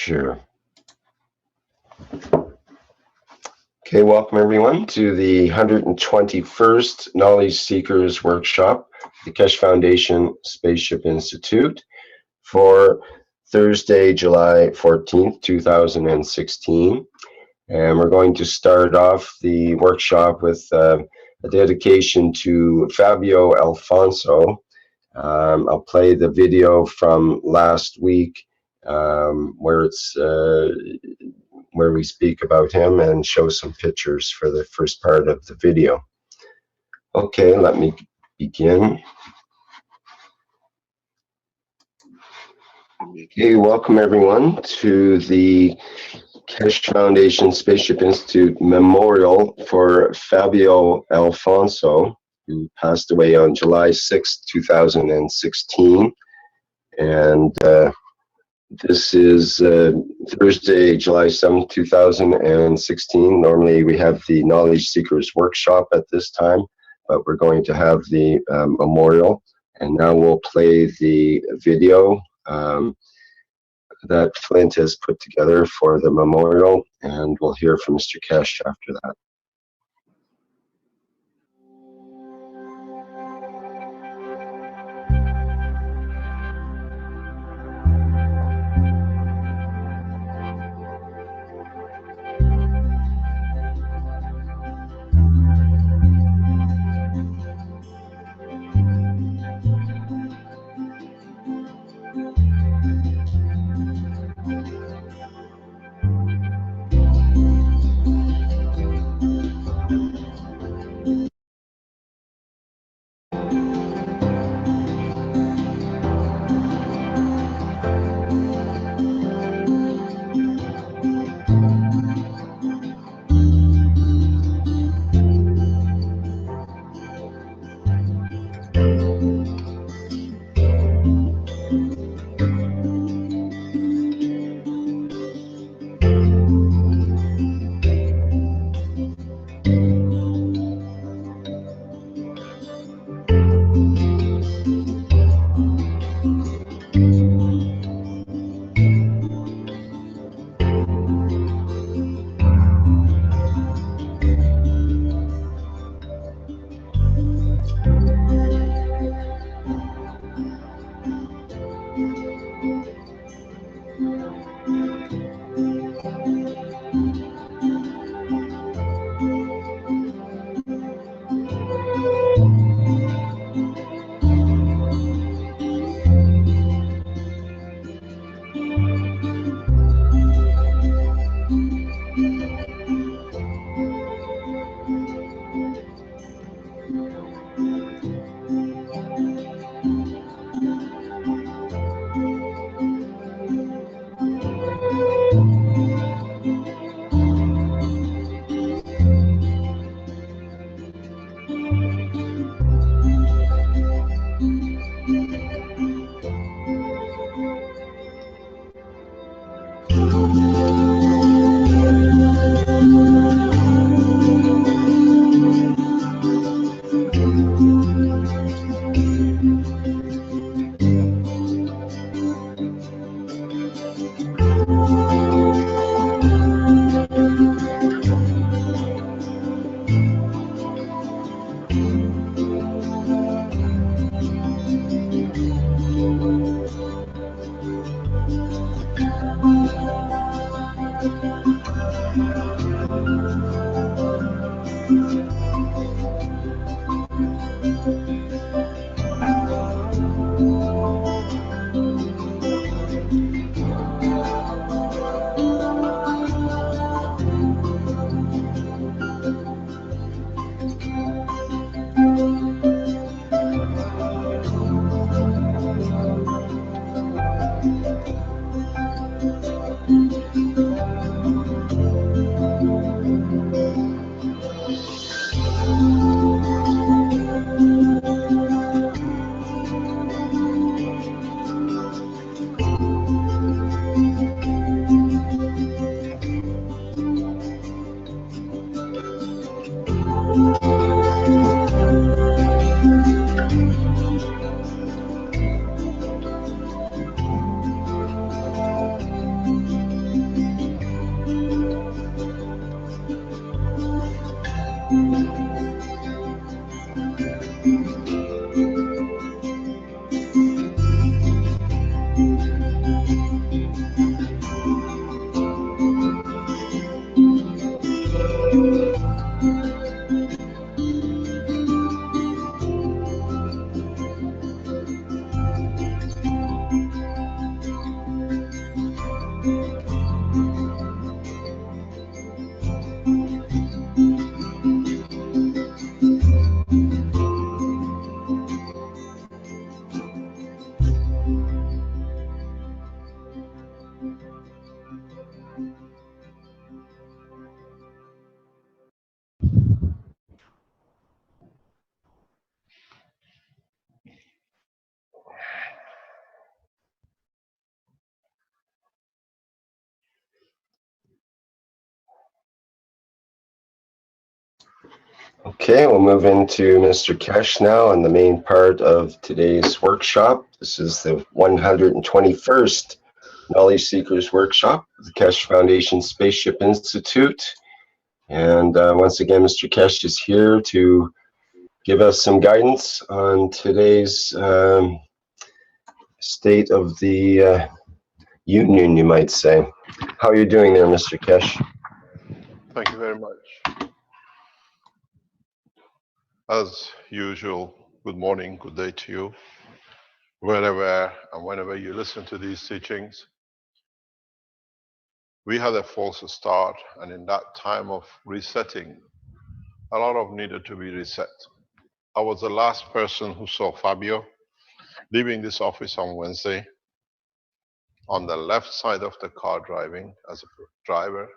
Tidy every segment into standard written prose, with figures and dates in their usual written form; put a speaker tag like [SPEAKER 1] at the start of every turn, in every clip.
[SPEAKER 1] Sure. Okay, welcome everyone to the 121st Knowledge Seekers Workshop, the Keshe Foundation Spaceship Institute, for Thursday, July 14th, 2016. And we're going to start off the workshop with a dedication to Fabio Alfonso. I'll play the video from last week where we speak about him and show some pictures for the first part of the video. Okay, let me begin. Okay, welcome everyone to the Keshe Foundation Spaceship Institute Memorial for Fabio Alfonso, who passed away on July 6, 2016. And this is Thursday, July 7, 2016. Normally we have the Knowledge Seekers Workshop at this time, but we're going to have the memorial. And now we'll play the video that Flint has put together for the memorial, and we'll hear from Mr. Keshe after that. Okay, we'll move into Mr. Kesh now and the main part of today's workshop. This is the 121st Knowledge Seekers Workshop, the Kesh Foundation Spaceship Institute. And once again, Mr. Kesh is here to give us some guidance on today's state of the union, you might say. How are you doing there, Mr. Kesh?
[SPEAKER 2] Thank you very much. As usual, good morning, good day to you, wherever and whenever you listen to these teachings. We had a false start, and in that time of resetting, a lot of needed to be reset. I was the last person who saw Fabio leaving this office on Wednesday on the left side of the car driving as a driver,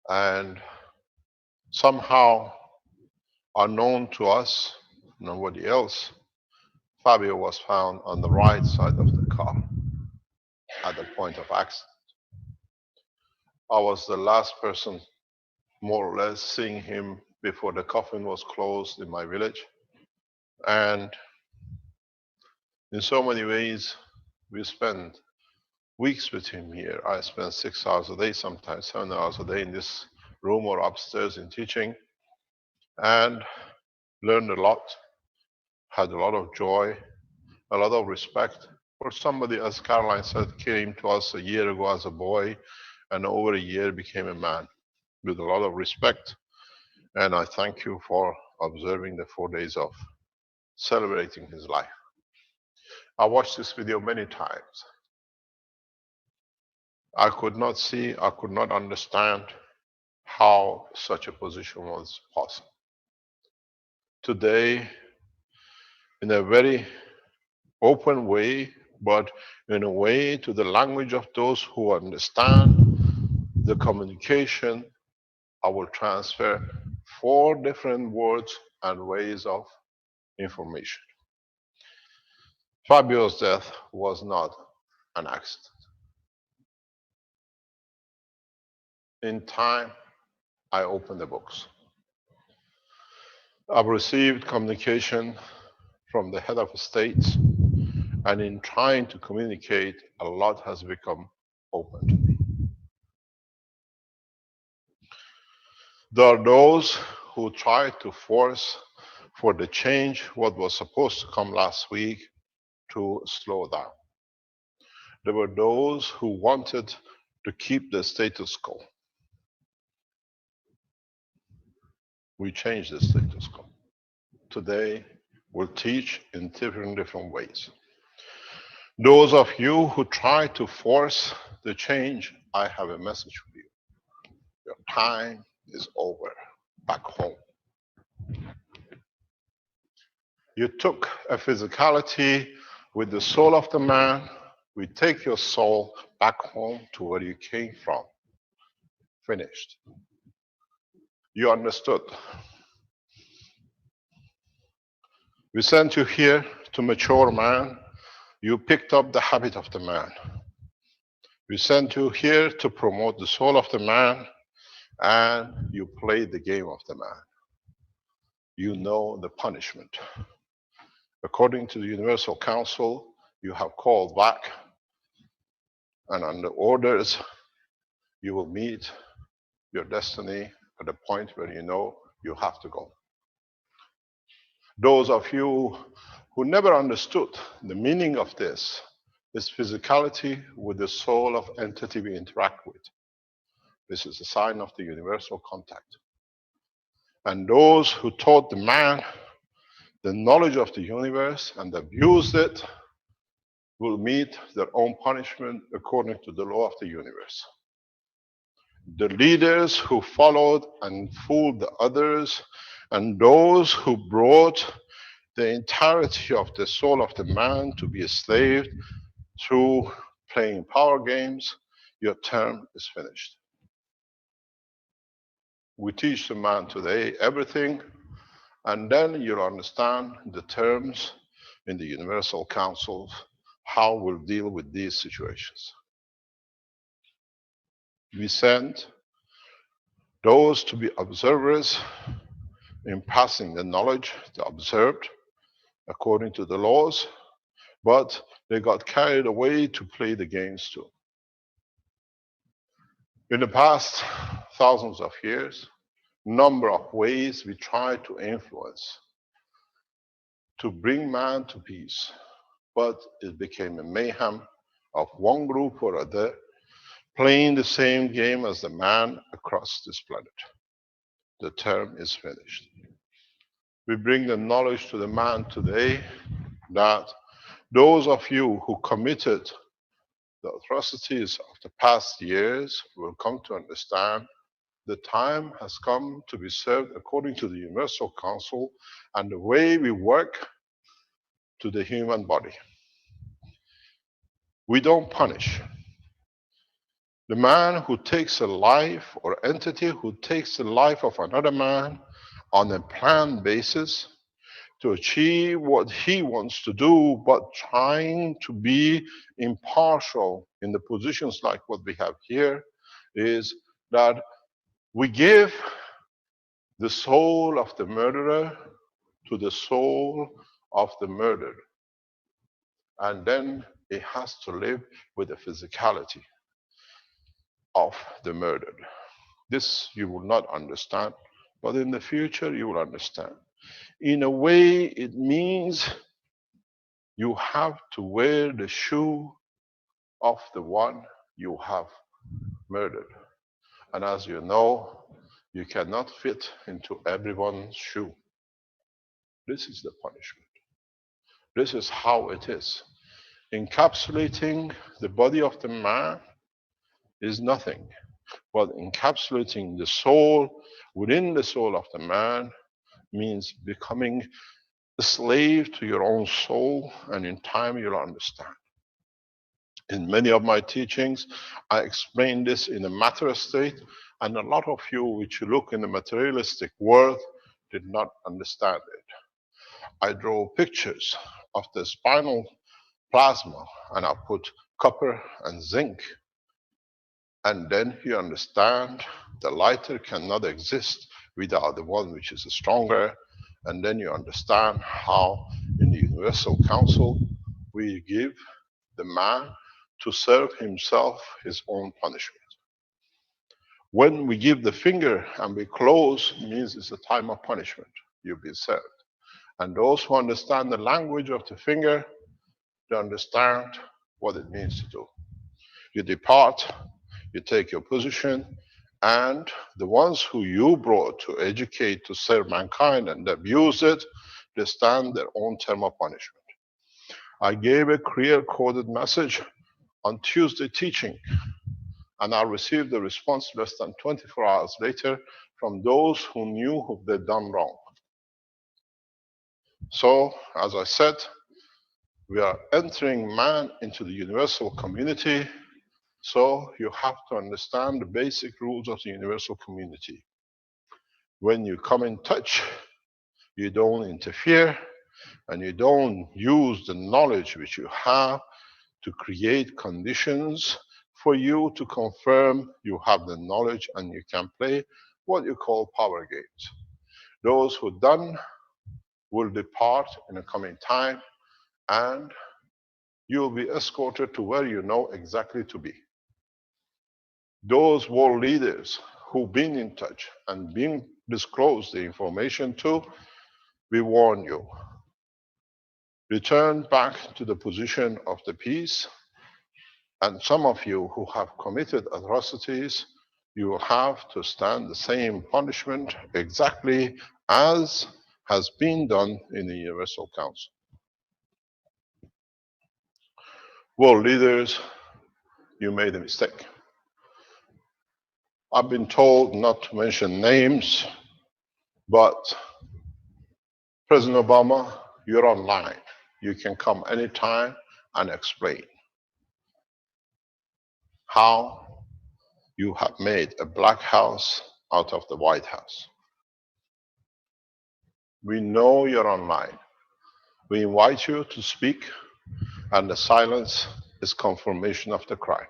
[SPEAKER 2] and somehow unknown to us, nobody else, Fabio was found on the right side of the car at the point of accident. I was the last person, more or less, seeing him before the coffin was closed in my village. And in so many ways, we spent weeks with him here. I spent 6 hours a day, sometimes 7 hours a day in this room or upstairs in teaching, and learned a lot, had a lot of joy, a lot of respect for somebody, as Caroline said, came to us a year ago as a boy, and over a year became a man with a lot of respect. And I thank you for observing the 4 days of celebrating his life. I watched this video many times. I could not see, I could not understand how such a position was possible. Today, in a very open way, but in a way to the language of those who understand the communication, I will transfer 4 different words and ways of information. Fabio's death was not an accident. In time, I opened the books. I've received communication from the head of states, and in trying to communicate, a lot has become open to me. There are those who try to force for the change what was supposed to come last week to slow down. There were those who wanted to keep the status quo. We changed the status quo. Today, we'll teach in different ways. Those of you who try to force the change, I have a message for you. Your time is over back home. You took a physicality with the soul of the man. We take your soul back home to where you came from. Finished. You understood. We sent you here to mature man. You picked up the habit of the man. We sent you here to promote the soul of the man, and you played the game of the man. You know the punishment. According to the Universal Council, you have called back, and under orders, you will meet your destiny at the point where you know you have to go. Those of you who never understood the meaning of this physicality with the soul of entity we interact with. This is a sign of the universal contact. And those who taught the man the knowledge of the universe and abused it will meet their own punishment according to the law of the universe. The leaders who followed and fooled the others, and those who brought the entirety of the soul of the man to be a slave through playing power games, your term is finished. We teach the man today everything, and then you'll understand the terms in the Universal Council, how we'll deal with these situations. We send those to be observers in passing the knowledge they observed according to the laws, but they got carried away to play the games too. In the past thousands of years, number of ways we tried to influence, to bring man to peace, but it became a mayhem of one group or other playing the same game as the man across this planet. The term is finished. We bring the knowledge to the man today that those of you who committed the atrocities of the past years will come to understand the time has come to be served according to the Universal Council and the way we work to the human body. We don't punish. The man who takes a life or entity who takes the life of another man on a planned basis to achieve what he wants to do, but trying to be impartial in the positions like what we have here, is that we give the soul of the murderer to the soul of the murdered. And then it has to live with the physicality of the murdered. This you will not understand, but in the future you will understand. In a way, it means you have to wear the shoe of the one you have murdered. And as you know, you cannot fit into everyone's shoe. This is the punishment. This is how it is. Encapsulating the body of the man is nothing, but encapsulating the soul within the soul of the man means becoming a slave to your own soul, and in time you'll understand. In many of my teachings, I explain this in a matter state, and a lot of you, which you look in the materialistic world, did not understand it. I draw pictures of the spinal plasma, and I put copper and zinc, and then you understand the lighter cannot exist without the one which is stronger, and then you understand how in the Universal Council we give the man to serve himself his own punishment. When we give the finger and we close, it means it's a time of punishment. You've been served. And those who understand the language of the finger, they understand what it means to do. You depart, you take your position, and the ones who you brought to educate, to serve mankind and abuse it, they stand their own term of punishment. I gave a clear coded message on Tuesday teaching, and I received a response less than 24 hours later from those who knew who they'd done wrong. So, as I said, we are entering man into the universal community, so you have to understand the basic rules of the universal community. When you come in touch, you don't interfere, and you don't use the knowledge which you have to create conditions for you to confirm you have the knowledge and you can play what you call power games. Those who done will depart in a coming time, and you will be escorted to where you know exactly to be. Those world leaders who've been in touch and been disclosed the information to, we warn you. Return back to the position of the peace, and some of you who have committed atrocities, you will have to stand the same punishment exactly as has been done in the Universal Council. World leaders, you made a mistake. I've been told not to mention names, but President Obama, you're online. You can come anytime and explain how you have made a black house out of the White House. We know you're online. We invite you to speak, and the silence is confirmation of the crime.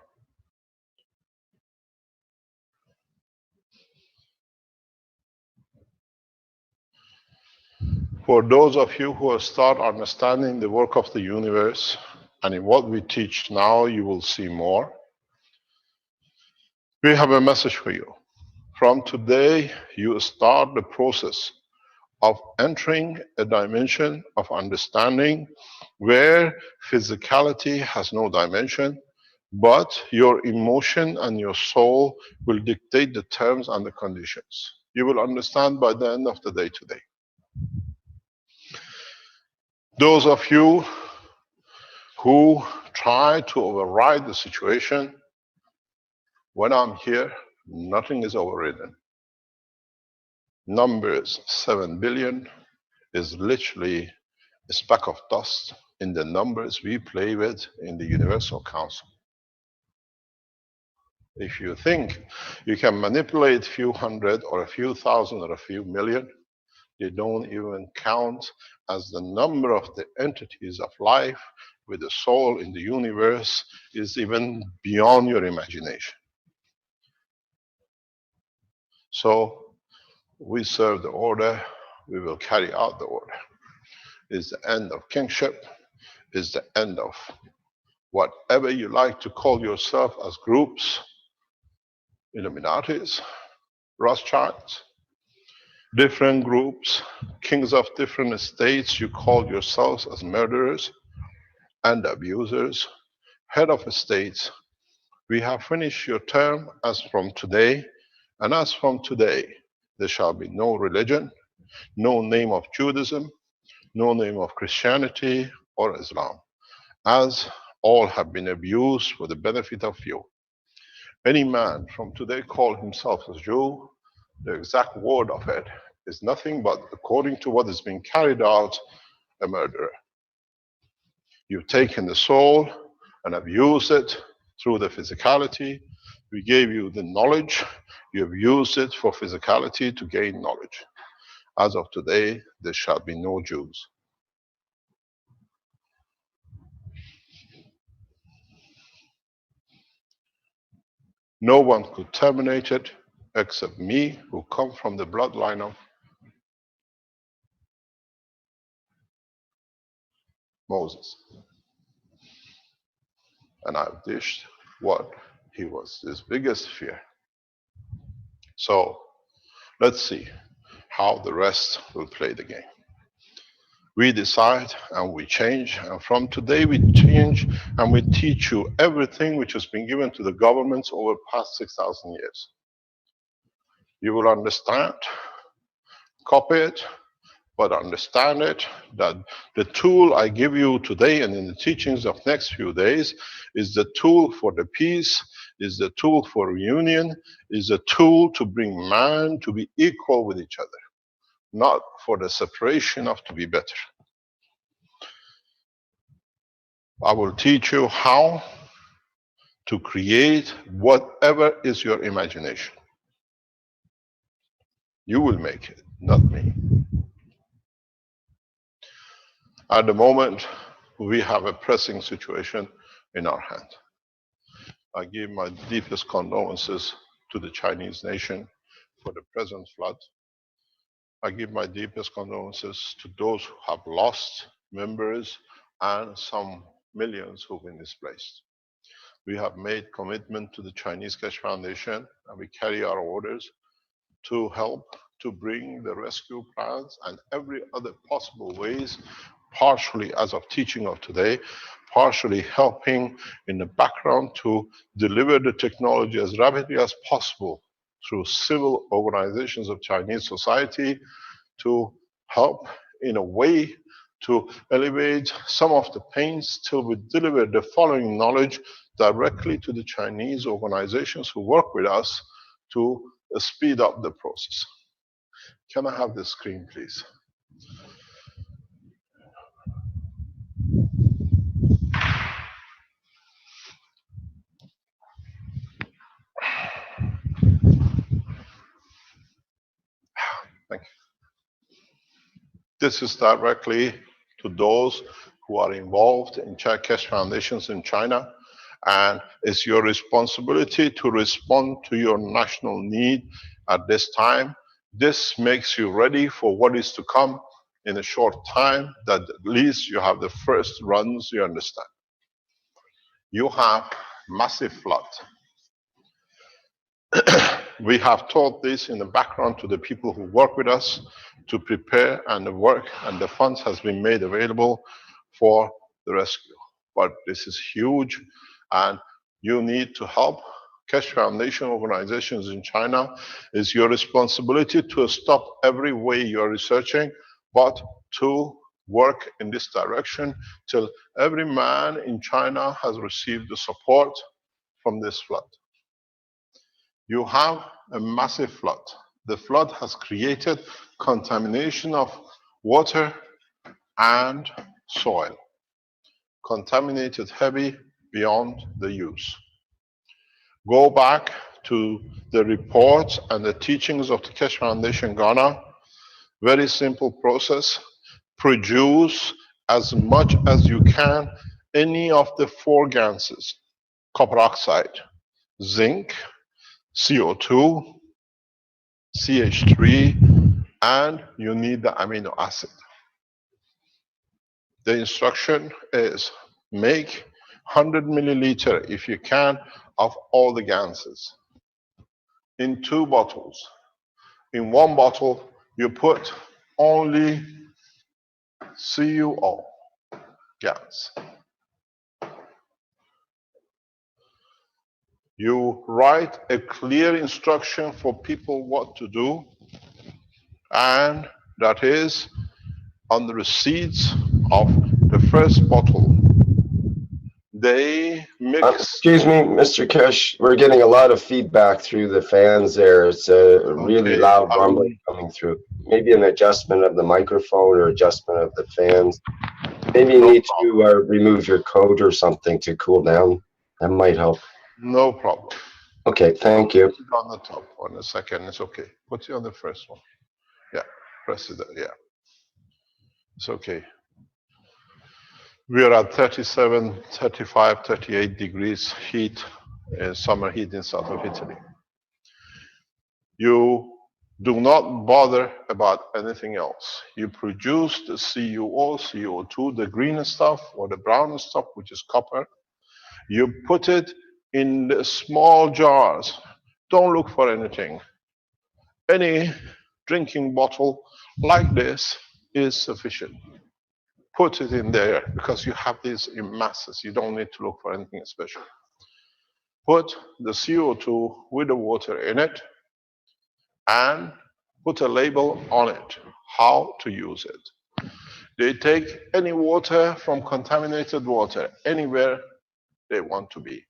[SPEAKER 2] For those of you who have started understanding the work of the universe, and in what we teach now, you will see more. We have a message for you. From today, you start the process of entering a dimension of understanding where physicality has no dimension, but your emotion and your soul will dictate the terms and the conditions. You will understand by the end of the day today. Those of you who try to override the situation, when I'm here, nothing is overridden. Numbers 7 billion is literally a speck of dust in the numbers we play with in the Universal Council. If you think you can manipulate a few hundred or a few thousand or a few million, they don't even count as the number of the entities of life with the soul in the universe is even beyond your imagination. So we serve the order, we will carry out the order. It's the end of kingship, it's the end of whatever you like to call yourself as groups, Illuminatis, Rothschilds, different groups, kings of different estates, you call yourselves as murderers and abusers, head of estates. We have finished your term as from today, and as from today, there shall be no religion, no name of Judaism, no name of Christianity or Islam, as all have been abused for the benefit of few. Any man from today call himself a Jew, the exact word of it is nothing but, according to what is being carried out, a murderer. You've taken the soul and have used it through the physicality. We gave you the knowledge. You have used it for physicality to gain knowledge. As of today, there shall be no Jews. No one could terminate it except me, who come from the bloodline of Moses. And I've dished what he was his biggest fear. So let's see how the rest will play the game. We decide and we change, and from today we change and we teach you everything which has been given to the governments over the past 6,000 years. You will understand, copy it, but understand it that the tool I give you today and in the teachings of next few days is the tool for the peace, is the tool for reunion, is the tool to bring man to be equal with each other, not for the separation of to be better. I will teach you how to create whatever is your imagination. You will make it, not me. At the moment, we have a pressing situation in our hand. I give my deepest condolences to the Chinese nation for the present flood. I give my deepest condolences to those who have lost members and some millions who've been displaced. We have made commitment to the Chinese Cash Foundation, and we carry our orders to help to bring the rescue plans and every other possible ways, partially as of teaching of today, partially helping in the background to deliver the technology as rapidly as possible through civil organizations of Chinese society to help in a way to elevate some of the pains till we deliver the following knowledge directly to the Chinese organizations who work with us to speed up the process. Can I have the screen, please? Thank you. This is directly to those who are involved in cash foundations in China, and it's your responsibility to respond to your national need at this time. This makes you ready for what is to come in a short time that at least you have the first runs, you understand. You have massive flood. We have taught this in the background to the people who work with us to prepare, and the work and the funds has been made available for the rescue. But this is huge, and you need to help. Keshe Foundation organizations in China, is your responsibility to stop every way you're researching, but to work in this direction till every man in China has received the support from this flood. You have a massive flood. The flood has created contamination of water and soil, contaminated heavy beyond the use. Go back to the reports and the teachings of the Keshe Foundation Ghana. Very simple process. Produce as much as you can any of the 4 gases: copper oxide, zinc, CO2, CH3, and you need the amino acid. The instruction is make 100 milliliter, if you can, of all the gases in 2 bottles. In 1 bottle, you put only CuO gas. You write a clear instruction for people what to do, and that is on the receipts of the first bottle. They mix.
[SPEAKER 1] Excuse me, Mr. Keshe, we're getting a lot of feedback through the fans there. It's a really loud rumbling coming through. Maybe an adjustment of the microphone or adjustment of the fans. Maybe you need to remove your coat or something to cool down. That might help.
[SPEAKER 2] No problem.
[SPEAKER 1] Okay, thank you.
[SPEAKER 2] Put it on the top one a second. It's okay. Put it on the first one. Yeah, press it there. Yeah, it's okay. We are at 37, 35, 38 degrees heat, summer heat in south of Italy. You do not bother about anything else. You produce the CuO, CO2, the green stuff or the brown stuff, which is copper. You put it in the small jars. Don't look for anything. Any drinking bottle like this is sufficient. Put it in there because you have these in masses. You don't need to look for anything special. Put the CO2 with the water in it and put a label on it, how to use it. They take any water from contaminated water anywhere they want to be.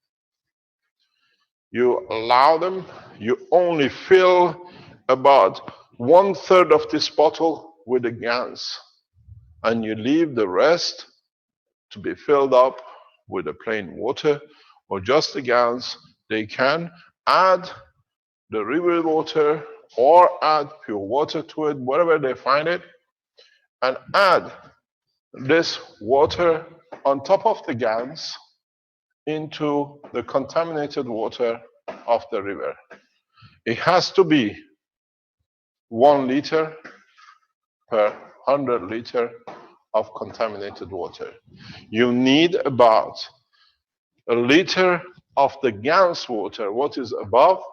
[SPEAKER 2] You allow them, you only fill about 1/3 of this bottle with the gas, and you leave the rest to be filled up with the plain water or just the gas. They can add the river water or add pure water to it, wherever they find it, and add this water on top of the gas into the contaminated water of the river. It has to be 1 liter per 100 liter of contaminated water. You need about 1 liter of the gas water, what is above,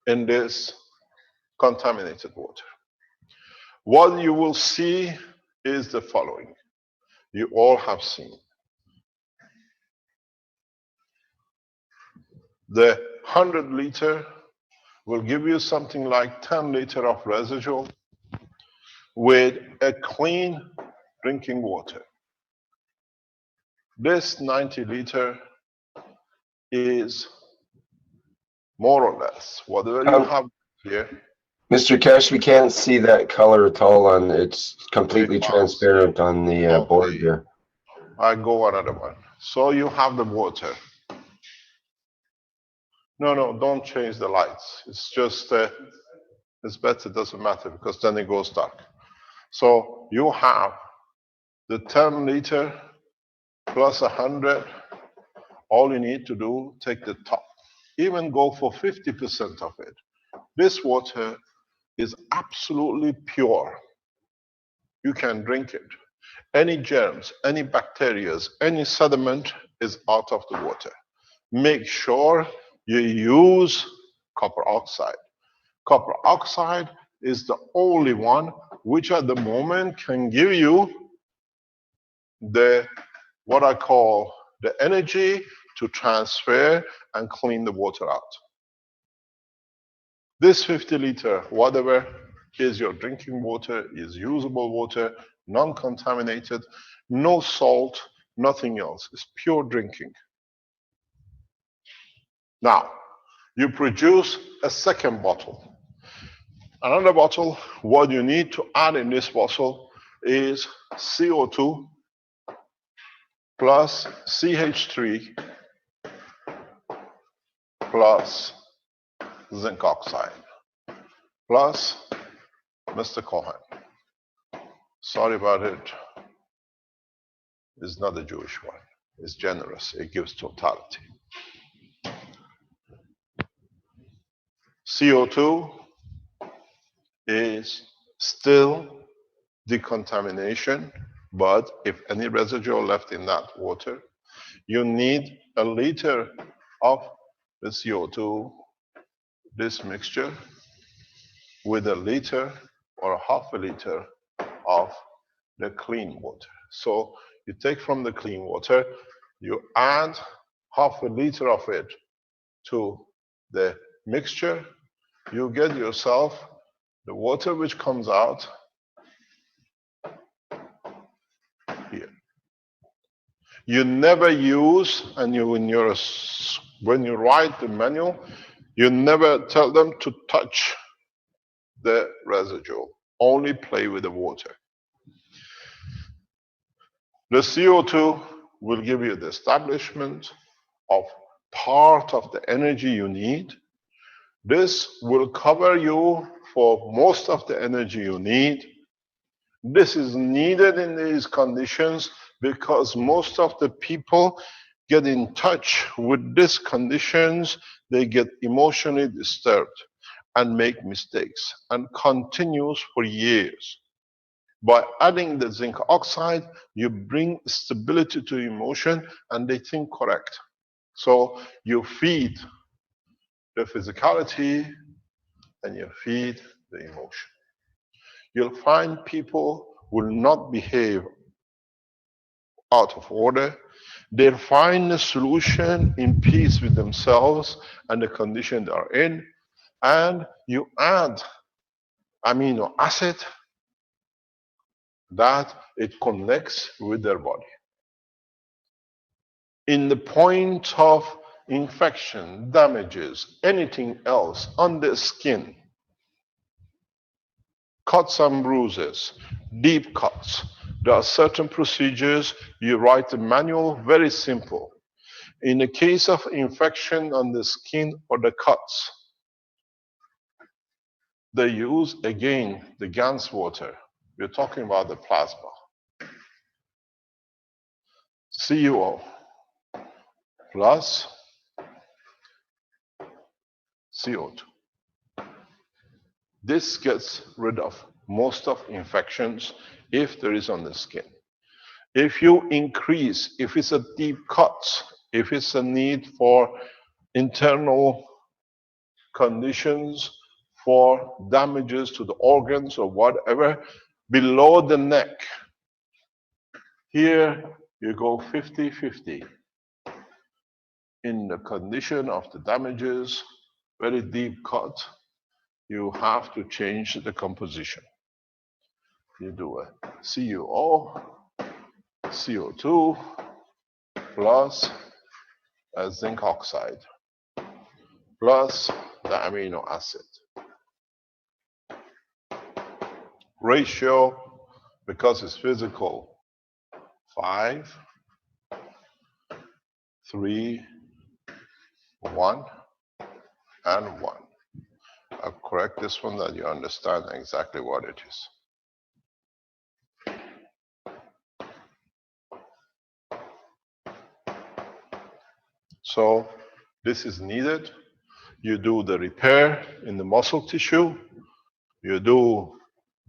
[SPEAKER 2] in this contaminated water. What you will see is the following. You all have seen. The 100 liter will give you something like 10 liter of residual with a clean drinking water. This 90 liter is more or less whatever you have here.
[SPEAKER 1] Mr. Keshe, we can't see that color at all on, it's completely transparent on the board here.
[SPEAKER 2] I go another one. So you have the water. No, don't change the lights. It's just, it's better, it doesn't matter because then it goes dark. So you have the 10 liter plus 100. All you need to do, take the top. Even go for 50% of it. This water is absolutely pure. You can drink it. Any germs, any bacteria, any sediment is out of the water. Make sure you use copper oxide. Copper oxide is the only one which at the moment can give you the what I call the energy to transfer and clean the water out. This 50 liter, whatever, is your drinking water, is usable water, non-contaminated, no salt, nothing else. It's pure drinking. Now, you produce a second bottle. Another bottle, what you need to add in this bottle is CO2 plus CH3 plus zinc oxide plus Mr. Cohen. Sorry about it. It's not a Jewish one. It's generous. It gives totality. CO2 is still decontamination, but if any residue left in that water, you need a liter of the CO2, this mixture, with a liter or half a liter of the clean water. So you take from the clean water, you add half a liter of it to the mixture, you get yourself the water which comes out here. You never use, and when you write the manual, you never tell them to touch the residue. Only play with the water. The CO2 will give you the establishment of part of the energy you need. This will cover you for most of the energy you need. This is needed in these conditions because most of the people get in touch with these conditions, they get emotionally disturbed and make mistakes and continues for years. By adding the zinc oxide, you bring stability to emotion and they think correct. So you feed the physicality and you feed the emotion. You'll find people will not behave out of order. They'll find a solution in peace with themselves and the condition they are in. And you add amino acid that it connects with their body. In the point of infection, damages, anything else on the skin, cuts and bruises, deep cuts, there are certain procedures. You write the manual, very simple. In the case of infection on the skin or the cuts, they use, again, the Gans water. We're talking about the plasma. CuO plus CO2. This gets rid of most of infections if there is on the skin. If you increase, if it's a deep cut, if it's a need for internal conditions, for damages to the organs or whatever, below the neck, here you go 50-50. In the condition of the damages, very deep cut, you have to change the composition. You do a CuO, CO2 plus a zinc oxide plus the amino acid. Ratio, because it's physical, 5, 3, 1, and 1. I'll correct this one that you understand exactly what it is. So this is needed. You do the repair in the muscle tissue. You do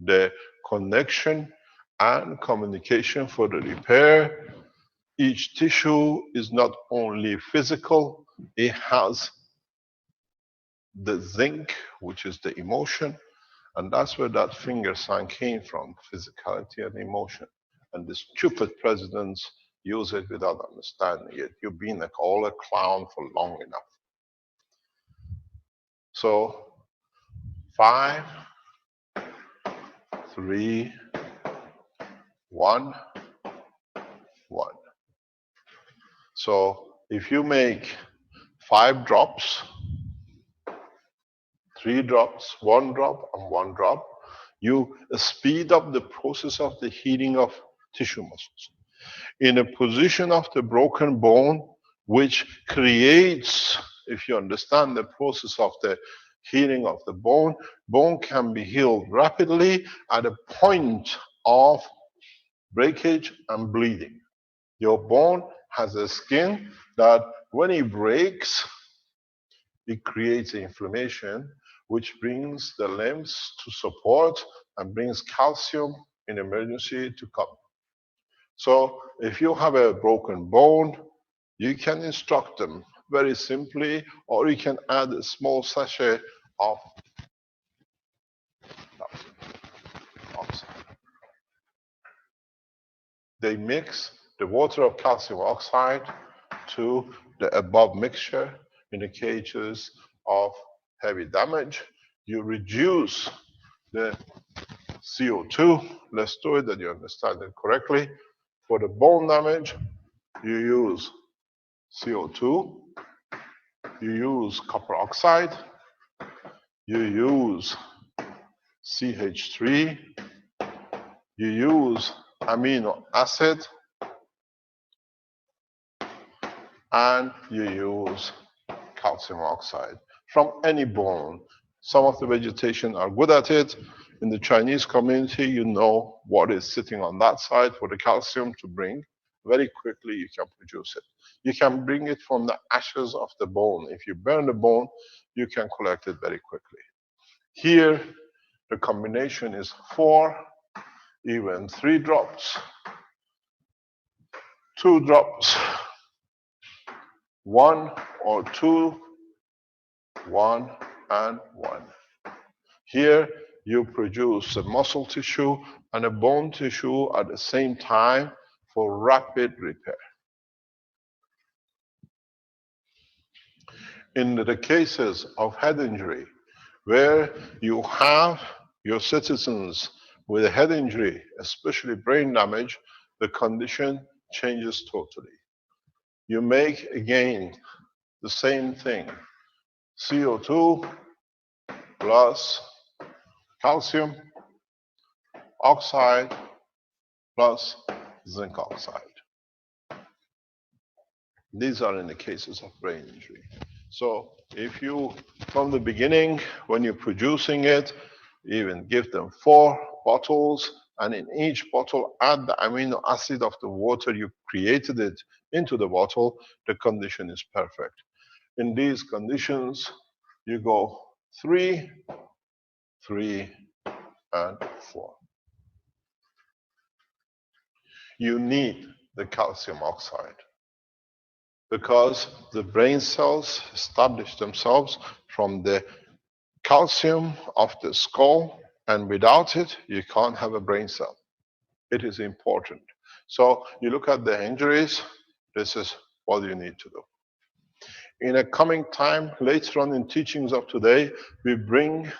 [SPEAKER 2] the connection and communication for the repair. Each tissue is not only physical, it has the zinc, which is the emotion, and that's where that finger sign came from, physicality and emotion. And the stupid presidents use it without understanding it. You've been all a clown for long enough. So 5, 3, 1, 1. So if you make 5 drops, 3 drops, 1 drop, and 1 drop, you speed up the process of the healing of tissue muscles. In a position of the broken bone, which creates, if you understand the process of the healing of the bone, bone can be healed rapidly at a point of breakage and bleeding. Your bone has a skin that when it breaks, it creates inflammation, which brings the limbs to support and brings calcium in emergency to come. So if you have a broken bone, you can instruct them very simply, or you can add a small sachet of oxide. They mix the water of calcium oxide to the above mixture in the cases of heavy damage. You reduce the CO2. Let's do it that you understand it correctly. For the bone damage, you use CO2, you use copper oxide, you use CH3, you use amino acid, and you use calcium oxide from any bone. Some of the vegetation are good at it. In the Chinese community, you know what is sitting on that side for the calcium to bring. Very quickly, you can produce it. You can bring it from the ashes of the bone. If you burn the bone, you can collect it very quickly. Here, the combination is 4, even 3 drops, 2 drops, 1 or 2, 1 and 1. Here, you produce a muscle tissue and a bone tissue at the same time for rapid repair. In the cases of head injury, where you have your citizens with a head injury, especially brain damage, the condition changes totally. You make again the same thing, CO2 plus calcium oxide plus zinc oxide. These are in the cases of brain injury. So if you, from the beginning, when you're producing it, even give them 4 bottles, and in each bottle add the amino acid of the water you created it into the bottle, the condition is perfect. In these conditions, you go 3, 3, and 4. You need the calcium oxide because the brain cells establish themselves from the calcium of the skull, and without it, you can't have a brain cell. It is important. So you look at the injuries, this is what you need to do. In a coming time, later on in teachings of today, we bring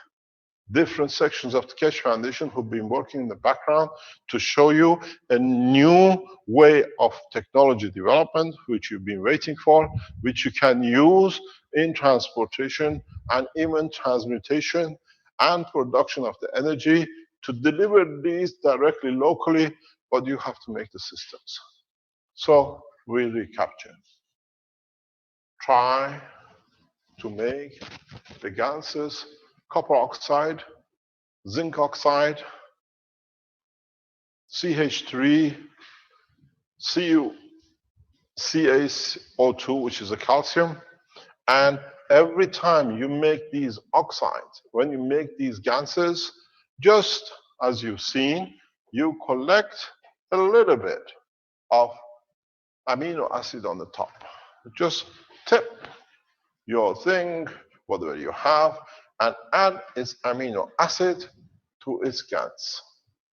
[SPEAKER 2] different sections of the Keshe Foundation who've been working in the background to show you a new way of technology development, which you've been waiting for, which you can use in transportation and even transmutation and production of the energy to deliver these directly locally, but you have to make the systems. So we recapture. Try to make the gases copper oxide, zinc oxide, CH3, CaO2, which is a calcium. And every time you make these oxides, when you make these gases, just as you've seen, you collect a little bit of amino acid on the top. Just tip your thing, whatever you have, and add its amino acid to its GANs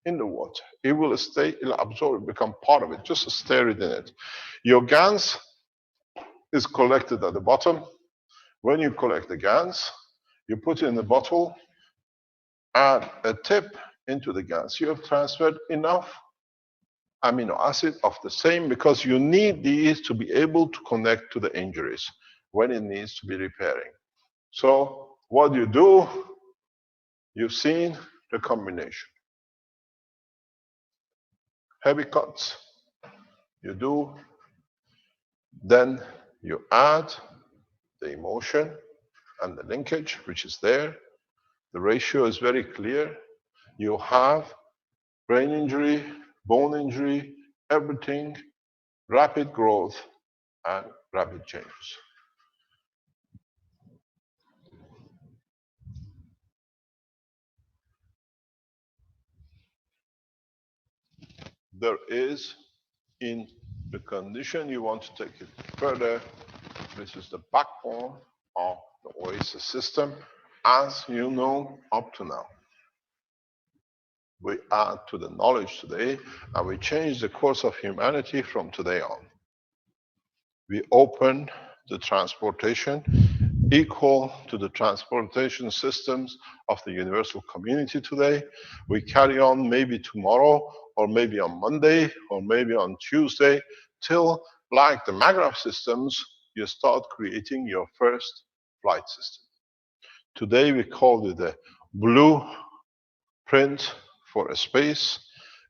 [SPEAKER 2] in the water. It will stay, it will absorb, become part of it. Just stir it in it. Your GANs is collected at the bottom. When you collect the GANs, you put it in the bottle, add a tip into the GANs. You have transferred enough amino acid of the same, because you need these to be able to connect to the injuries when it needs to be repairing. So what you do, you've seen the combination. Heavy cuts, you do, then you add the emotion and the linkage, which is there. The ratio is very clear. You have brain injury, bone injury, everything, rapid growth and rapid changes. There is, in the condition you want to take it further, this is the backbone of the Oasis system, as you know up to now. We add to the knowledge today, and we change the course of humanity from today on. We open the transportation equal to the transportation systems of the universal community today. We carry on maybe tomorrow, or maybe on Monday, or maybe on Tuesday, till, like the Maglev systems, you start creating your first flight system. Today we call it the blueprint for a space.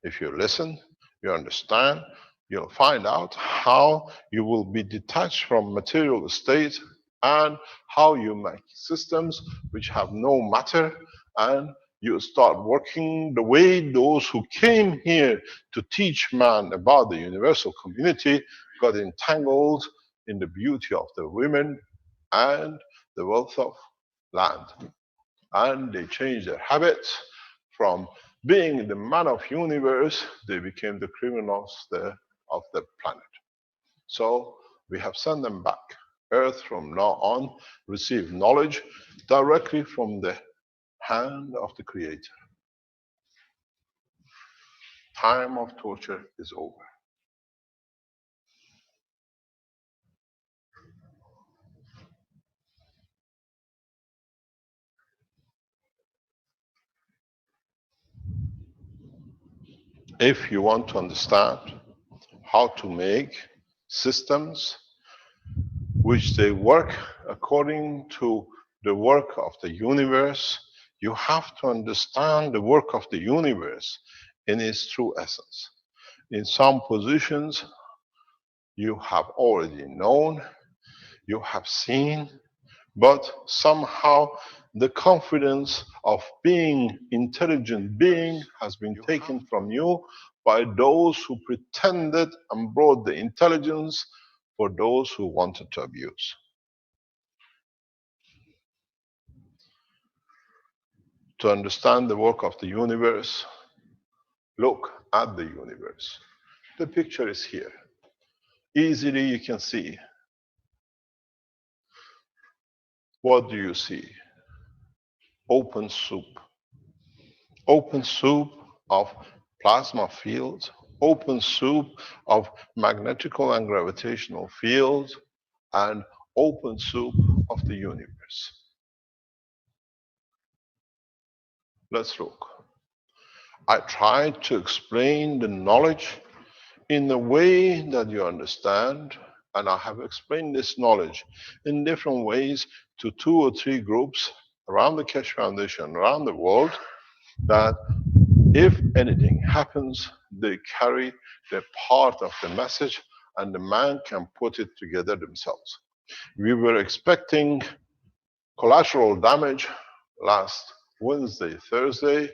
[SPEAKER 2] If you listen, you understand, you'll find out how you will be detached from material state, and how you make systems which have no matter, and you start working the way those who came here to teach man about the universal community got entangled in the beauty of the women and the wealth of land. And they changed their habits. From being the man of universe, they became the criminals of the planet. So we have sent them back. Earth from now on receive knowledge directly from the hand of the Creator. Time of torture is over. If you want to understand how to make systems which they work according to the work of the universe, you have to understand the work of the universe in its true essence. In some positions, you have already known, you have seen, but somehow the confidence of being intelligent being has been taken from you by those who pretended and brought the intelligence for those who wanted to abuse. To understand the work of the universe, look at the universe. The picture is here. Easily you can see. What do you see? Open soup. Open soup of plasma fields, open soup of magnetical and gravitational fields, and open soup of the universe. Let's look. I tried to explain the knowledge in a way that you understand, and I have explained this knowledge in different ways to 2 or 3 groups around the Keshe Foundation, around the world, that if anything happens, they carry their part of the message, and the man can put it together themselves. We were expecting collateral damage last Wednesday, Thursday,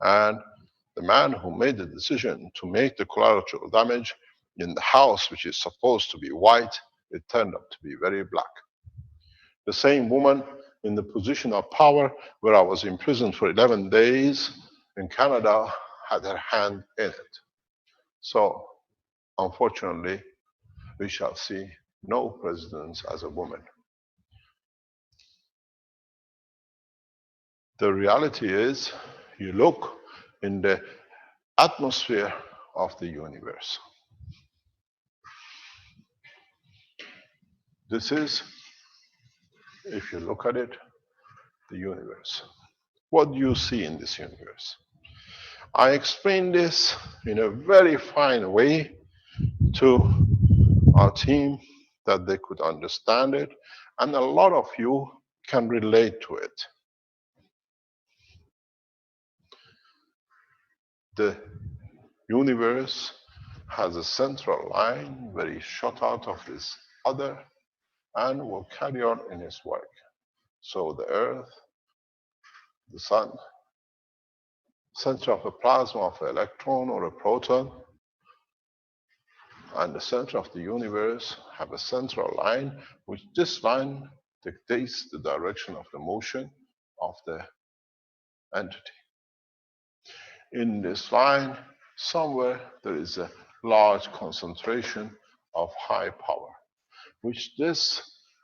[SPEAKER 2] and the man who made the decision to make the collateral damage in the house, which is supposed to be white, it turned out to be very black. The same woman in the position of power where I was imprisoned for 11 days in Canada had her hand in it. So, unfortunately, we shall see no presidents as a woman. The reality is, you look in the atmosphere of the universe. This is, if you look at it, the universe. What do you see in this universe? I explained this in a very fine way to our team that they could understand it, and a lot of you can relate to it. The universe has a central line very short out of this other and will carry on in its work. So the Earth, the Sun, center of a plasma of an electron or a proton, and the center of the universe have a central line, which this line dictates the direction of the motion of the entity. In this line, somewhere there is a large concentration of high power, which this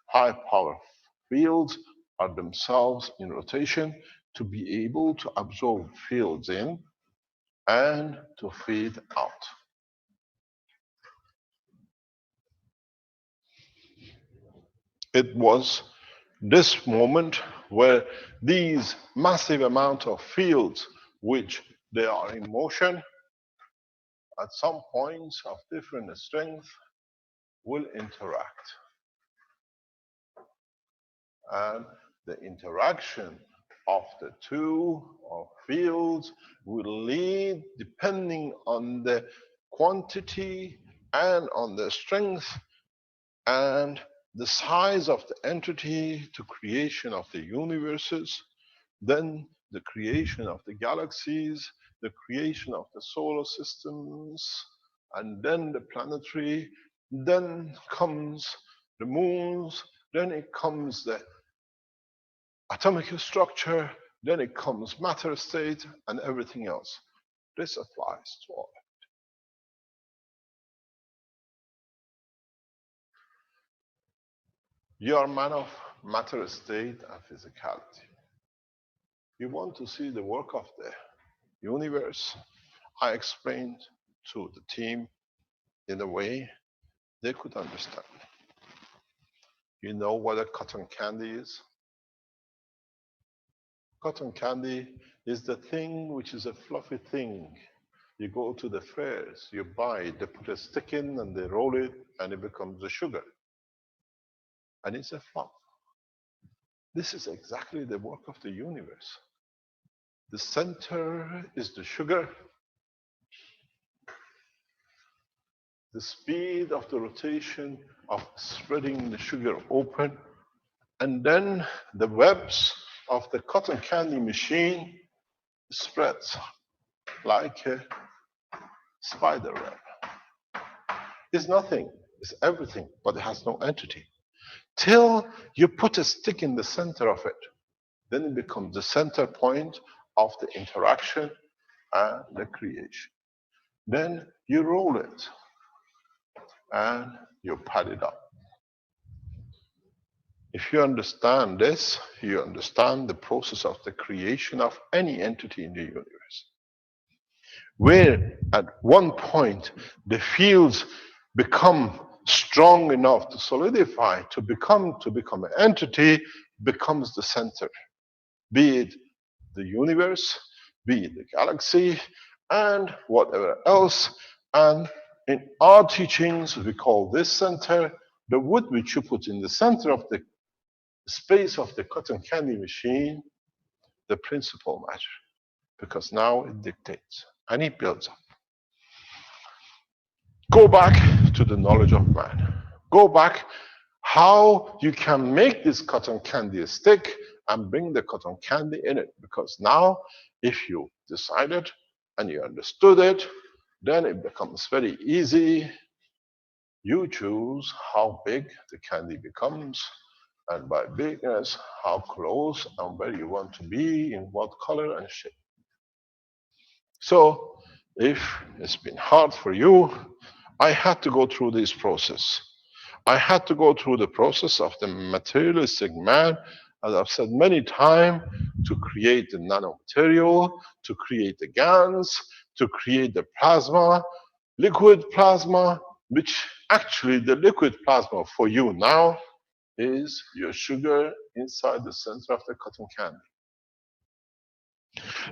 [SPEAKER 2] high power fields are themselves in rotation to be able to absorb fields in and to feed out. It was this moment where these massive amount of fields, which they are in motion, at some points of different strength, will interact. And the interaction of the two fields will lead, depending on the quantity and on the strength and the size of the entity, to creation of the universes, then the creation of the galaxies, the creation of the solar systems, and then the planetary, then comes the moons, then it comes the atomic structure, then it comes matter state, and everything else. This applies to all. You are a man of matter state and physicality. You want to see the work of the universe. I explained to the team in a way they could understand. You know what a cotton candy is? Cotton candy is the thing which is a fluffy thing. You go to the fairs, you buy it, they put a stick in and they roll it and it becomes a sugar. And it's a fluff. This is exactly the work of the universe. The center is the sugar. The speed of the rotation of spreading the sugar open, and then the webs of the cotton candy machine spreads like a spider web. It's nothing, it's everything, but it has no entity. Till you put a stick in the center of it, then it becomes the center point of the interaction and the creation. Then you roll it and you pad it up. If you understand this, you understand the process of the creation of any entity in the universe. Where at one point the fields become strong enough to solidify, to become an entity, becomes the center. Be it the universe, be it the galaxy, and whatever else. And in our teachings, we call this center the wood which you put in the center of the space of the cotton candy machine, the principal matter, because now it dictates and it builds up. Go back to the knowledge of man. Go back how you can make this cotton candy a stick and bring the cotton candy in it, because now if you decided and you understood it, then it becomes very easy. You choose how big the candy becomes, and by bigness, how close and where you want to be, in what color and shape. So If it's been hard for you, I had to go through this process. I had to go through the process of the materialistic man, as I've said many times, to create the nanomaterial, to create the GANs, to create the plasma, liquid plasma, which actually the liquid plasma for you now is your sugar inside the center of the cotton candy.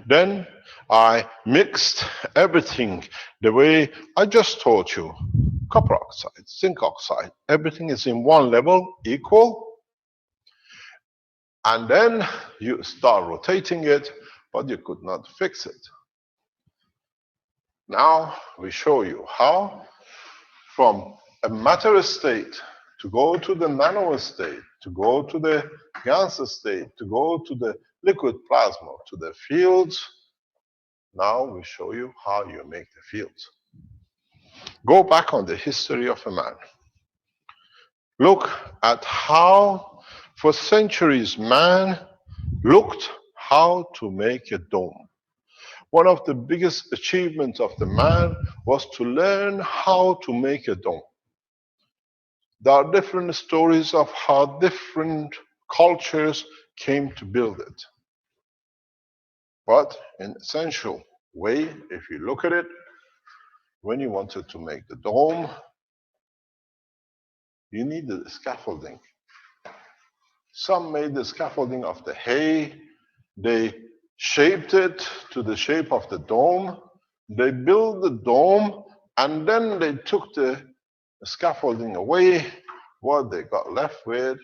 [SPEAKER 2] Then I mixed everything the way I just told you. Copper oxide, zinc oxide, everything is in one level, equal. And then you start rotating it, but you could not fix it. Now we show you how from a matter state to go to the nano state, to go to the gas state, to go to the liquid plasma, to the fields. Now we show you how you make the fields. Go back on the history of a man. Look at how for centuries man looked how to make a dome. One of the biggest achievements of the man was to learn how to make a dome. There are different stories of how different cultures came to build it. But in essential way, if you look at it, when you wanted to make the dome, you needed scaffolding. Some made the scaffolding of the hay. They shaped it to the shape of the dome. They built the dome, and then they took the scaffolding away. What they got left with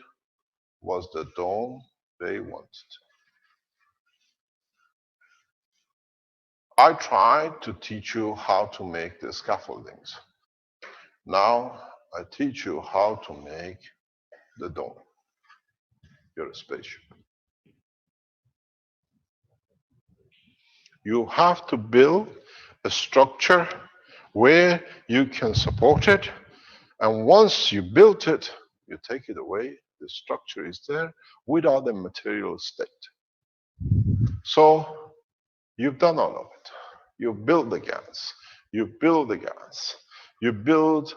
[SPEAKER 2] was the dome they wanted. I tried to teach you how to make the scaffoldings. Now I teach you how to make the dome. You're a spaceship. You have to build a structure where you can support it, and once you built it, you take it away, the structure is there without the material state. So you've done all of it. You build the gas, you build the gas, you build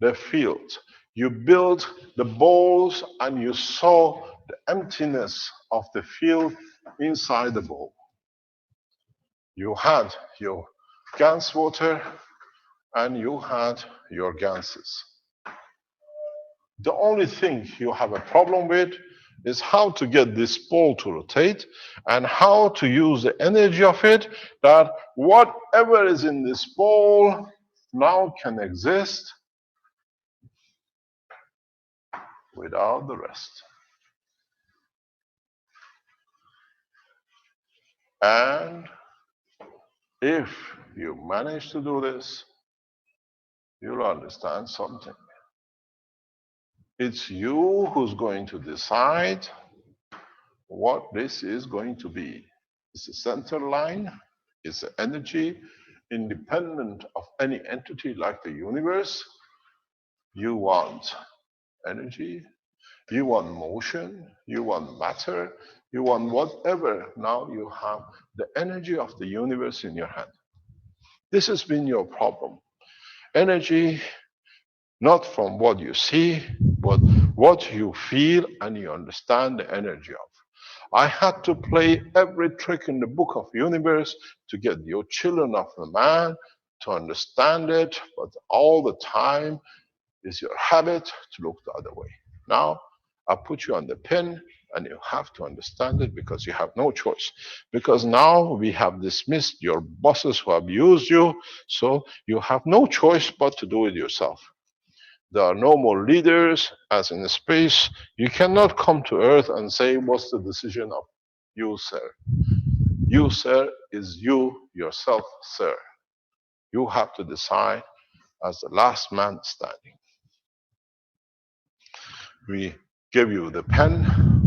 [SPEAKER 2] the field, you build the bowls, and you saw the emptiness of the field inside the bowl. You had your gas water and you had your gases. The only thing you have a problem with is how to get this ball to rotate and how to use the energy of it, that whatever is in this ball now can exist without the rest. And if you manage to do this, you'll understand something. It's you who's going to decide what this is going to be. It's a center line, it's an energy independent of any entity like the universe. You want energy, you want motion, you want matter, you want whatever. Now you have the energy of the universe in your hand. This has been your problem. Energy, not from what you see, but what you feel and you understand the energy of. I had to play every trick in the book of universe to get your children of the man to understand it, but all the time is your habit to look the other way. Now, I put you on the pin and you have to understand it because you have no choice. Because now we have dismissed your bosses who abused you, so you have no choice but to do it yourself. There are no more leaders, as in space. You cannot come to Earth and say, what's the decision of you, sir? You, sir, is you yourself, sir. You have to decide as the last man standing. We gave you the pen,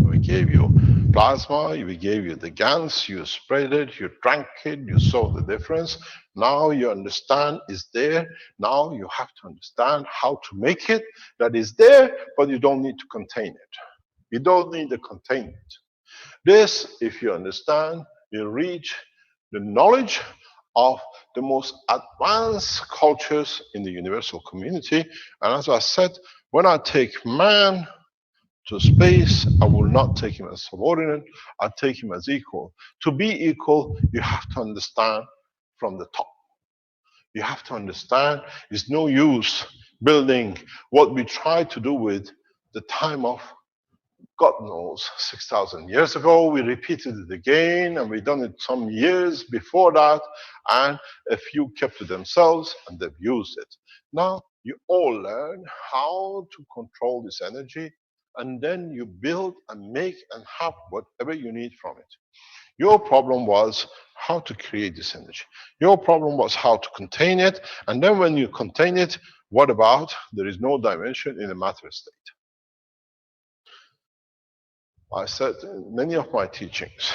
[SPEAKER 2] we gave you plasma, we gave you the GANs, you spread it, you drank it, you saw the difference. Now you understand it's there. Now you have to understand how to make it that is there, but you don't need to contain it. You don't need to contain it. This, if you understand, you reach the knowledge of the most advanced cultures in the universal community. And as I said, when I take man to space, I will not take him as subordinate, I take him as equal. To be equal, you have to understand from the top. You have to understand it's no use building what we tried to do with the time of God knows, 6,000 years ago. We repeated it again, and we've done it some years before that, and a few kept to themselves and they've used it. Now you all learn how to control this energy, and then you build and make and have whatever you need from it. Your problem was how to create this energy. Your problem was how to contain it, and then when you contain it, what about there is no dimension in a matter state? I said in many of my teachings,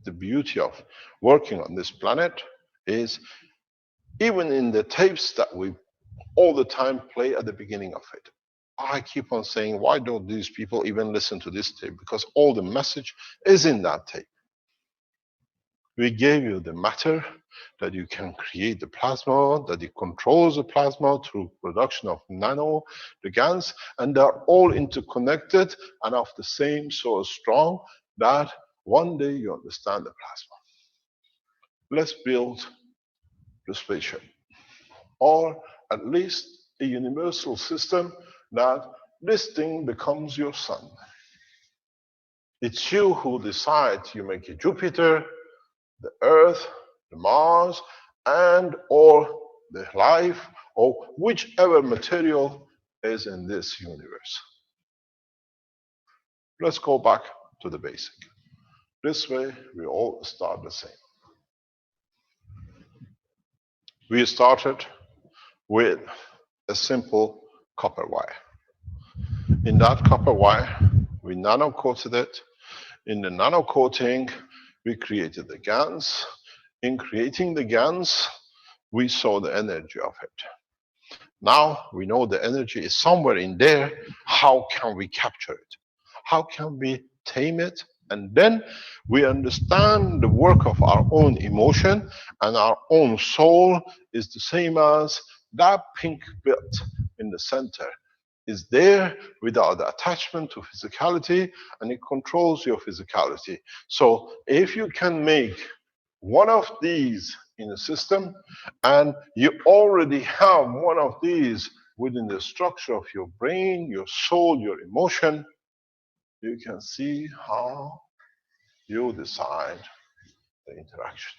[SPEAKER 2] the beauty of working on this planet is even in the tapes that we all the time play at the beginning of it. I keep on saying, why don't these people even listen to this tape? Because all the message is in that tape. We gave you the matter that you can create the plasma, that it controls the plasma through production of nano, the GANs, and they're all interconnected and of the same so strong that one day you understand the plasma. Let's build the spaceship, or at least a universal system that this thing becomes your sun. It's you who decide you make a Jupiter, the Earth, the Mars, and or the life, or whichever material is in this universe. Let's go back to the basic. This way, we all start the same. We started with a simple copper wire. In that copper wire, we nano-coated it. In the nano-coating, we created the GANs. In creating the GANs, we saw the energy of it. Now we know the energy is somewhere in there. How can we capture it? How can we tame it? And then we understand the work of our own emotion, and our own soul is the same as that pink bit in the center is there without attachment to physicality, and it controls your physicality. So if you can make one of these in a system, and you already have one of these within the structure of your brain, your soul, your emotion, you can see how you decide the interaction.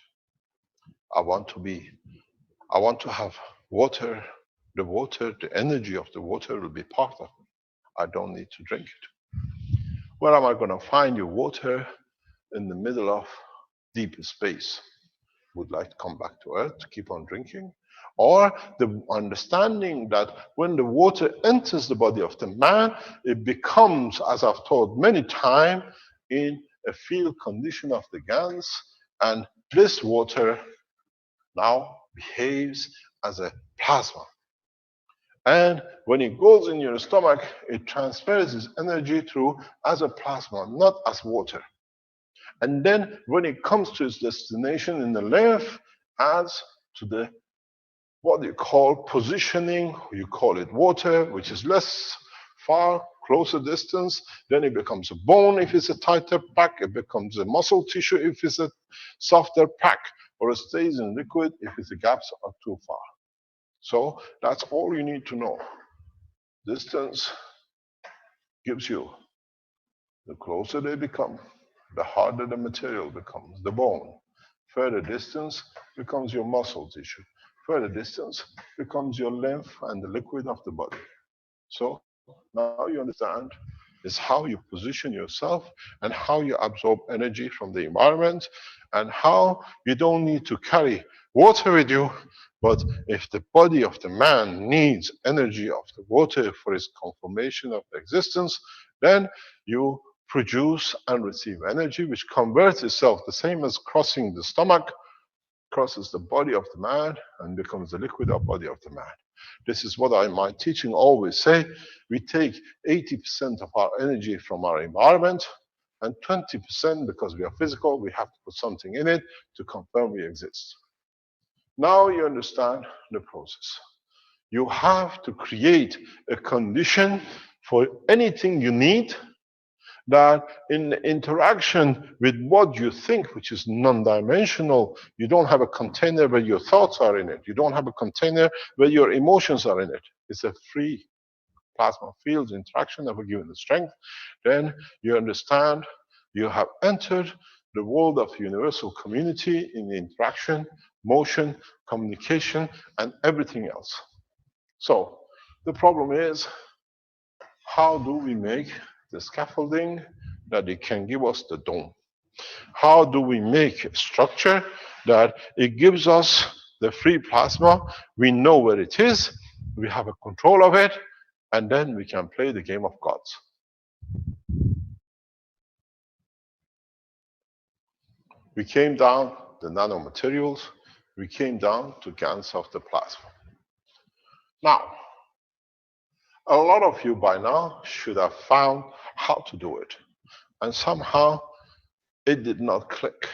[SPEAKER 2] I want to have water. The water, the energy of the water will be part of me. I don't need to drink it. Where am I going to find your water? In the middle of deep space. Would like to come back to Earth to keep on drinking? Or the understanding that when the water enters the body of the man, it becomes, as I've told many times, in a field condition of the GANs, and this water now behaves as a plasma. And when it goes in your stomach, it transfers its energy through as a plasma, not as water. And then when it comes to its destination in the lymph, adds to the what you call positioning, you call it water, which is less far, closer distance. Then it becomes a bone if it's a tighter pack, it becomes a muscle tissue if it's a softer pack, or it stays in liquid if its gaps are too far. So that's all you need to know. Distance gives you, the closer they become, the harder the material becomes, the bone. Further distance becomes your muscle tissue. Further distance becomes your lymph and the liquid of the body. So now you understand is how you position yourself and how you absorb energy from the environment, and how you don't need to carry water with you, but if the body of the man needs energy of the water for its conformation of existence, then you produce and receive energy which converts itself the same as crossing the stomach, crosses the body of the man and becomes the liquid of body of the man. This is what I in my teaching always say. We take 80% of our energy from our environment, and 20%, because we are physical, we have to put something in it to confirm we exist. Now you understand the process. You have to create a condition for anything you need that in interaction with what you think, which is non-dimensional, you don't have a container where your thoughts are in it. You don't have a container where your emotions are in it. It's a free plasma field interaction of a given strength. Then you understand you have entered the world of universal community in interaction, motion, communication, and everything else. So the problem is, how do we make the scaffolding that it can give us the dome? How do we make a structure that it gives us the free plasma? We know where it is, we have a control of it, and then we can play the game of gods. We came down the nanomaterials, we came down to GaNs of the plasma. Now, a lot of you by now should have found how to do it. And somehow it did not click.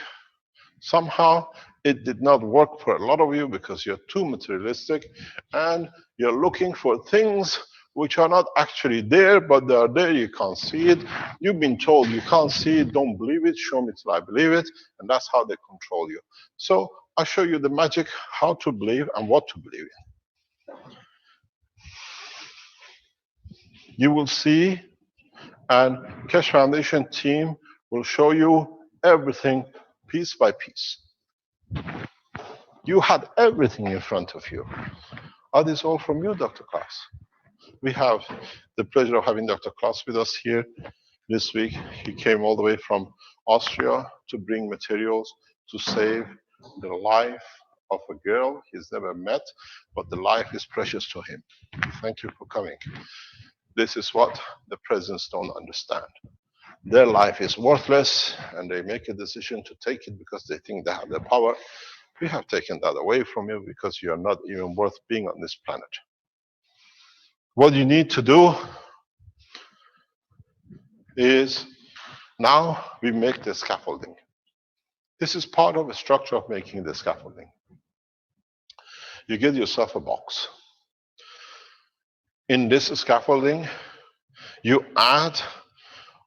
[SPEAKER 2] Somehow it did not work for a lot of you because you're too materialistic and you're looking for things which are not actually there, but they are there, you can't see it. You've been told you can't see it, don't believe it, show me till I believe it, and that's how they control you. So I'll show you the magic, how to believe and what to believe in. You will see, and Keshe Foundation team will show you everything piece by piece. You had everything in front of you. Are these all from you, Dr. Klaas? We have the pleasure of having Dr. Klaas with us here this week. He came all the way from Austria to bring materials to save the life of a girl he's never met, but the life is precious to him. Thank you for coming. This is what the presidents don't understand. Their life is worthless, and they make a decision to take it because they think they have the power. We have taken that away from you because you are not even worth being on this planet. What you need to do is, now we make the scaffolding. This is part of the structure of making the scaffolding. You get yourself a box. In this scaffolding, you add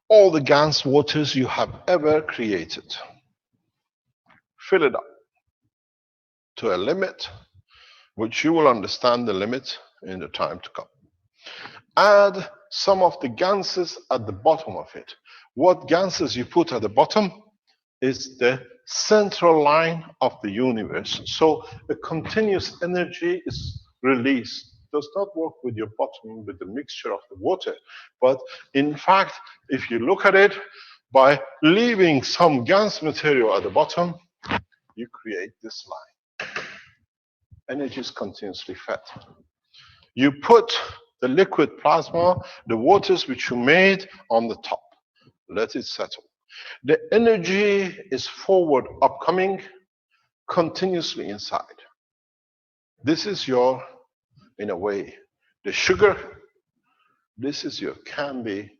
[SPEAKER 2] all the GaNs waters you have ever created. Fill it up to a limit, which you will understand the limit in the time to come. Add some of the GaNs at the bottom of it. What GaNs you put at the bottom is the central line of the universe. So a continuous energy is released. Does not work with your bottom with the mixture of the water. But in fact, if you look at it, by leaving some GaNs material at the bottom, you create this line. Energy is continuously fed. You put the liquid plasma, the waters which you made, on the top. Let it settle. The energy is forward upcoming, continuously inside. This is your, in a way, the sugar. This is your candy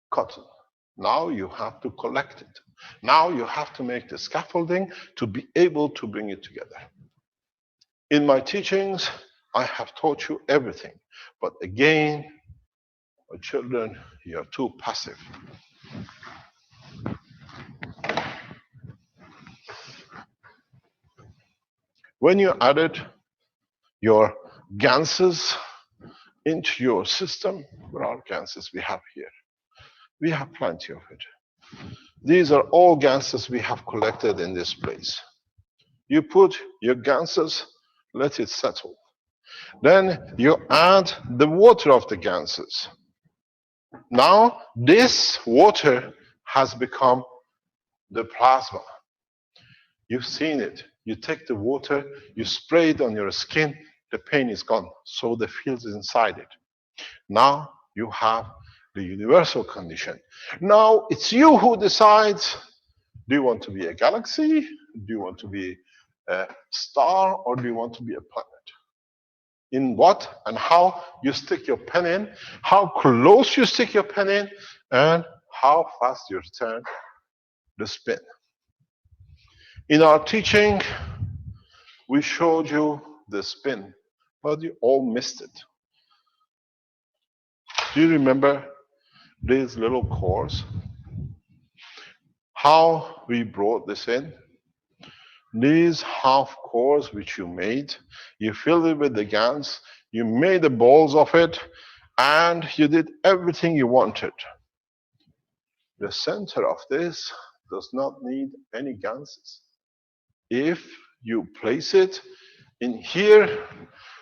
[SPEAKER 2] cotton. Now you have to collect it. Now you have to make the scaffolding to be able to bring it together. In my teachings, I have taught you everything. But again, my children, you are too passive. When you added your GaNs into your system, what are GaNs we have here? We have plenty of it. These are all GaNs we have collected in this place. You put your GaNs, let it settle. Then you add the water of the GaNs. Now this water has become the plasma. You've seen it. You take the water, you spray it on your skin, the pain is gone. So the field is inside it. Now you have the universal condition. Now it's you who decides, do you want to be a galaxy? Do you want to be a star? Or do you want to be a planet? In what and how you stick your pen in, how close you stick your pen in, and how fast you return the spin. In our teaching, We showed you the spin, but you all missed it. Do you remember these little cores? How we brought this in? These half cores which you made, you filled it with the GANs, you made the balls of it, and you did everything you wanted. The center of this does not need any GANs. If you place it in here,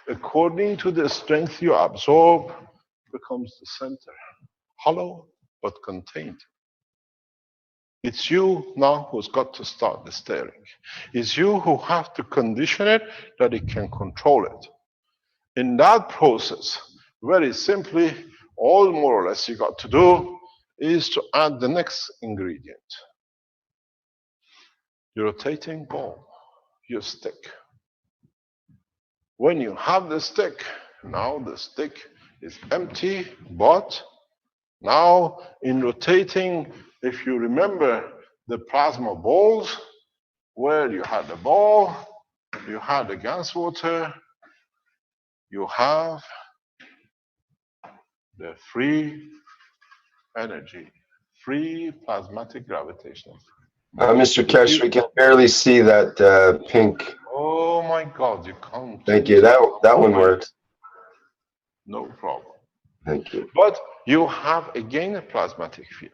[SPEAKER 2] according to the strength you absorb, becomes the center. Hollow, but contained. It's you now who's got to start the steering. It's you who have to condition it that it can control it. In that process, very simply, all more or less you got to do is to add the next ingredient. Your rotating ball, your stick. When you have the stick, now the stick is empty, but now in rotating, if you remember the plasma balls, where you had the ball, you had the gas water, you have the free energy, free plasmatic gravitational.
[SPEAKER 1] Mr. Kesh, we can barely see that pink.
[SPEAKER 2] Oh my God, you can't.
[SPEAKER 1] Thank you. That one works.
[SPEAKER 2] No problem.
[SPEAKER 1] Thank you.
[SPEAKER 2] But you have again a plasmatic field.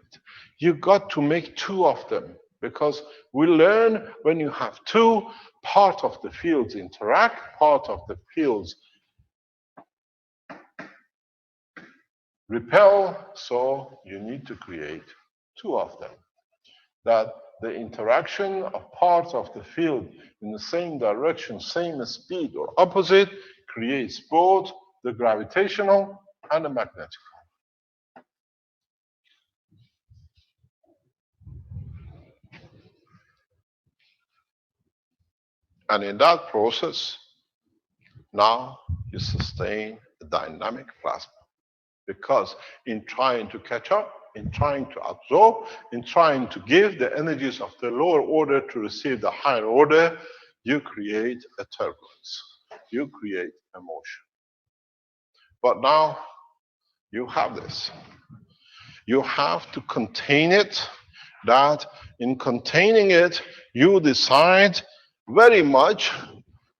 [SPEAKER 2] You got to make two of them because we learn when you have two, part of the fields interact, part of the fields repel, so you need to create two of them. That the interaction of parts of the field in the same direction, same speed or opposite, creates both the gravitational and the magnetic. And in that process, now you sustain a dynamic plasma. Because in trying to catch up, in trying to absorb, in trying to give the energies of the lower order to receive the higher order, you create a turbulence. You create a motion. But now you have this. You have to contain it, that in containing it, you decide very much,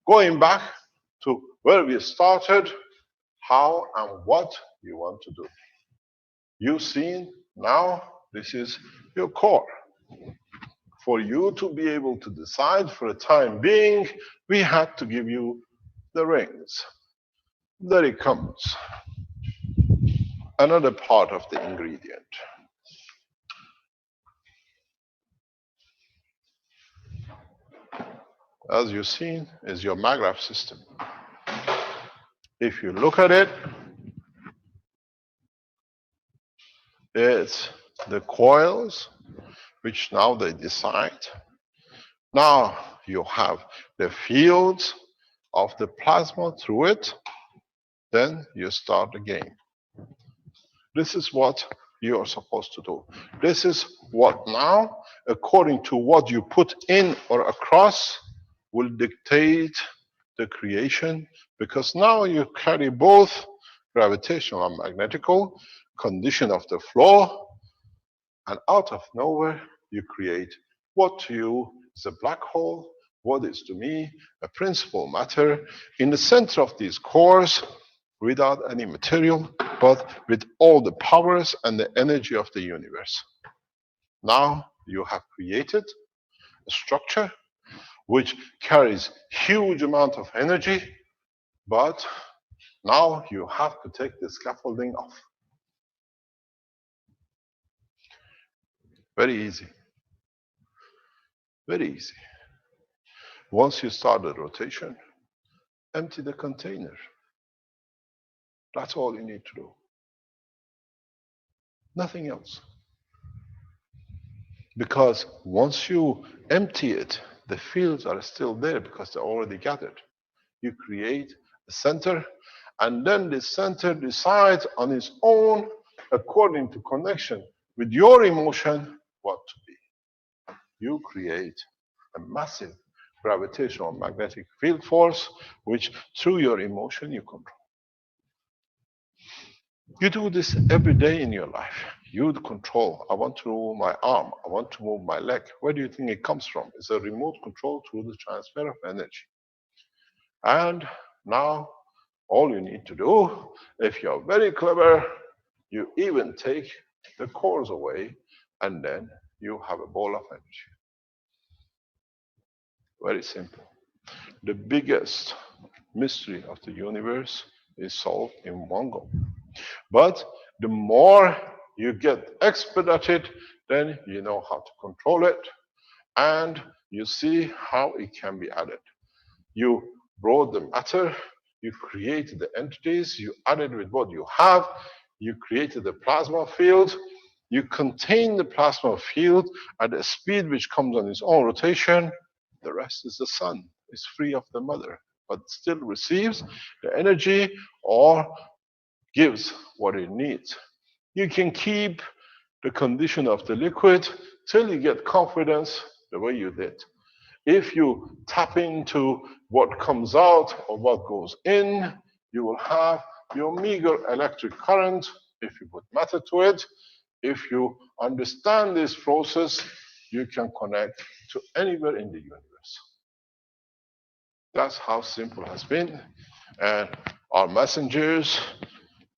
[SPEAKER 2] going back to where we started, how and what you want to do. You've seen now this is your core. For you to be able to decide for the time being, we had to give you the rings. There it comes. Another part of the ingredient. As you've seen, is your maglev system. If you look at it, it's the coils, which now they decide. Now you have the fields of the plasma through it. Then you start the game. This is what you are supposed to do. This is what now, according to what you put in or across, will dictate the creation, because now you carry both gravitational and magnetical condition of the flow, and out of nowhere you create what to you is a black hole, what is to me a principal matter in the center of these cores, without any material, but with all the powers and the energy of the universe. Now you have created a structure which carries huge amount of energy, but now you have to take the scaffolding off. Very easy. Very easy. Once you start the rotation, empty the container. That's all you need to do. Nothing else. Because once you empty it, the fields are still there because they're already gathered. You create a center, and then the center decides on its own, according to connection with your emotion, what to be. You create a massive gravitational magnetic field force, which through your emotion you control. You do this every day in your life. You control. I want to move my arm. I want to move my leg. Where do you think it comes from? It's a remote control through the transfer of energy. And now, all you need to do, if you're very clever, you even take the cores away, and then you have a ball of energy. Very simple. The biggest mystery of the universe is solved in one go. But the more you get expert at it, then you know how to control it, and you see how it can be added. You brought the matter, you created the entities, you added with what you have, you created the plasma field, you contain the plasma field at a speed which comes on its own rotation. The rest is the sun. It's free of the mother, but still receives the energy or gives what it needs. You can keep the condition of the liquid till you get confidence the way you did. If you tap into what comes out or what goes in, you will have your meager electric current if you put matter to it. If you understand this process, you can connect to anywhere in the universe. That's how simple it has been. And our messengers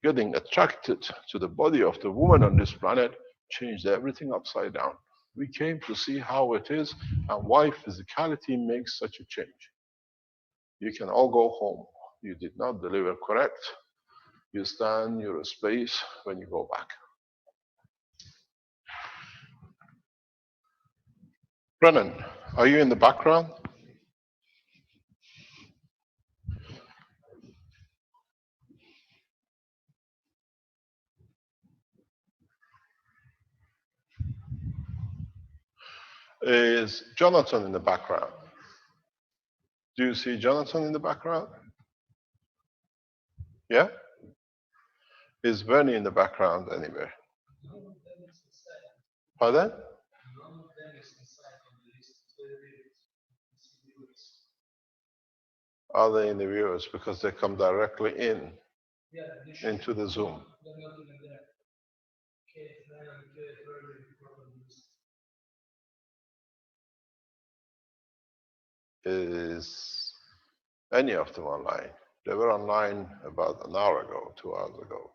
[SPEAKER 2] getting attracted to the body of the woman on this planet changed everything upside down. We came to see how it is and why physicality makes such a change. You can all go home. You did not deliver correct. You stand your space when you go back. Brennan, are you in the background? Is Jonathan in the background? Do you see Jonathan in the background? Yeah? Is Bernie in the background anywhere? Pardon? Are they in the viewers? Because they come directly in into the Zoom. Is any of them online? They were online about an hour ago, 2 hours ago.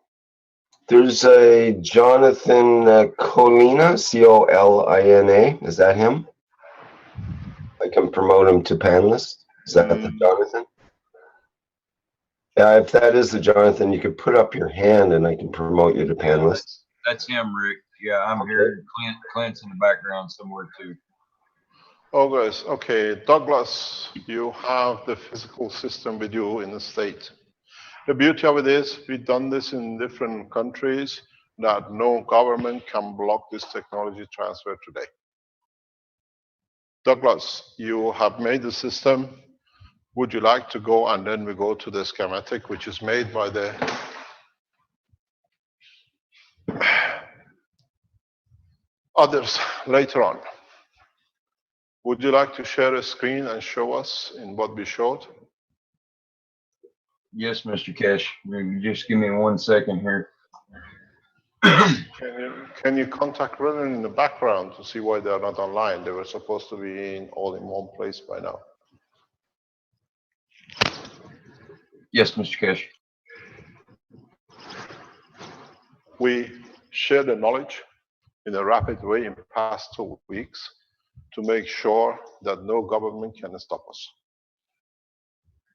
[SPEAKER 1] There's a Jonathan Colina, Colina. Is that him? I can promote him to panelist. Is that the Jonathan? Yeah, if that is the Jonathan, you could put up your hand and I can promote you to panelist.
[SPEAKER 3] That's him, Rick. Yeah, I'm okay. Here. Clint's in the background somewhere too.
[SPEAKER 2] Oh, guys. Okay, Douglas, you have the physical system with you in the state. The beauty of it is we've done this in different countries that no government can block this technology transfer today. Douglas, you have made the system. Would you like to go and then we go to the schematic, which is made by the others later on? Would you like to share a screen and show us in what we showed?
[SPEAKER 3] Yes, Mr. Kesh. Just give me 1 second here.
[SPEAKER 2] Can you contact Brennan in the background to see why they are not online? They were supposed to be all in one place by now.
[SPEAKER 3] Yes, Mr. Kesh.
[SPEAKER 2] We share the knowledge in a rapid way in the past 2 weeks to make sure that no government can stop us.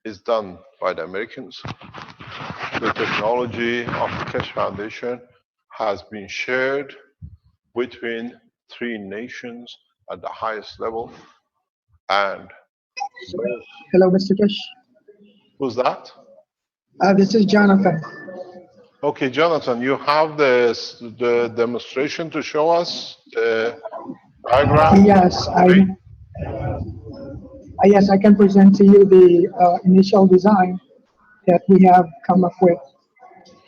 [SPEAKER 2] It's done by the Americans. The technology of the Keshe Foundation has been shared between 3 nations at the highest level. And
[SPEAKER 4] hello, Mr. Kesh.
[SPEAKER 2] Who's that?
[SPEAKER 4] This is Jonathan.
[SPEAKER 2] Okay, Jonathan, you have the demonstration to show us the diagram?
[SPEAKER 4] Yes, I can present to you the initial design that we have come up with.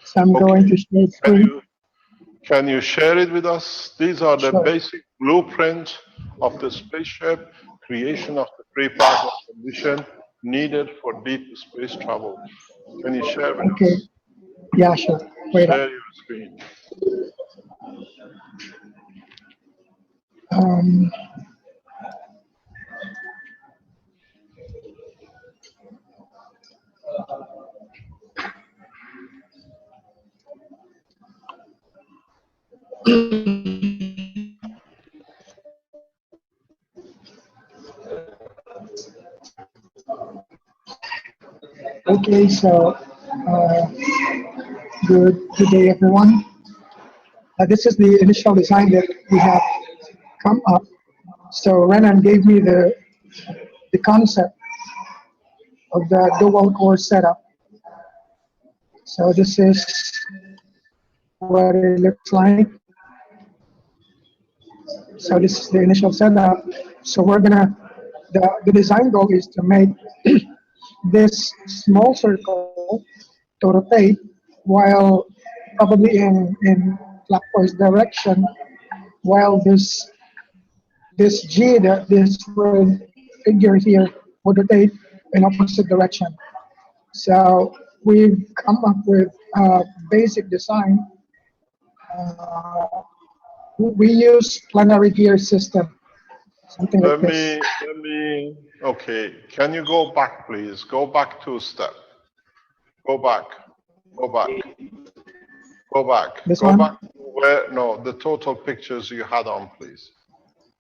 [SPEAKER 4] So I'm going to share the screen.
[SPEAKER 2] Can you share it with us? These are the basic blueprint of the spaceship, creation of the pre-particle condition needed for deep space travel. Can you share with
[SPEAKER 4] Okay.
[SPEAKER 2] us?
[SPEAKER 4] Yeah, sure. Wait up.
[SPEAKER 2] Share your screen.
[SPEAKER 4] Um, okay, so good day, everyone. This is the initial design that we have come up. So Renan gave me the concept of the dual core setup. So this is what it looks like. So this is the initial setup. So we're gonna, the design goal is to make this small circle to rotate while probably in clockwise direction, while this G, this red figure here would rotate in opposite direction. So we've come up with a basic design. Uh, we use planetary gear system, something like this.
[SPEAKER 2] Okay, can you go back, please? Go back 2 steps. Go back, go back, go back.
[SPEAKER 4] This
[SPEAKER 2] Go
[SPEAKER 4] one?
[SPEAKER 2] back to where, no, the total pictures you had on, please.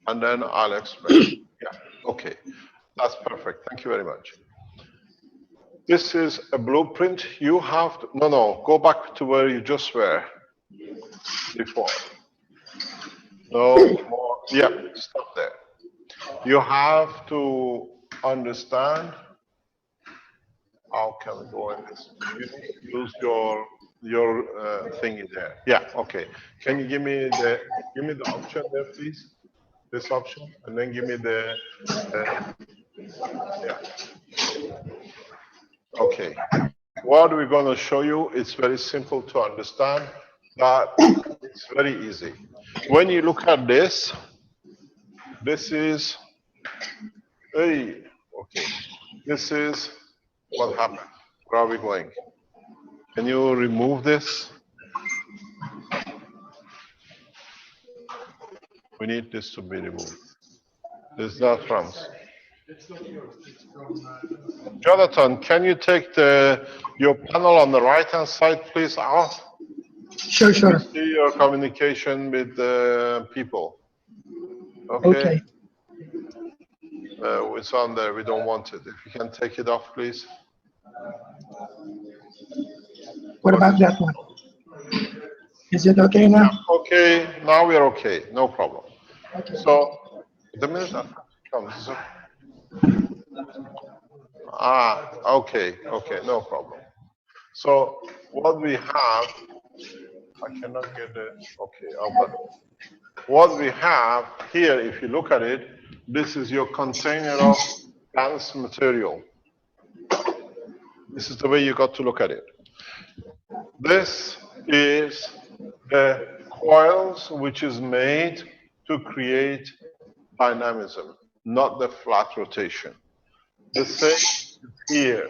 [SPEAKER 2] And then I'll explain. Yeah, okay. That's perfect. Thank you very much. This is a blueprint. You have to, no, go back to where you just were before. No more. Yeah, stop there. You have to understand how can we go in this. You need to use your thingy there. Yeah, okay. Can you give me the option there, please? This option, and then give me the yeah. Okay. What we're going to show you, it's very simple to understand, but it's very easy. When you look at this is, hey, okay, this is what happened. Where are we going? Can you remove this? We need this to be removed. This is not from. Jonathan, can you take your panel on the right-hand side, please, off?
[SPEAKER 4] Sure, sure.
[SPEAKER 2] See your communication with the people. Okay. It's on there. We don't want it. If you can take it off, please.
[SPEAKER 4] What about that one? Is it okay now?
[SPEAKER 2] Yeah, okay. Now we're okay. No problem.
[SPEAKER 4] Okay.
[SPEAKER 2] So the minute that comes. Okay. No problem. So what we have, I cannot get it. Okay, I've got it. What we have here, if you look at it, this is your container of dense material. This is the way you got to look at it. This is the coils which is made to create dynamism, not the flat rotation. The same is here.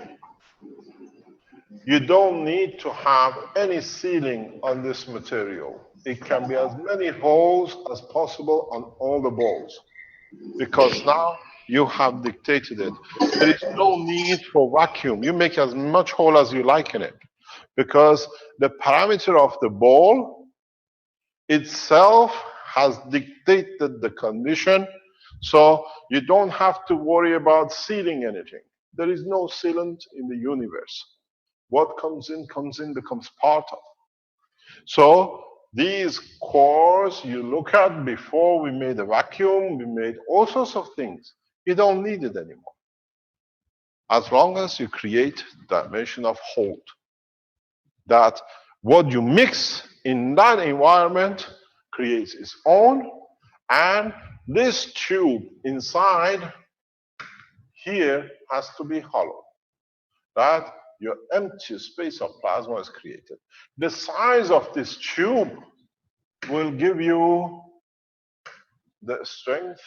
[SPEAKER 2] You don't need to have any sealing on this material. It can be as many holes as possible on all the balls, because now you have dictated it. There is no need for vacuum. You make as much hole as you like in it, because the parameter of the ball itself has dictated the condition, so you don't have to worry about sealing anything. There is no sealant in the universe. What comes in, becomes part of. So these cores you look at, before we made a vacuum, we made all sorts of things. You don't need it anymore, as long as you create dimension of hold. That what you mix in that environment creates its own, and this tube inside here has to be hollow. That your empty space of plasma is created. The size of this tube will give you the strength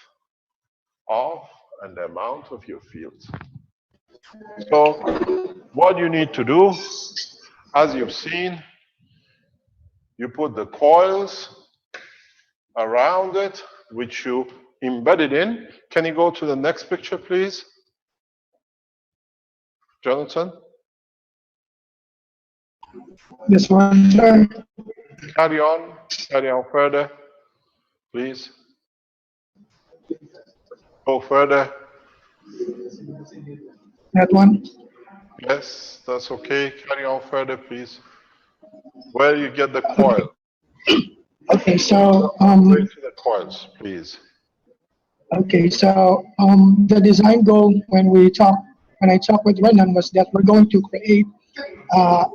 [SPEAKER 2] of and the amount of your fields. So what you need to do, as you've seen, you put the coils around it, which you embedded in. Can you go to the next picture, please? Jonathan?
[SPEAKER 4] This one, sir.
[SPEAKER 2] Carry on further, please. Go further.
[SPEAKER 4] That one.
[SPEAKER 2] Yes, that's okay. Carry on further, please. Where you get the coil?
[SPEAKER 4] Okay, so
[SPEAKER 2] Way to the coils, please.
[SPEAKER 4] okay, so the design goal when I talked with Renan was that we're going to create a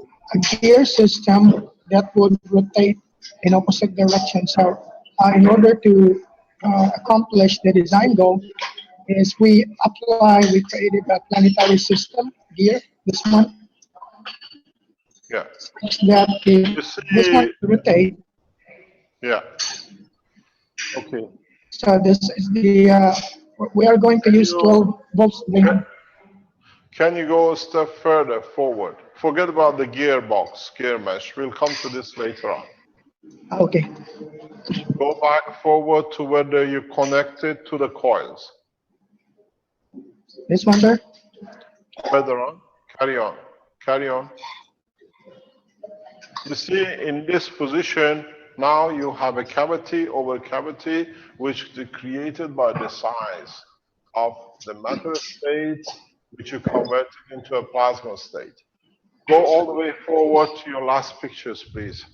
[SPEAKER 4] gear system that would rotate in opposite directions. So in order to accomplish the design goal, is we created a planetary system gear. This one,
[SPEAKER 2] Yeah.
[SPEAKER 4] such that if
[SPEAKER 2] You
[SPEAKER 4] this one
[SPEAKER 2] see,
[SPEAKER 4] rotate.
[SPEAKER 2] yeah. Okay.
[SPEAKER 4] So this is the we are going to use 12 volts link.
[SPEAKER 2] Can you go a step further forward? Forget about the gearbox, gear mesh. We'll come to this later on.
[SPEAKER 4] Okay.
[SPEAKER 2] Go back forward to where you connected to the coils.
[SPEAKER 4] This one, sir?
[SPEAKER 2] Further on. Carry on. Carry on. You see, in this position, now you have a cavity over cavity, which is created by the size of the matter state, which you converted into a plasma state. Go all the way forward to your last pictures, please.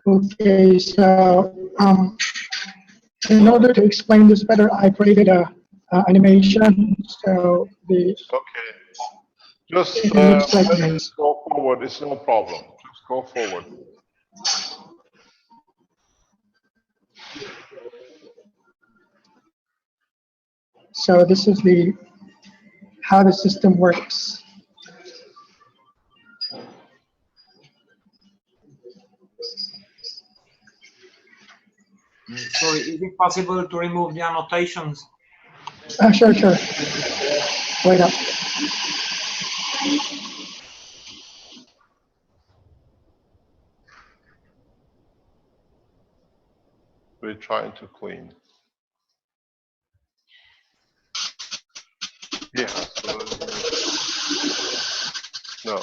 [SPEAKER 4] Okay, so in order to explain this better, I created a animation. So the
[SPEAKER 2] Okay. Just
[SPEAKER 4] it looks like
[SPEAKER 2] let it
[SPEAKER 4] this.
[SPEAKER 2] go forward. It's no problem. Just go forward.
[SPEAKER 4] So this is the how the system works.
[SPEAKER 5] Sorry, is it possible to remove the annotations?
[SPEAKER 4] Sure, sure. Wait up.
[SPEAKER 2] We're trying to clean. Yeah. No.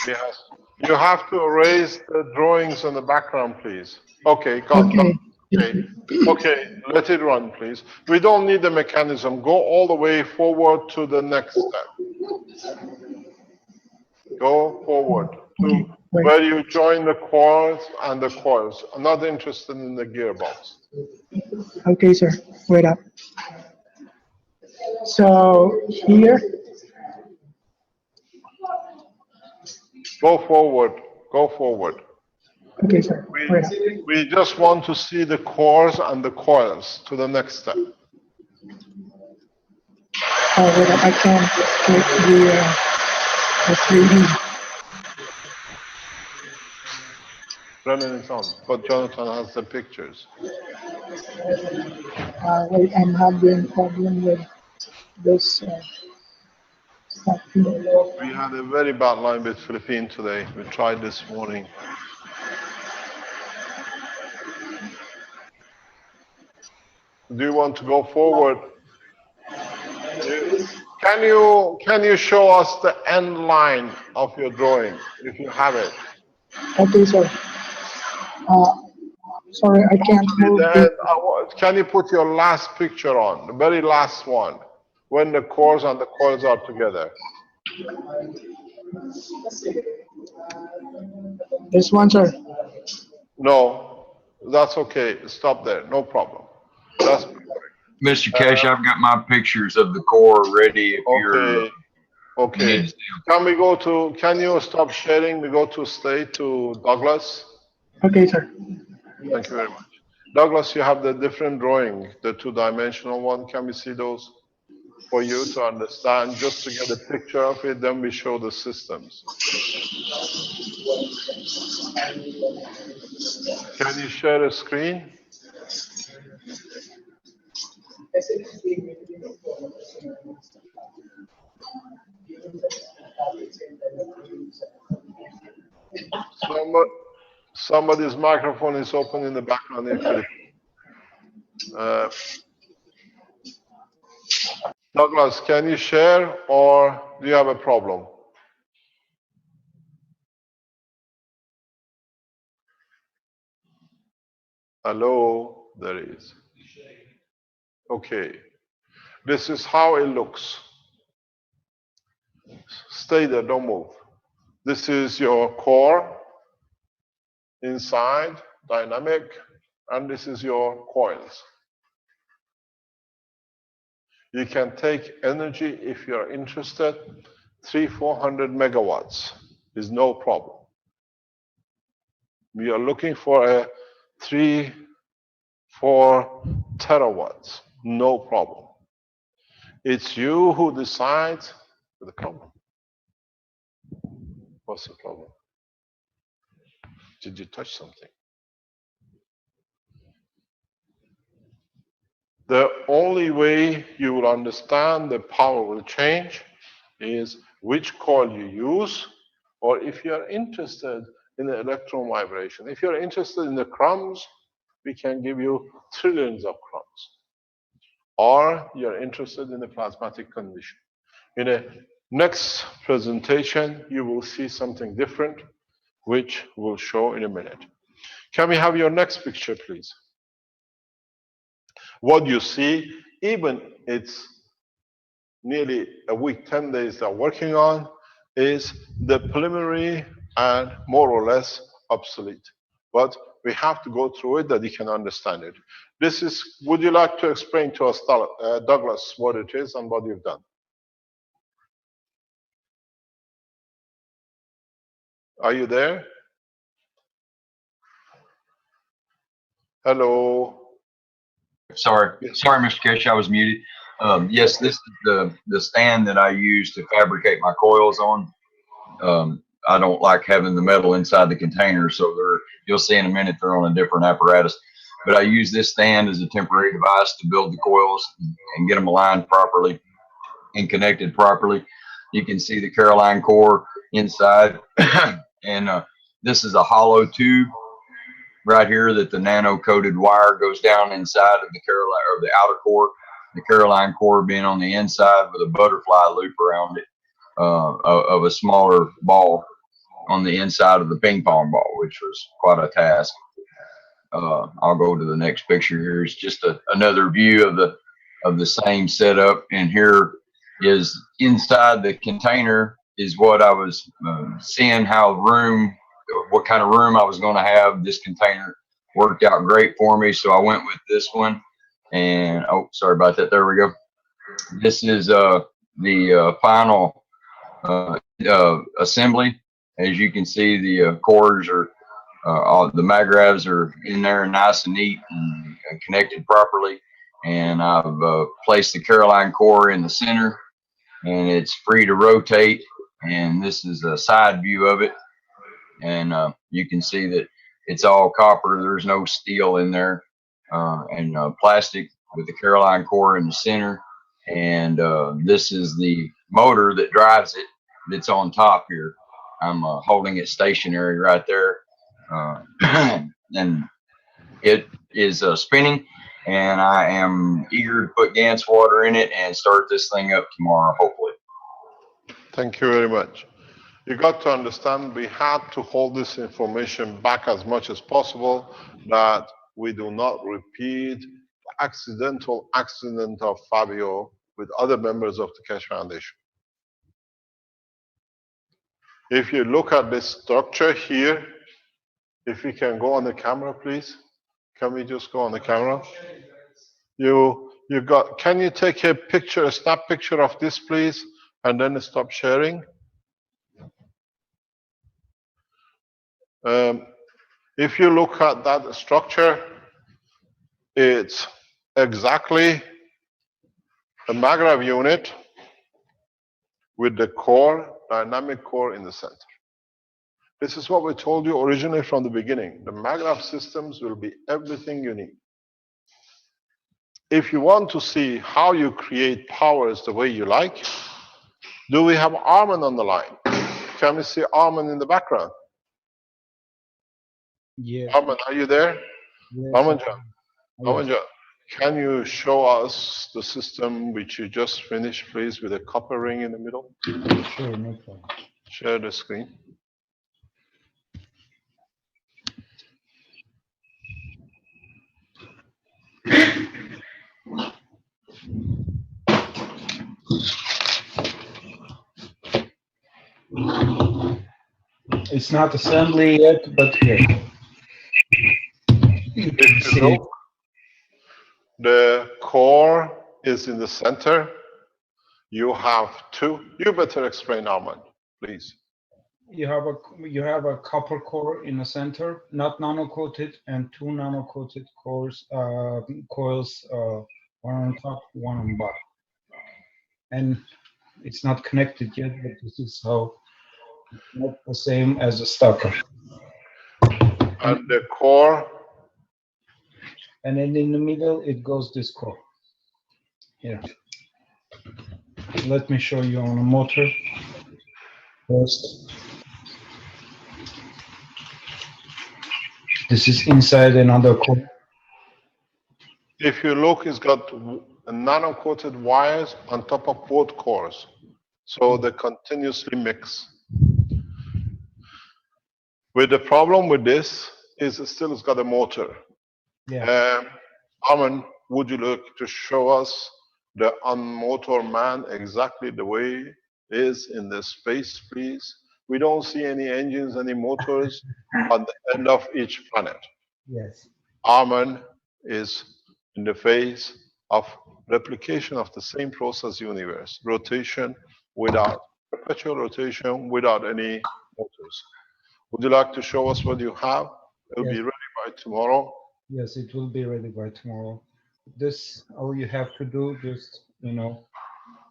[SPEAKER 2] Yes. You have to erase the drawings on the background, please. Okay, got
[SPEAKER 4] Okay.
[SPEAKER 2] Okay. Okay, let it run, please. We don't need the mechanism. Go all the way forward to the next step. Go forward to
[SPEAKER 4] Okay, wait.
[SPEAKER 2] where you join the coils and the coils. I'm not interested in the gearbox.
[SPEAKER 4] Okay, sir. Wait up. So here.
[SPEAKER 2] Go forward. Go forward.
[SPEAKER 4] Okay, sir. Wait up.
[SPEAKER 2] We just want to see the cores and the coils to the next step.
[SPEAKER 4] Oh, wait up. I can't click the 3D.
[SPEAKER 2] Brennan is on, but Jonathan has the pictures.
[SPEAKER 4] Wait, I'm having problem with this stuff here.
[SPEAKER 2] We had a very bad line with Philippine today. We tried this morning. Do you want to go forward? Can you show us the end line of your drawing, if you have it?
[SPEAKER 4] Okay, sir. Sorry, I can't move it.
[SPEAKER 2] Can you put your last picture on, the very last one, when the cores and the coils are together?
[SPEAKER 4] This one, sir.
[SPEAKER 2] No, that's okay. Stop there. No problem. That's
[SPEAKER 3] Mr. Cash, I've got my pictures of the core ready if you're.
[SPEAKER 2] Okay. Can you stop sharing? We go to state to Douglas.
[SPEAKER 4] Okay, sir.
[SPEAKER 2] Thank you very much. Douglas, you have the different drawing, the two-dimensional one. Can we see those for you to understand, just to get a picture of it, then we show the systems. Can you share a screen? Somebody's microphone is open in the background. Douglas, can you share or do you have a problem? Hello, there is. Okay, this is how it looks. Stay there, don't move. This is your core inside, dynamic, and this is your coils. You can take energy if you're interested. 300-400 megawatts is no problem. We are looking for a 3-4 terawatts, no problem. It's you who decides the problem. What's the problem? Did you touch something? The only way you will understand the power will change is which coil you use, or if you are interested in the electron vibration. If you're interested in the crumbs, we can give you trillions of crumbs. Or you're interested in the plasmatic condition. In a next presentation, you will see something different, which we'll show in a minute. Can we have your next picture, please? What you see, even it's nearly a week, 10 days they're working on, is the preliminary and more or less obsolete. But we have to go through it that you can understand it. This is, would you like to explain to us, Douglas, what it is and what you've done? Are you there? Hello?
[SPEAKER 3] Sorry, Mr. Kesh, I was muted. Yes, this is the stand that I use to fabricate my coils on. I don't like having the metal inside the container, so you'll see in a minute they're on a different apparatus. But I use this stand as a temporary device to build the coils and get them aligned properly and connected properly. You can see the Caroline core inside, and this is a hollow tube right here that the nano-coated wire goes down inside of the Caroline, or the outer core, the Caroline core being on the inside with a butterfly loop around it of a smaller ball on the inside of the ping pong ball, which was quite a task. I'll go to the next picture. Here is just another view of the same setup, and here is inside the container is what I was seeing how what kind of room I was going to have. This container worked out great for me, so I went with this one. And oh, sorry about that. There we go. This is the final assembly. As you can see, the cores are all the magravs are in there nice and neat and connected properly. And I've placed the Caroline core in the center, and it's free to rotate. And this is a side view of it. And you can see that it's all copper. There's no steel in there, and plastic with the Caroline core in the center. And this is the motor that drives it that's on top here. I'm holding it stationary right there. And it is spinning, and I am eager to put Gans water in it and start this thing up tomorrow, hopefully.
[SPEAKER 2] Thank you very much. You got to understand we had to hold this information back as much as possible, that we do not repeat the accidental accident of Fabio with other members of the Keshe Foundation. If you look at this structure here, if we can go on the camera, please. Can we just go on the camera? Can you take a picture, a snap picture of this, please, and then stop sharing? If you look at that structure, it's exactly a magrav unit with the core, dynamic core in the center. This is what we told you originally from the beginning. The magrav systems will be everything you need. If you want to see how you create powers the way you like, do we have Armin on the line? Can we see Armin in the background?
[SPEAKER 6] Yes.
[SPEAKER 2] Arman, are you there?
[SPEAKER 6] Yes.
[SPEAKER 2] Armanjan,
[SPEAKER 6] Yes.
[SPEAKER 2] Armanjan, can you show us the system which you just finished, please, with a copper ring in the middle?
[SPEAKER 6] Sure. No problem.
[SPEAKER 2] Share the screen.
[SPEAKER 6] It's not assembly yet, but here. You
[SPEAKER 2] If
[SPEAKER 6] can
[SPEAKER 2] you
[SPEAKER 6] see it.
[SPEAKER 2] look, the core is in the center. You have two. You better explain, Arman, please.
[SPEAKER 6] You have a copper core in the center, not nano-coated, and two nano-coated coils, one on top, one on bottom. And it's not connected yet, but this is how not the same as a stacker.
[SPEAKER 2] And the core,
[SPEAKER 6] And then in the middle, it goes this core. Here. Let me show you on a motor first. This is inside another core.
[SPEAKER 2] if you look, it's got nano-coated wires on top of both cores. So they continuously mix. With the problem with this is it's got a motor.
[SPEAKER 6] Yeah.
[SPEAKER 2] Arman, would you like to show us the motor man exactly the way it is in the space, please? We don't see any engines, any motors on the end of each planet.
[SPEAKER 6] Yes.
[SPEAKER 2] Arman is in the phase of replication of the same process universe, rotation without perpetual rotation, without any motors. Would you like to show us what you have? It'll
[SPEAKER 6] Yes.
[SPEAKER 2] be ready by tomorrow.
[SPEAKER 6] Yes, it will be ready by tomorrow. This, all you have to do, just,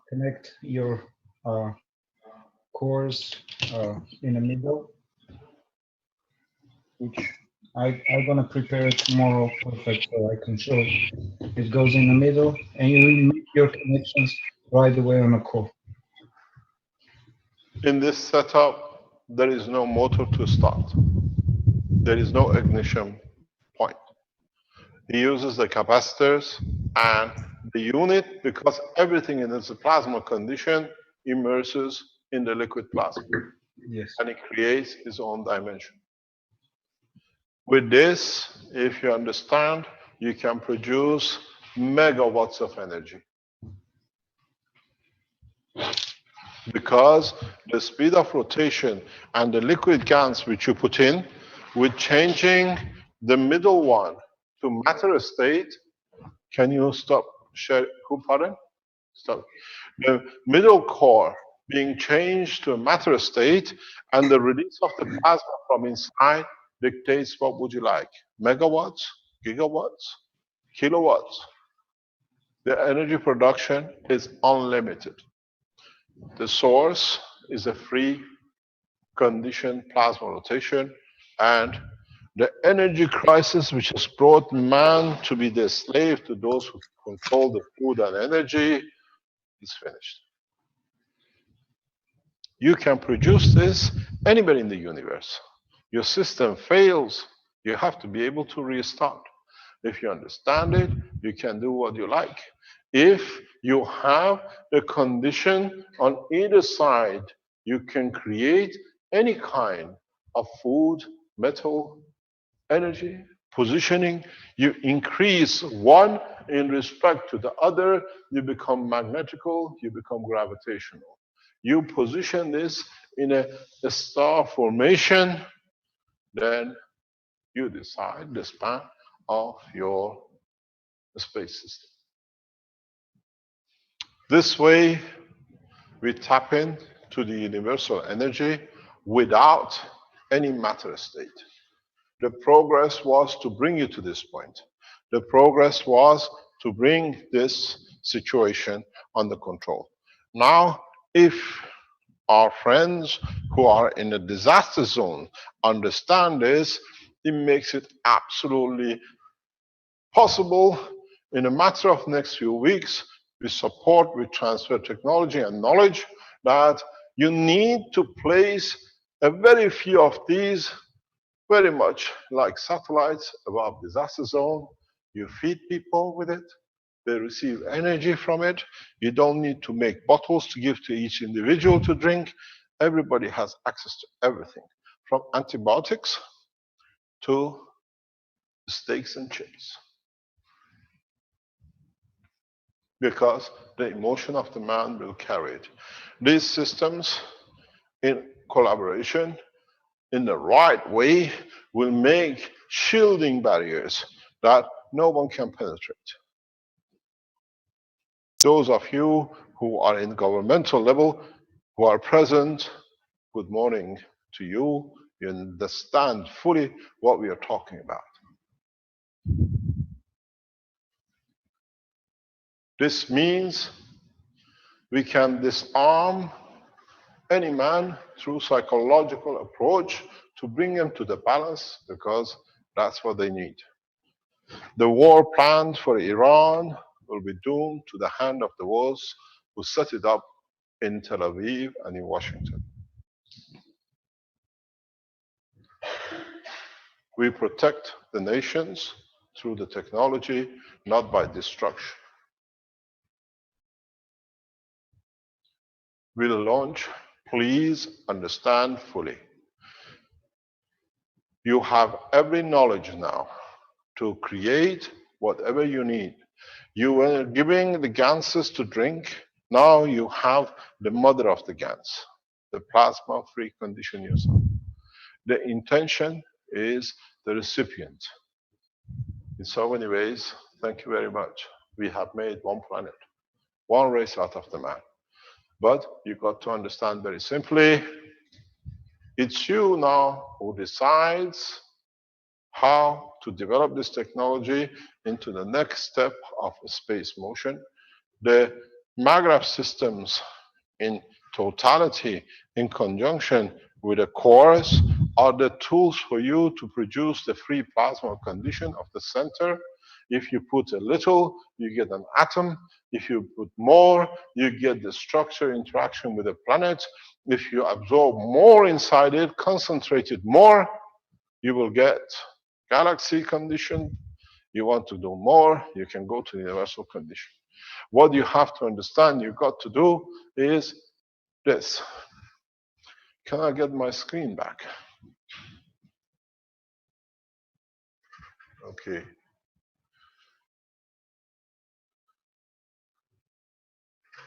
[SPEAKER 6] connect your cores in the middle, which I'm gonna prepare it tomorrow perfect so I can show it. It goes in the middle and you make your connections right away on the core.
[SPEAKER 2] In this setup, there is no motor to start. There is no ignition point. He uses the capacitors and the unit, because everything in its plasma condition immerses in the liquid plasma,
[SPEAKER 6] Yes.
[SPEAKER 2] and it creates its own dimension. With this, if you understand, you can produce megawatts of energy. Because the speed of rotation and the liquid gas which you put in, with changing the middle one to matter state, can you stop share? Who, pardon? Stop. The middle core being changed to a matter state, and the release of the plasma from inside dictates what would you like: megawatts, gigawatts, kilowatts. The energy production is unlimited. The source is a free conditioned plasma rotation, and the energy crisis which has brought man to be the slave to those who control the food and energy is finished. You can produce this anywhere in the universe. Your system fails, you have to be able to restart. If you understand it, you can do what you like. If you have the condition on either side, you can create any kind of food, metal, energy, positioning. You increase one in respect to the other, you become magnetical, you become gravitational. You position this in a star formation, then you decide the span of your space system. This way, we tap into the universal energy without any matter state. The progress was to bring you to this point. The progress was to bring this situation under control. Now, if our friends who are in a disaster zone understand this, it makes it absolutely possible in a matter of next few weeks with support, with transfer technology and knowledge, that you need to place a very few of these very much like satellites above disaster zone. You feed people with it. They receive energy from it. You don't need to make bottles to give to each individual to drink. Everybody has access to everything, from antibiotics to steaks and chips. Because the emotion of the man will carry it. These systems, in collaboration, in the right way, will make shielding barriers that no one can penetrate. Those of you who are in governmental level, who are present, good morning to you. You understand fully what we are talking about. This means we can disarm any man through psychological approach to bring them to the balance, because that's what they need. The war planned for Iran will be doomed to the hand of those who set it up in Tel Aviv and in Washington. We protect the nations through the technology, not by destruction. We'll launch, please understand fully. You have every knowledge now to create whatever you need. You were giving the ganses to drink. Now you have the mother of the GANs, the plasma-free condition yourself. The intention is the recipient. In so many ways, thank you very much. We have made one planet, one race out of the man. But you got to understand very simply, it's you now who decides how to develop this technology into the next step of space motion. The Maghreb systems in totality, in conjunction with the cores, are the tools for you to produce the free plasma condition of the center. If you put a little, you get an atom. If you put more, you get the structure interaction with the planet. If you absorb more inside it, concentrate it more, you will get galaxy condition. You want to do more, you can go to universal condition. What you have to understand, you've got to do is this. Can I get my screen back? Okay.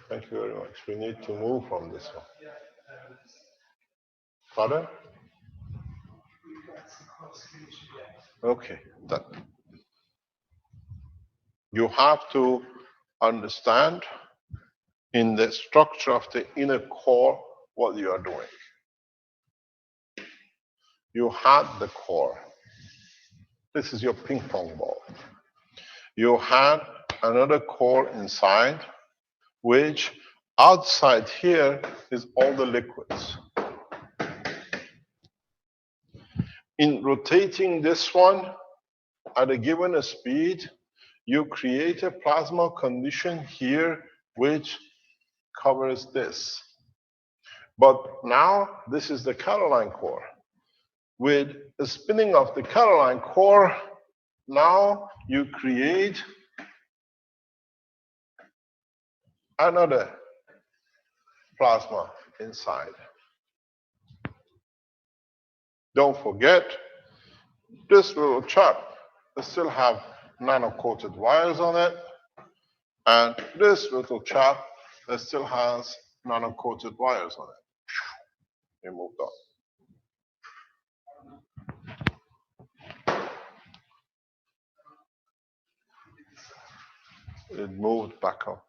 [SPEAKER 2] Thank you very much. We need to move from this one. Pardon? Okay, done. You have to understand in the structure of the inner core what you are doing. You had the core. This is your ping pong ball. You had another core inside, which outside here is all the liquids. In rotating this one at a given speed, you create a plasma condition here which covers this. But now this is the Caroline core. With the spinning of the Caroline core, now you create another plasma inside. Don't forget, this little chap still have nano-coated wires on it, and this little chap still has nano-coated wires on it. We moved on. It moved back up.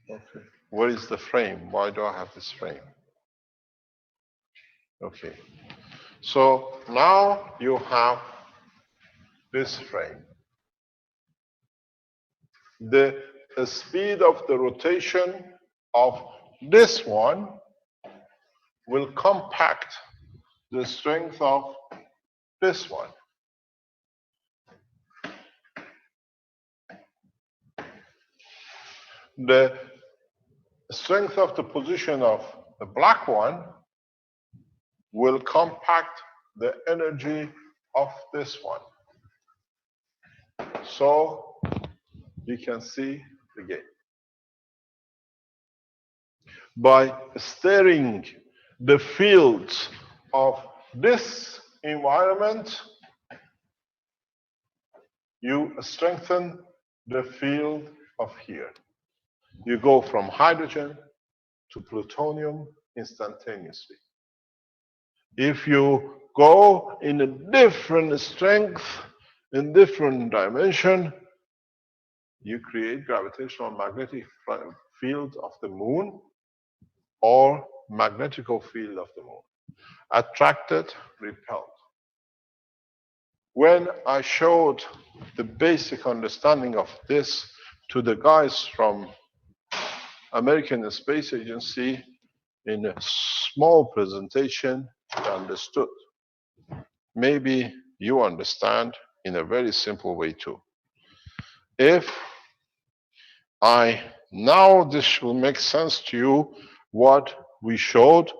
[SPEAKER 2] Okay. Where is the frame? Why do I have this frame? Okay. So now you have this frame. The speed of the rotation of this one will compact the strength of this one. The strength of the position of the black one will compact the energy of this one. So you can see the game. By steering the fields of this environment, you strengthen the field of here. You go from hydrogen to plutonium instantaneously. If you go in a different strength, in different dimension, you create gravitational magnetic field of the moon or magnetical field of the moon. Attracted, repelled. When I showed the basic understanding of this to the guys from American Space Agency in a small presentation, they understood. Maybe you understand in a very simple way too. If now this will make sense to you what we showed.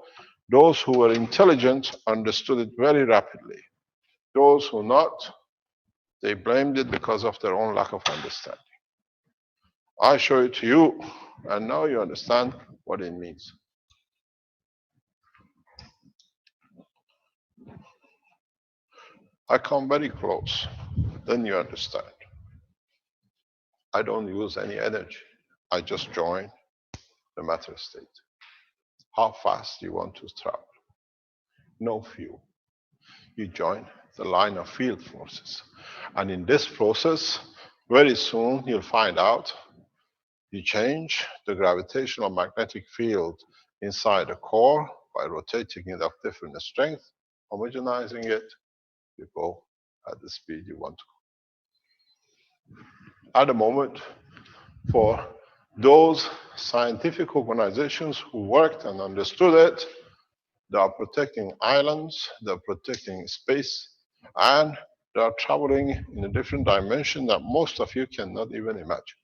[SPEAKER 2] Those who were intelligent understood it very rapidly. Those who not, they blamed it because of their own lack of understanding. I show it to you, and now you understand what it means. I come very close, then you understand. I don't use any energy. I just join the matter state. How fast do you want to travel? No fuel. You join the line of field forces. And in this process, very soon you'll find out you change the gravitational magnetic field inside the core by rotating it of different strength, homogenizing it, you go at the speed you want to go. At the moment, for those scientific organizations who worked and understood it, they are protecting islands, they're protecting space, and they are traveling in a different dimension that most of you cannot even imagine.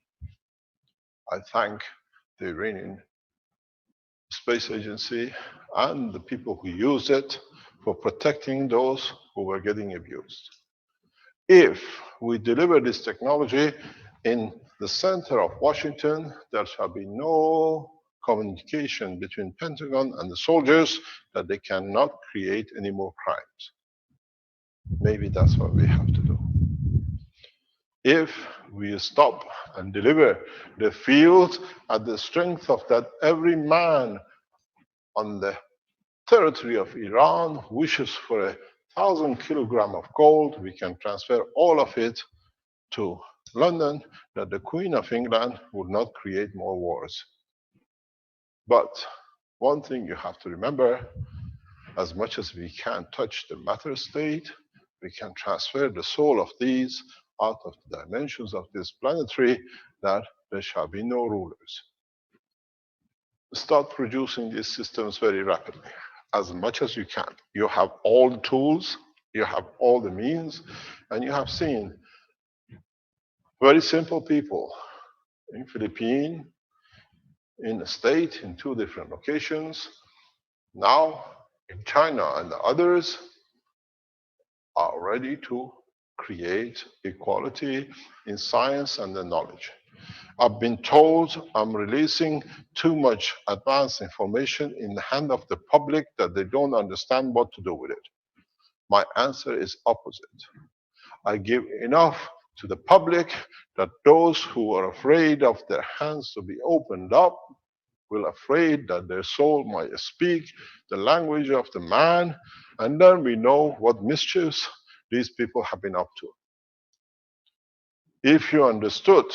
[SPEAKER 2] I thank the Iranian Space Agency and the people who use it for protecting those who were getting abused. If we deliver this technology in the center of Washington, there shall be no communication between Pentagon and the soldiers that they cannot create any more crimes. Maybe that's what we have to do. If we stop and deliver the field at the strength of that every man on the territory of Iran wishes for 1,000 kilograms of gold, we can transfer all of it to London, that the Queen of England would not create more wars. But one thing you have to remember, as much as we can touch the matter state, we can transfer the soul of these out of the dimensions of this planetary, that there shall be no rulers. Start producing these systems very rapidly, as much as you can. You have all the tools, you have all the means, and you have seen very simple people in Philippines, in the state, in 2 different locations. Now, in China and the others are ready to create equality in science and the knowledge. I've been told I'm releasing too much advanced information in the hand of the public that they don't understand what to do with it. My answer is opposite. I give enough to the public that those who are afraid of their hands to be opened up will afraid that their soul might speak the language of the man, and then we know what mischiefs these people have been up to. If you understood,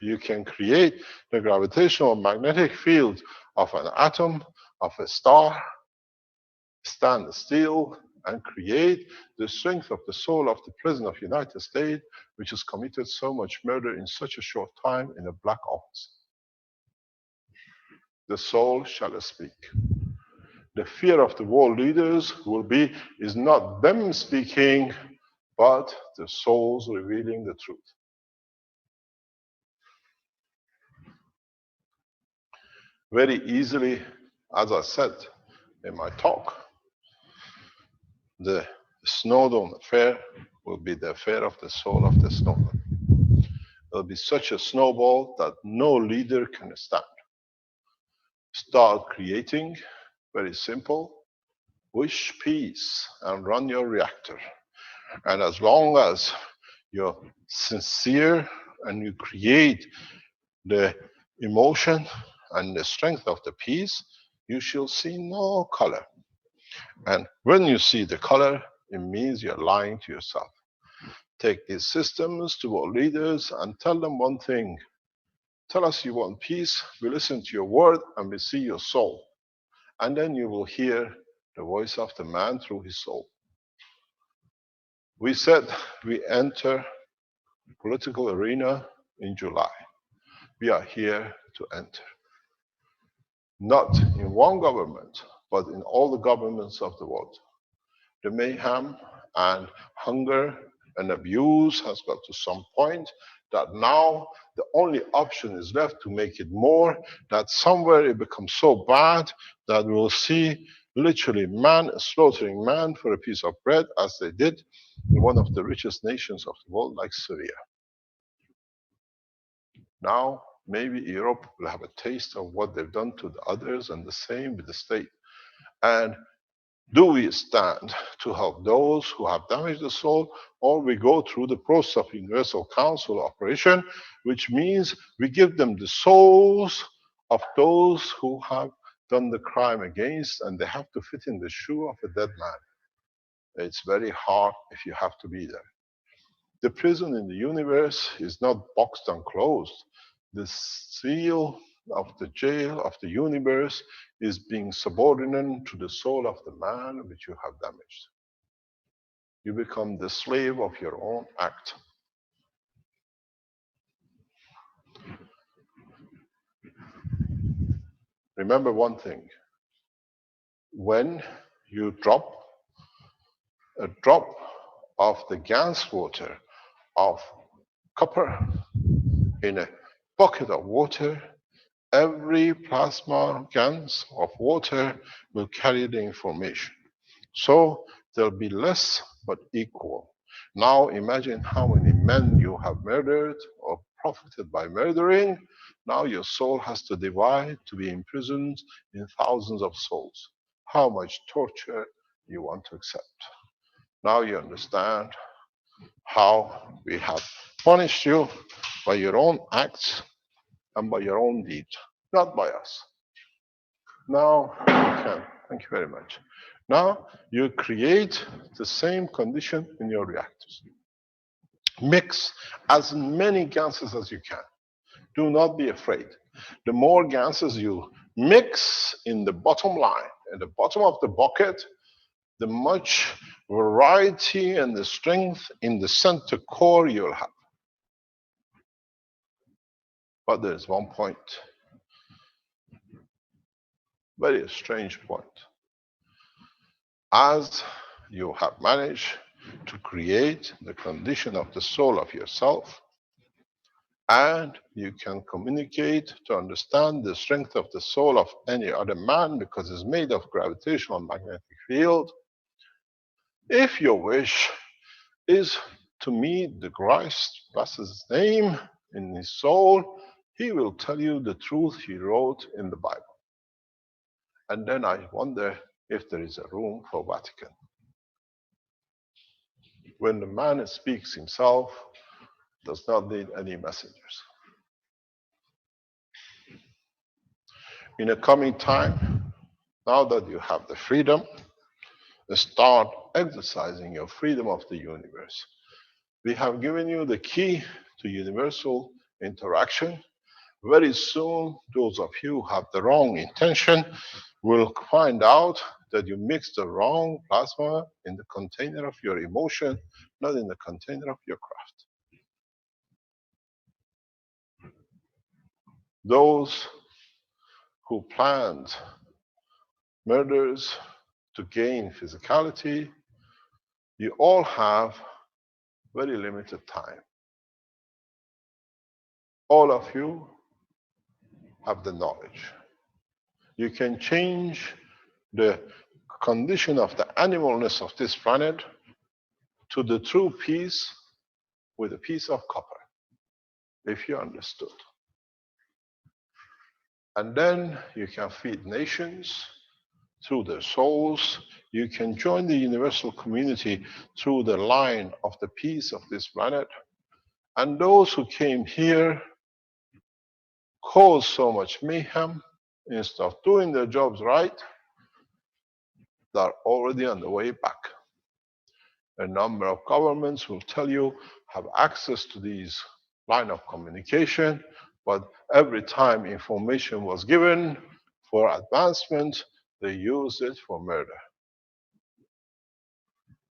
[SPEAKER 2] you can create the gravitational magnetic field of an atom, of a star, stand still, and create the strength of the soul of the President of the United States, which has committed so much murder in such a short time in a black office. The soul shall speak. The fear of the world leaders is not them speaking, but the souls revealing the truth. Very easily, as I said in my talk, the snowdome affair will be the affair of the soul of the snowman. It'll be such a snowball that no leader can stand. Start creating, very simple, wish peace and run your reactor. And as long as you're sincere and you create the emotion and the strength of the peace, you shall see no color. And when you see the color, it means you're lying to yourself. Take these systems to our leaders and tell them one thing. Tell us you want peace, we listen to your word and we see your soul. And then you will hear the voice of the man through his soul. We said we enter political arena in July. We are here to enter. Not in one government, but in all the governments of the world. The mayhem and hunger and abuse has got to some point that now the only option is left to make it more, that somewhere it becomes so bad that we'll see literally man slaughtering man for a piece of bread, as they did in one of the richest nations of the world, like Syria. Now, maybe Europe will have a taste of what they've done to the others, and the same with the state. And do we stand to help those who have damaged the soul, or we go through the process of universal council operation, which means we give them the souls of those who have done the crime against, and they have to fit in the shoe of a dead man. It's very hard if you have to be there. The prison in the universe is not boxed and closed. The seal of the jail of the universe is being subordinate to the soul of the man which you have damaged. You become the slave of your own act. Remember one thing. When you drop a drop of the Gans water of copper in a bucket of water, every plasma Gans of water will carry the information. So there'll be less but equal. Now imagine how many men you have murdered or profited by murdering. Now your soul has to divide to be imprisoned in thousands of souls. How much torture you want to accept. Now you understand how we have punished you by your own acts and by your own deeds, not by us. Now you can. Thank you very much. Now you create the same condition in your reactors. Mix as many gases as you can. Do not be afraid. The more gases you mix in the bottom line, at the bottom of the bucket, the much variety and the strength in the center core you'll have. But there's one point, very strange point. As you have managed to create the condition of the soul of yourself, and you can communicate to understand the strength of the soul of any other man because it's made of gravitational magnetic field. If your wish is to meet the Christ, bless his name, in his soul, he will tell you the truth he wrote in the Bible. And then I wonder if there is a room for Vatican. When the man speaks himself, does not need any messengers. In a coming time, now that you have the freedom, start exercising your freedom of the universe. We have given you the key to universal interaction. Very soon, those of you who have the wrong intention will find out that you mix the wrong plasma in the container of your emotion, not in the container of your craft. Those who planned murders to gain physicality, you all have very limited time. All of you have the knowledge. You can change the condition of the animalness of this planet to the true peace with a piece of copper, if you understood. And then you can feed nations through their souls. You can join the universal community through the line of the peace of this planet. And those who came here caused so much mayhem, instead of doing their jobs right, they're already on the way back. A number of governments will tell you have access to these line of communication, but every time information was given for advancement, they use it for murder.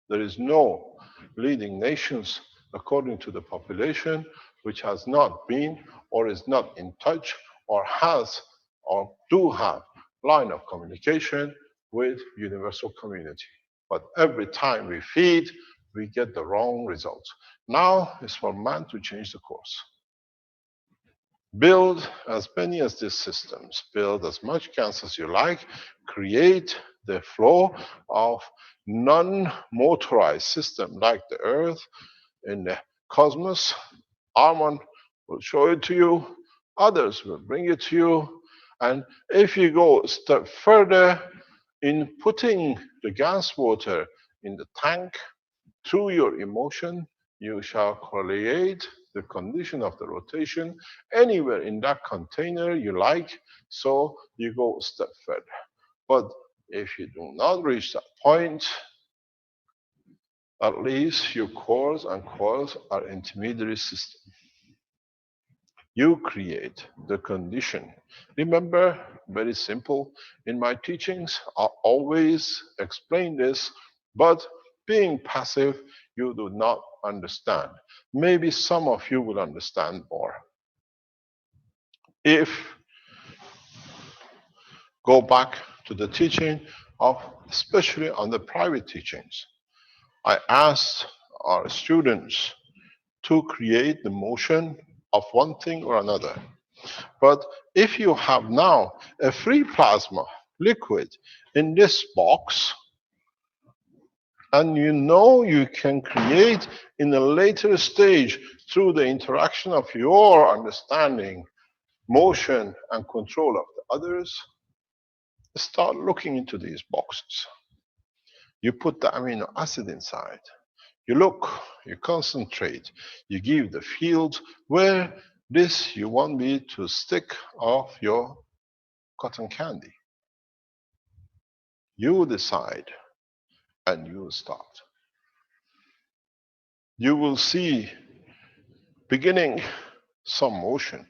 [SPEAKER 2] There is no leading nations according to the population which has not been or is not in touch or has or do have line of communication with universal community. But every time we feed, we get the wrong results. Now it's for man to change the course. Build as many as these systems, build as much gas as you like, create the flow of non-motorized system like the Earth in the cosmos. Armand will show it to you, others will bring it to you, and if you go a step further in putting the gas water in the tank through your emotion, you shall create the condition of the rotation anywhere in that container you like, so you go a step further. But if you do not reach that point, at least your cores and coils are intermediary system. You create the condition. Remember, very simple, in my teachings, I always explain this, but being passive, you do not understand. Maybe some of you will understand more. If go back to the teaching of, especially on the private teachings, I asked our students to create the motion of one thing or another. But if you have now a free plasma liquid in this box, and you know you can create in a later stage through the interaction of your understanding, motion, and control of the others, start looking into these boxes. You put the amino acid inside. You look, you concentrate, you give the field where this you want me to stick off your cotton candy. You decide and you start. You will see beginning some motion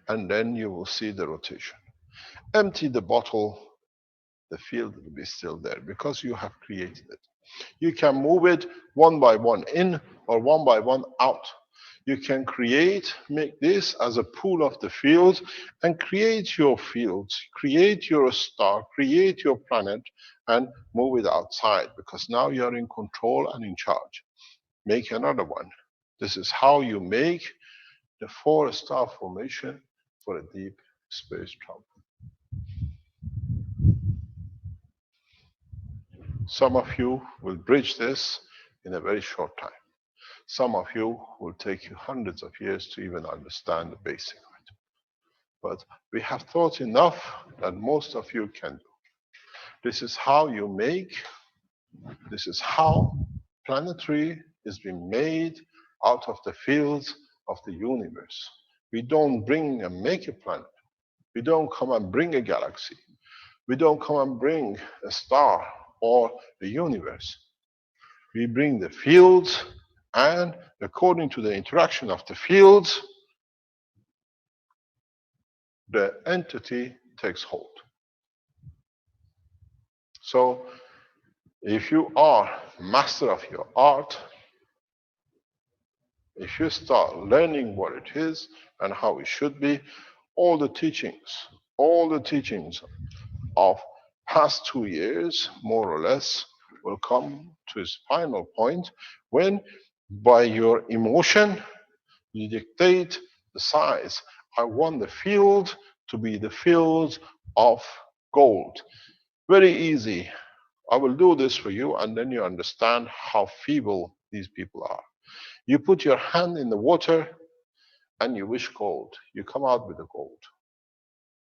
[SPEAKER 2] and then you will see the rotation. Empty the bottle, the field will be still there because you have created it. You can move it one by one in or one by one out. You can create, make this as a pool of the field and create your fields, create your star, create your planet and move it outside because now you're in control and in charge. Make another one. This is how you make the 4-star formation for a deep space travel. Some of you will bridge this in a very short time. Some of you will take you hundreds of years to even understand the basic of it. But we have thought enough that most of you can do. This is how you make, this is how planetary is being made out of the fields of the universe. We don't bring and make a planet. We don't come and bring a galaxy. We don't come and bring a star or the universe. We bring the fields, and according to the interaction of the fields, the entity takes hold. So, if you are master of your art, if you start learning what it is and how it should be, all the teachings of past 2 years, more or less, will come to its final point when, by your emotion, you dictate the size. I want the field to be the field of gold. Very easy. I will do this for you, and then you understand how feeble these people are. You put your hand in the water and you wish gold. You come out with the gold.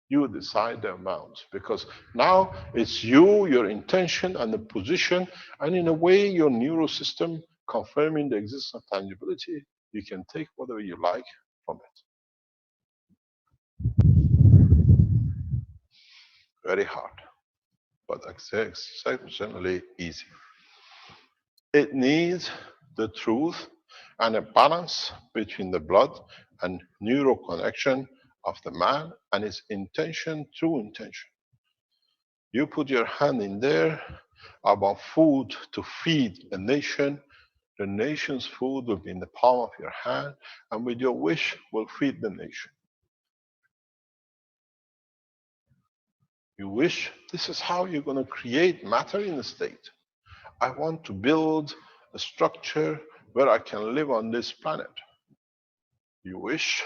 [SPEAKER 2] You decide the amount, because now it's you, your intention, and the position, and in a way, your neural system confirming the existence of tangibility. You can take whatever you like from it. Very hard, but exceptionally easy. It needs the truth and a balance between the blood and neural connection of the man and his intention, true intention. You put your hand in there about food to feed a nation. The nation's food will be in the palm of your hand, and with your wish will feed the nation. You wish, this is how you're going to create matter in the state. I want to build a structure where I can live on this planet. You wish,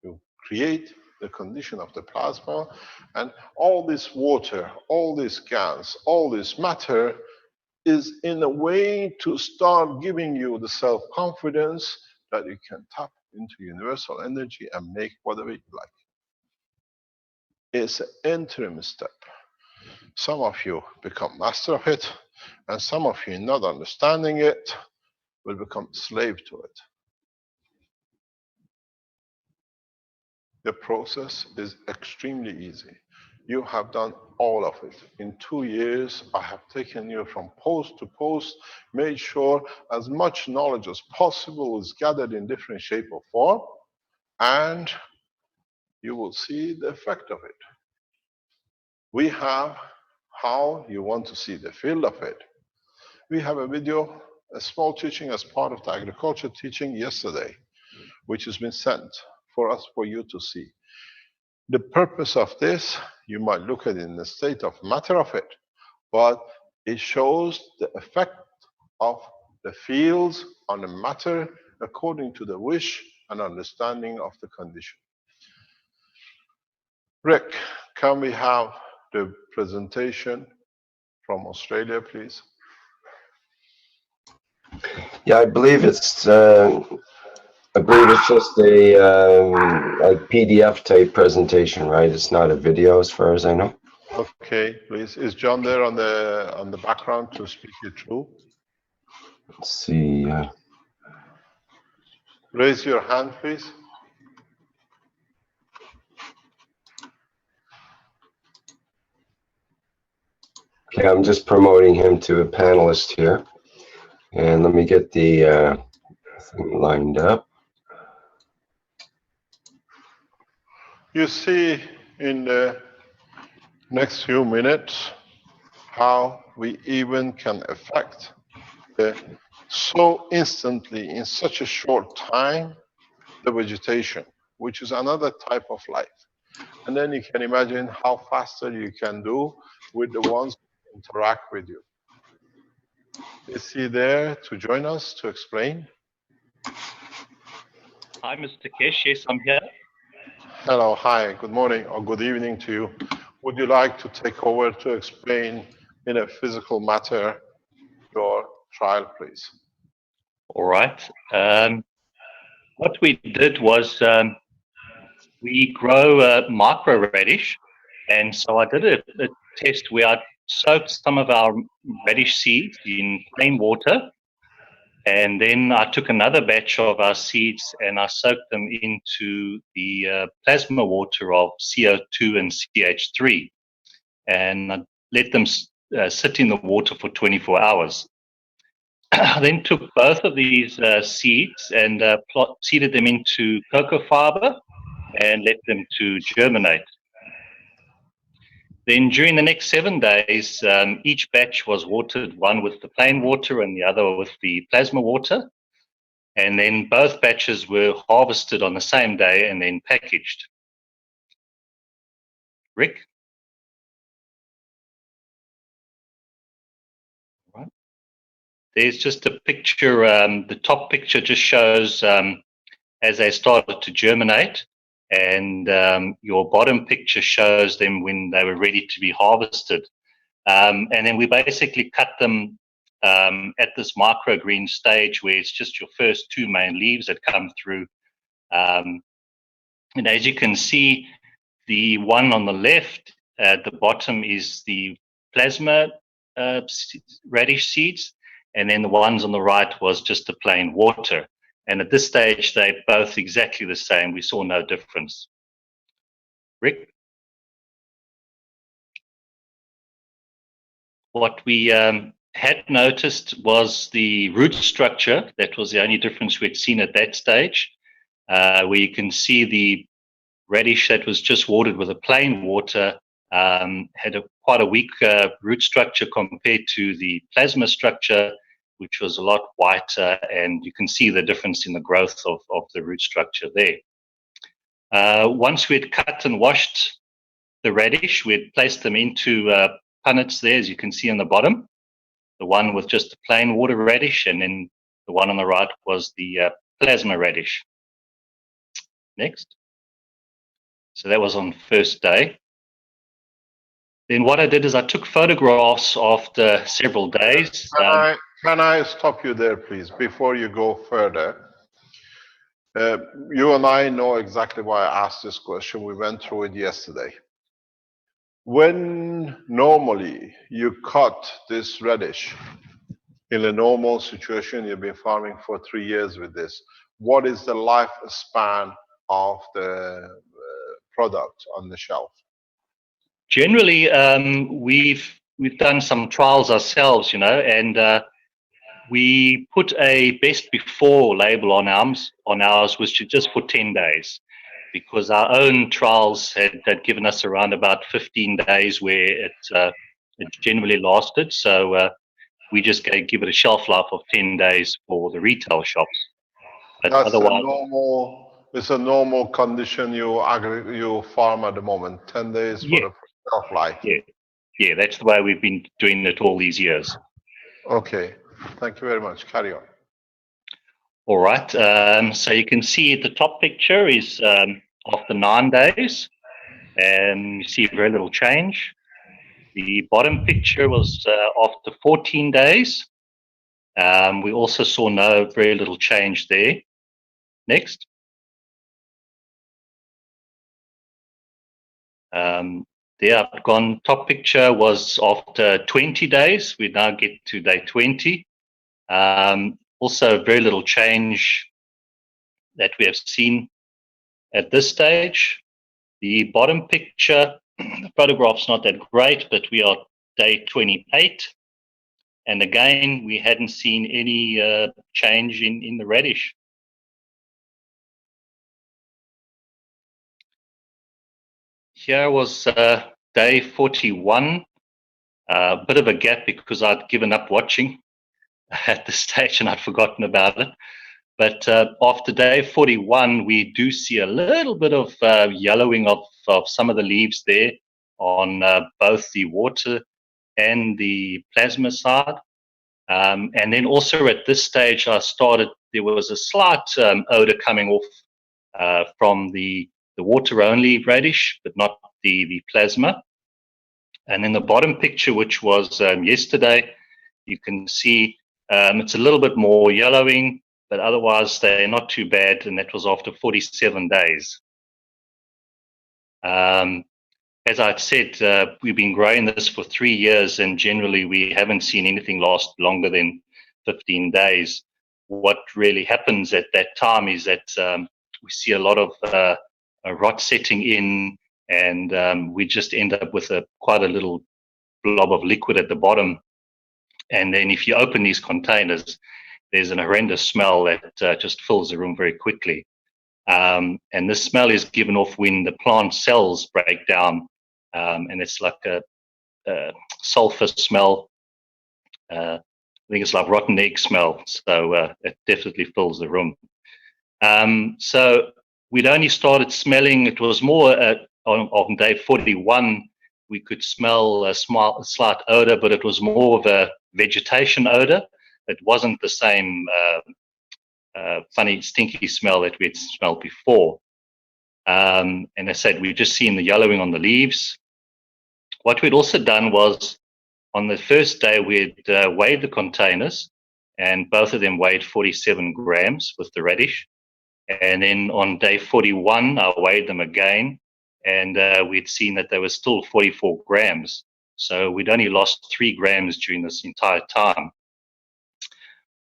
[SPEAKER 2] you create the condition of the plasma, and all this water, all this gas, all this matter is in a way to start giving you the self-confidence that you can tap into universal energy and make whatever you like. It's an interim step. Some of you become master of it, and some of you, not understanding it, will become slave to it. The process is extremely easy. You have done all of it. In 2 years, I have taken you from post to post, made sure as much knowledge as possible is gathered in different shape or form, and you will see the effect of it. We have how you want to see the field of it. We have a video, a small teaching as part of the agriculture teaching yesterday, which has been sent for us, for you to see. The purpose of this, you might look at it in the state of matter of it, but it shows the effect of the fields on the matter according to the wish and understanding of the condition. Rick, can we have the presentation from Australia, please?
[SPEAKER 1] Yeah, I believe it's just a PDF type presentation, right? It's not a video, as far as I know.
[SPEAKER 2] Okay, please. Is John there on the background to speak you through?
[SPEAKER 1] Let's see.
[SPEAKER 2] Raise your hand, please.
[SPEAKER 1] Okay, I'm just promoting him to a panelist here, and let me get the thing lined up.
[SPEAKER 2] You see in the next few minutes how we even can affect so instantly, in such a short time, the vegetation, which is another type of life. And then you can imagine how faster you can do with the ones who interact with you. Is he there to join us to explain?
[SPEAKER 7] Hi, Mr. Kesh. Yes, I'm here.
[SPEAKER 2] Hello, hi, good morning or good evening to you. Would you like to take over to explain in a physical matter your trial, please?
[SPEAKER 7] All right. What we did was we grow micro radish, and so I did a test where I soaked some of our radish seeds in plain water, and then I took another batch of our seeds and I soaked them into the plasma water of CO2 and CH3, and I let them sit in the water for 24 hours. I then took both of these seeds and seeded them into cocoa fiber and let them to germinate. Then during the next 7 days, each batch was watered, one with the plain water and the other with the plasma water. And then both batches were harvested on the same day and then packaged. Rick? Right. There's just a picture, the top picture just shows as they started to germinate, and your bottom picture shows them when they were ready to be harvested. And then we basically cut them at this microgreen stage where it's just your first two main leaves that come through. And as you can see, the one on the left at the bottom is the plasma radish seeds, and then the ones on the right was just the plain water. And at this stage, they're both exactly the same. We saw no difference. Rick? What we had noticed was the root structure. That was the only difference we'd seen at that stage, where you can see the radish that was just watered with a plain water had quite a weak root structure compared to the plasma structure, which was a lot whiter, and you can see the difference in the growth of the root structure there. Once we'd cut and washed the radish, we'd placed them into punnets there, as you can see on the bottom. The one with just the plain water radish, and then the one on the right was the plasma radish. Next. So that was on the first day. Then what I did is I took photographs after several days.
[SPEAKER 2] Can I stop you there, please, before you go further? You and I know exactly why I asked this question. We went through it yesterday. When normally you cut this radish, in a normal situation, you've been farming for 3 years with this, what is the lifespan of the product on the shelf?
[SPEAKER 7] Generally, we've done some trials ourselves, and we put a best before label on ours, which is just for 10 days, because our own trials had given us around about 15 days where it generally lasted. So we just give it a shelf life of 10 days for the retail shops. But
[SPEAKER 2] That's
[SPEAKER 7] otherwise,
[SPEAKER 2] it's a normal condition you farm at the moment, 10 days for the shelf life.
[SPEAKER 7] Yeah, that's the way we've been doing it all these years.
[SPEAKER 2] Okay, thank you very much. Carry on.
[SPEAKER 7] All right, so you can see the top picture is after 9 days, and you see very little change. The bottom picture was after 14 days. We also saw very little change there. Next. There I've gone, top picture was after 20 days. We now get to day 20. Also very little change that we have seen at this stage. The bottom picture, the photograph's not that great, but we are day 28. And again, we hadn't seen any change in the radish. Here was day 41, a bit of a gap because I'd given up watching at this stage and I'd forgotten about it. But after day 41, we do see a little bit of yellowing of some of the leaves there on both the water and the plasma side. And then also at this stage, there was a slight odor coming off from the water-only radish, but not the plasma. And then the bottom picture, which was yesterday, you can see it's a little bit more yellowing, but otherwise they're not too bad, and that was after 47 days. As I'd said, we've been growing this for 3 years, and generally we haven't seen anything last longer than 15 days. What really happens at that time is that we see a lot of rot setting in, and we just end up with quite a little blob of liquid at the bottom. And then if you open these containers, there's an horrendous smell that just fills the room very quickly. And this smell is given off when the plant cells break down, and it's like a sulfur smell. I think it's like rotten egg smell, so it definitely fills the room. So we'd only started smelling, it was more on day 41, we could smell a slight odor, but it was more of a vegetation odor. It wasn't the same funny, stinky smell that we had smelled before. And I said, we've just seen the yellowing on the leaves. What we'd also done was On the first day, we had weighed the containers, and both of them weighed 47 grams with the radish. And then on day 41, I weighed them again, and we'd seen that they were still 44 grams. So we'd only lost 3 grams during this entire time.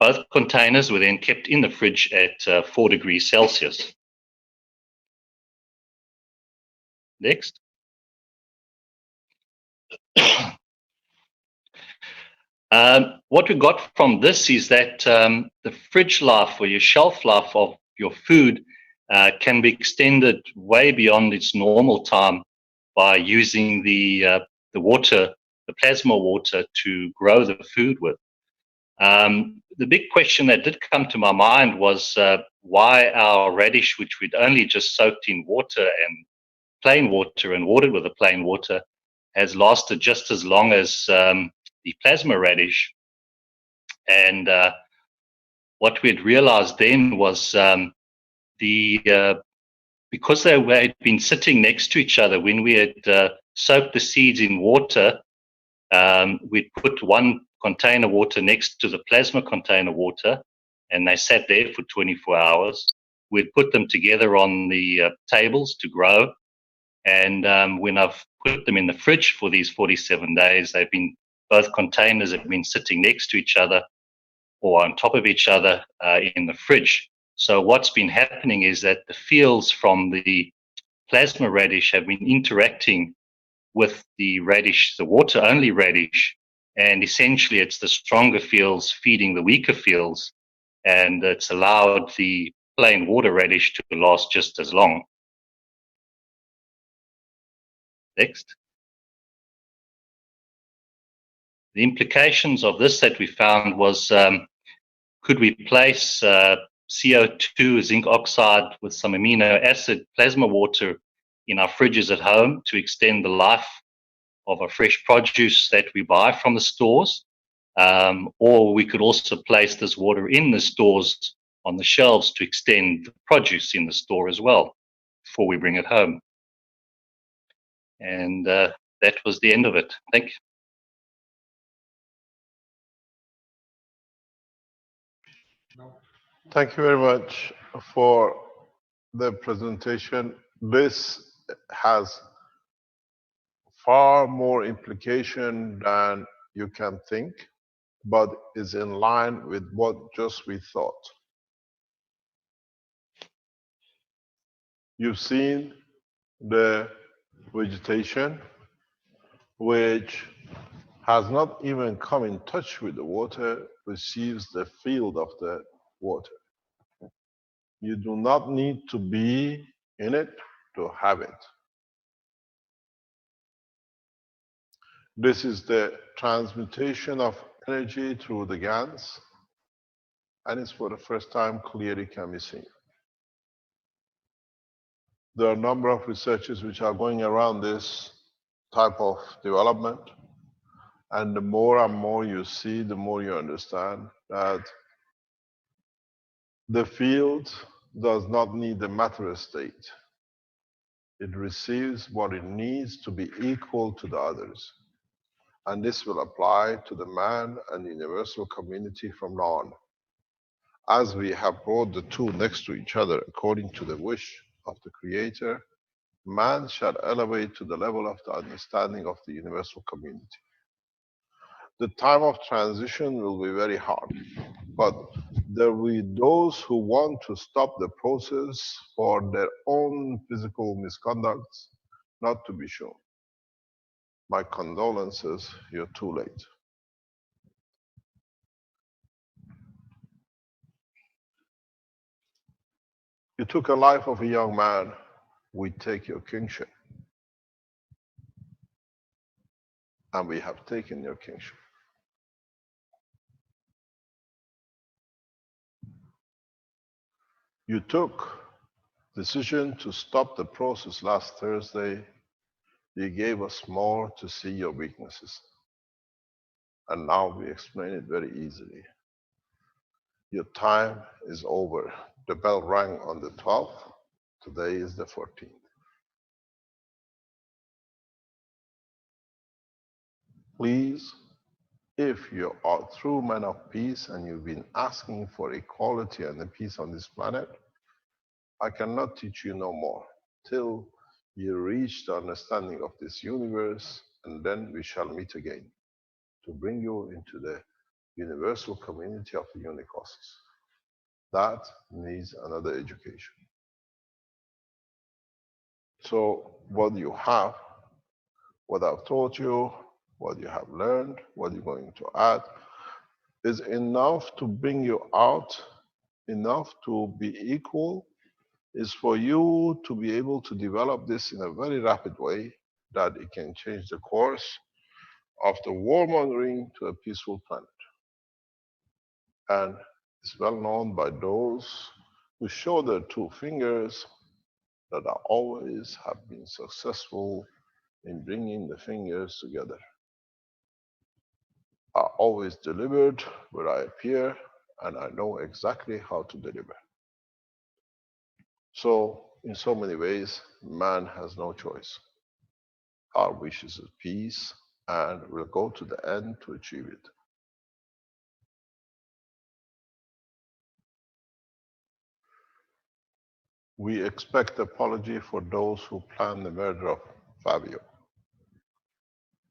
[SPEAKER 7] Both containers were then kept in the fridge at 4 degrees Celsius. Next. What we got from this is that the fridge life or your shelf life of your food can be extended way beyond its normal time by using the water, the plasma water, to grow the food with. The big question that did come to my mind was why our radish, which we'd only just soaked in water and plain water and watered with the plain water, has lasted just as long as the plasma radish. And what we had realized then was because they had been sitting next to each other, when we had soaked the seeds in water, we'd put one container water next to the plasma container water, and they sat there for 24 hours. We'd put them together on the tables to grow, and when I've put them in the fridge for these 47 days, both containers have been sitting next to each other or on top of each other in the fridge. So what's been happening is that the fields from the plasma radish have been interacting with the radish, the water-only radish, and essentially it's the stronger fields feeding the weaker fields, and it's allowed the plain water radish to last just as long. Next. The implications of this that we found was, could we place CO2, zinc oxide, with some amino acid plasma water in our fridges at home to extend the life of our fresh produce that we buy from the stores? Or we could also place this water in the stores on the shelves to extend the produce in the store as well before we bring it home. And that was the end of it. Thank you.
[SPEAKER 2] Thank you very much for the presentation. This has far more implication than you can think, but is in line with what just we thought. You've seen the vegetation, which has not even come in touch with the water, receives the field of the water. You do not need to be in it to have it. This is the transmutation of energy through the GANs, and it's for the first time clearly can be seen. There are a number of researchers which are going around this type of development, and the more and more you see, the more you understand that the field does not need the matter state. It receives what it needs to be equal to the others. And this will apply to the man and the universal community from now on. As we have brought the two next to each other according to the wish of the Creator, man shall elevate to the level of the understanding of the universal community. The time of transition will be very hard, but there will be those who want to stop the process for their own physical misconducts not to be shown. My condolences, you're too late. You took a life of a young man, we take your kingship. And we have taken your kingship. You took decision to stop the process last Thursday. You gave us more to see your weaknesses. And now we explain it very easily. Your time is over. The bell rang on the 12th. Today is the 14th. Please If you are a true man of peace and you've been asking for equality and the peace on this planet, I cannot teach you no more till you reach the understanding of this universe, and then we shall meet again to bring you into the universal community of the unicosmos. That needs another education. So what you have, what I've taught you, what you have learned, what you're going to add, is enough to bring you out, enough to be equal, is for you to be able to develop this in a very rapid way that it can change the course of the warmongering to a peaceful planet. And it's well known by those who show their two fingers that are always have been successful in bringing the fingers together. I always delivered where I appear, and I know exactly how to deliver. So, in so many ways, man has no choice. Our wish is peace, and we'll go to the end to achieve it. We expect apology for those who planned the murder of Fabio.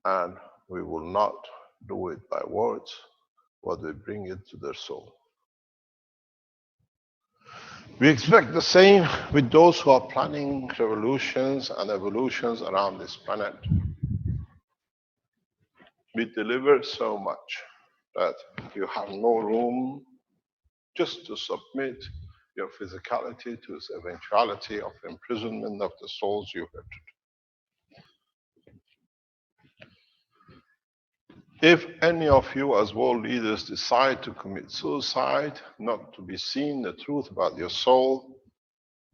[SPEAKER 2] And we will not do it by words, but we bring it to their soul. We expect the same with those who are planning revolutions and evolutions around this planet. We deliver so much that you have no room just to submit your physicality to this eventuality of imprisonment of the souls you hurt. If any of you as world leaders decide to commit suicide, not to be seen the truth about your soul,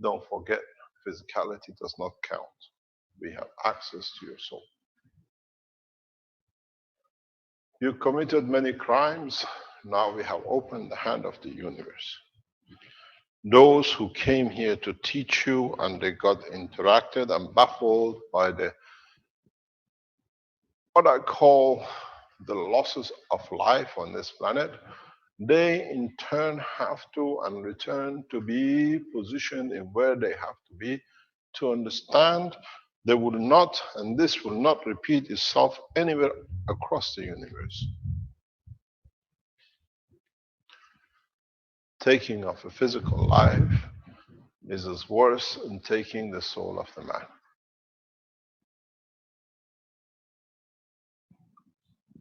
[SPEAKER 2] don't forget, physicality does not count. We have access to your soul. You committed many crimes. Now we have opened the hand of the universe. Those who came here to teach you and they got interacted and baffled by the what I call the losses of life on this planet, they in turn have to and return to be positioned in where they have to be to understand they will not, and this will not repeat itself anywhere across the universe. Taking of a physical life is as worse than taking the soul of the man.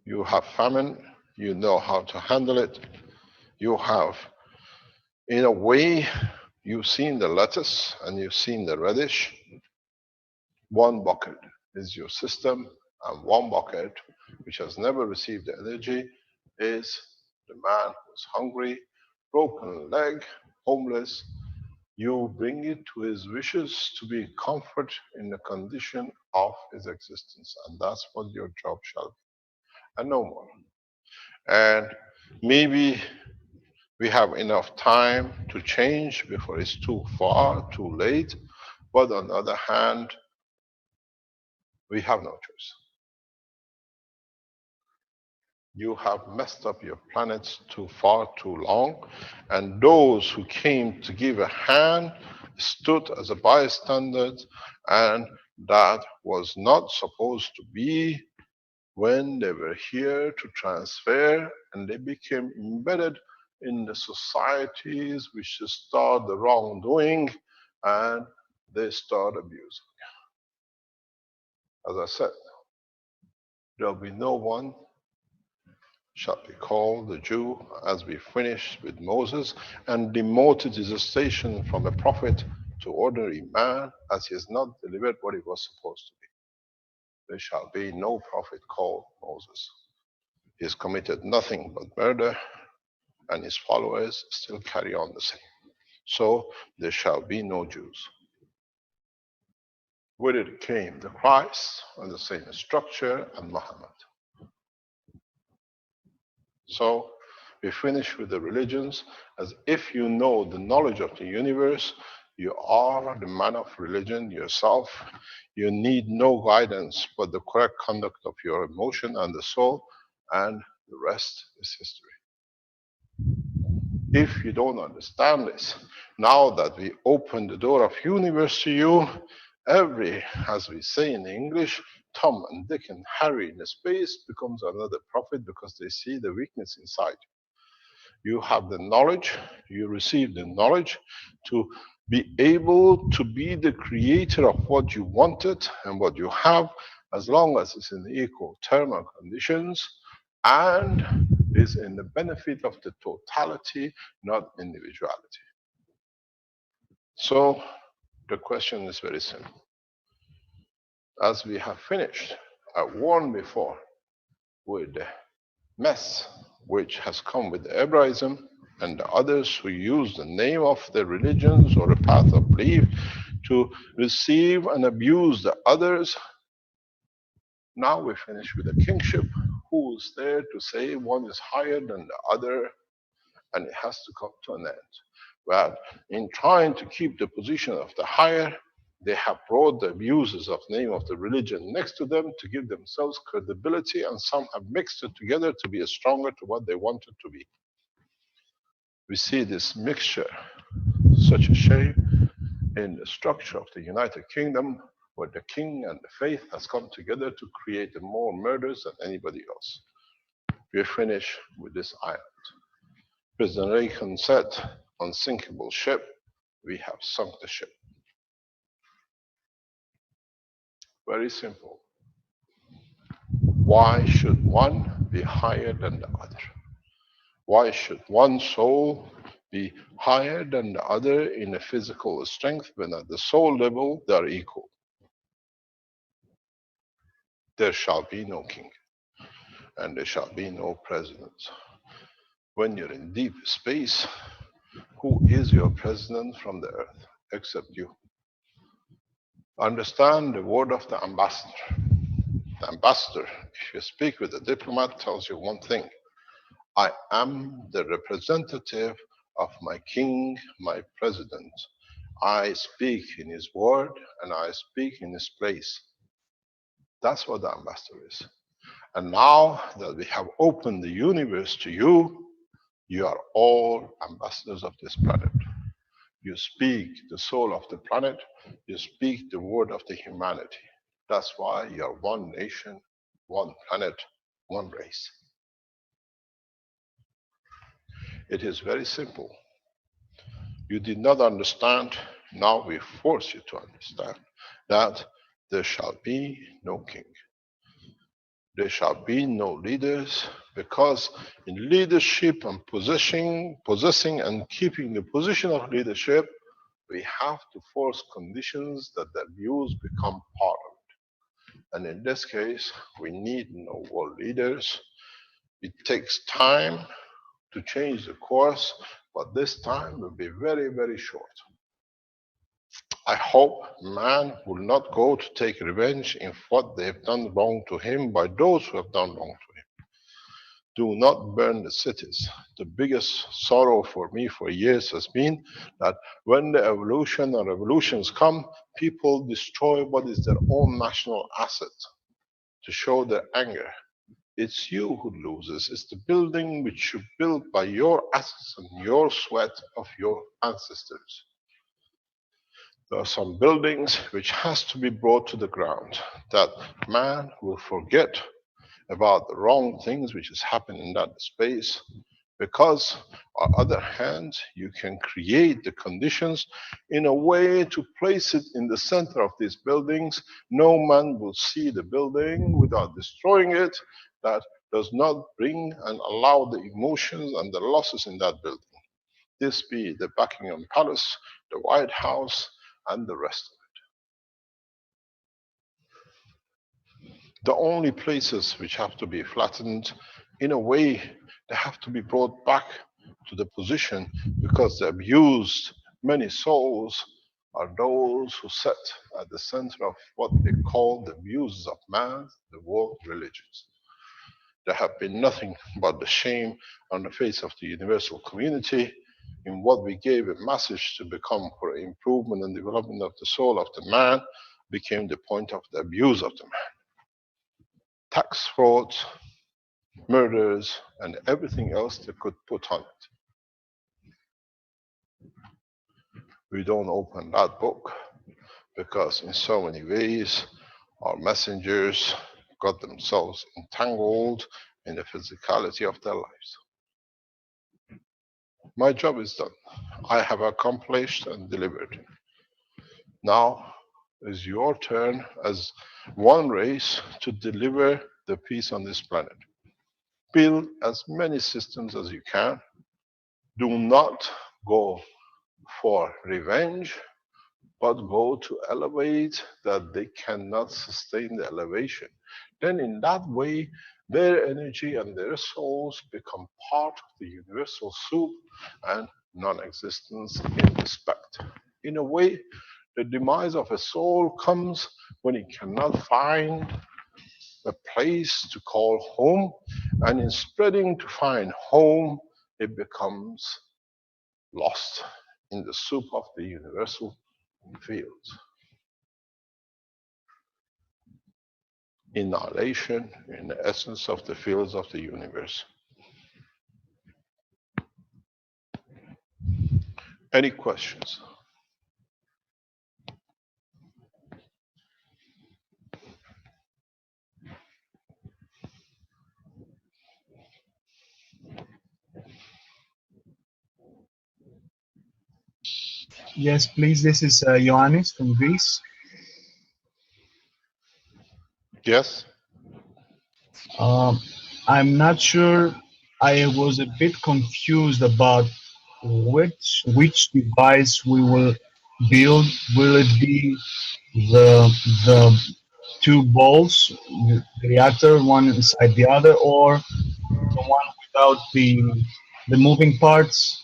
[SPEAKER 2] You have famine, you know how to handle it. You have, in a way, you've seen the lettuce and you've seen the radish. One bucket is your system, and one bucket, which has never received the energy, is the man who's hungry, broken leg, homeless. You bring it to his wishes to be comfort in the condition of his existence, and that's what your job shall be, and no more. And maybe we have enough time to change before it's too far, too late, but on the other hand, we have no choice. You have messed up your planets too far, too long, and those who came to give a hand stood as a bystander, and that was not supposed to be when they were here to transfer, and they became embedded in the societies which start the wrongdoing, and they start abusing. As I said, there'll be no one shall be called the Jew, as we finished with Moses, and demoted his station from a prophet to ordinary man, as he has not delivered what he was supposed to be. There shall be no prophet called Moses. He has committed nothing but murder, and his followers still carry on the same. So there shall be no Jews. With it came the Christ, and the same structure, and Muhammad. So we finish with the religions, as if you know the knowledge of the universe, you are the man of religion yourself. You need no guidance but the correct conduct of your emotion and the soul, and The rest is history. If you don't understand this, now that we open the door of universe to you, every, as we say in English, Tom and Dick and Harry in the space becomes another prophet because they see the weakness inside. You have the knowledge, you receive the knowledge to be able to be the creator of what you wanted and what you have, as long as it's in equal thermal conditions and is in the benefit of the totality, not individuality. So the question is very simple. As we have finished, I warned before with the mess which has come with the Hebraism and the others who use the name of the religions or the path of belief to receive and abuse the others. Now we finish with the kingship, who is there to say one is higher than the other, and it has to come to an end. But in trying to keep the position of the higher, they have brought the abuses of name of the religion next to them to give themselves credibility, and some have mixed it together to be stronger to what they wanted to be. We see this mixture, such a shame, in the structure of the United Kingdom, where the king and the faith has come together to create more murders than anybody else. We finish with this island. President Reagan said, unsinkable ship, we have sunk the ship. Very simple. Why should one be higher than the other? Why should one soul be higher than the other in a physical strength when at the soul level they are equal? There shall be no king, and there shall be no president. When you're in deep space, who is your president from the earth except you? Understand the word of the ambassador. The ambassador, if you speak with a diplomat, tells you one thing: I am the representative of my king, my president. I speak in his word and I speak in his place. That's what the ambassador is. And now that we have opened the universe to you, you are all ambassadors of this planet. You speak the soul of the planet, you speak the word of the humanity. That's why you are one nation, one planet, one race. It is very simple. You did not understand, now we force you to understand that there shall be no king. There shall be no leaders, because in leadership and possessing and keeping the position of leadership, we have to force conditions that the abuse become part of it. And in this case, we need no world leaders. It takes time to change the course, but this time will be very, very short. I hope man will not go to take revenge in what they have done wrong to him by those who have done wrong to him. Do not burn the cities. The biggest sorrow for me for years has been that when the evolution or revolutions come, people destroy what is their own national asset to show their anger. It's you who loses. It's the building which you built by your assets and your sweat of your ancestors. There are some buildings which has to be brought to the ground, that man will forget about the wrong things which has happened in that space, because on the other hand, you can create the conditions in a way to place it in the center of these buildings. No man will see the building without destroying it. That does not bring and allow the emotions and the losses in that building. This be the Buckingham Palace, the White House, and the rest of it. The only places which have to be flattened, in a way, they have to be brought back to the position, because the abused many souls are those who sit at the center of what they call the abuses of man, the world religions. There have been nothing but the shame on the face of the universal community in what we gave a message to become for improvement and development of the soul of the man, became the point of the abuse of the man. Tax fraud, murders, and everything else they could put on it. We don't open that book because in so many ways our messengers got themselves entangled in the physicality of their lives. My job is done. I have accomplished and delivered. Now is your turn as one race to deliver the peace on this planet. Build as many systems as you can. Do not go for revenge, but go to elevate that they cannot sustain the elevation. Then in that way, their energy and their souls become part of the universal soup and non-existence in respect. In a way, the demise of a soul comes when it cannot find a place to call home, and in spreading to find home, it becomes lost in the soup of the universal fields. Annihilation in the essence of the fields of the universe. Any questions?
[SPEAKER 8] Yes, please. This is Ioannis from Greece.
[SPEAKER 2] Yes?
[SPEAKER 8] I'm not sure. I was a bit confused about which device we will build. Will it be the two balls, the reactor, one inside the other, or the one without the moving parts?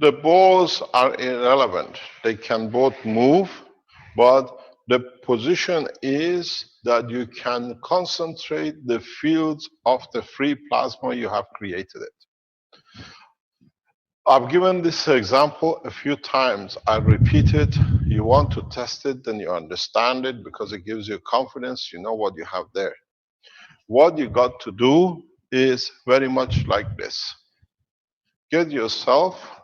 [SPEAKER 2] The balls are irrelevant. They can both move, but the position is that you can concentrate the fields of the free plasma you have created it. I've given this example a few times. I repeat it. You want to test it, then you understand it because it gives you confidence. You know what you have there. What you got to do is very much like this. Get yourself,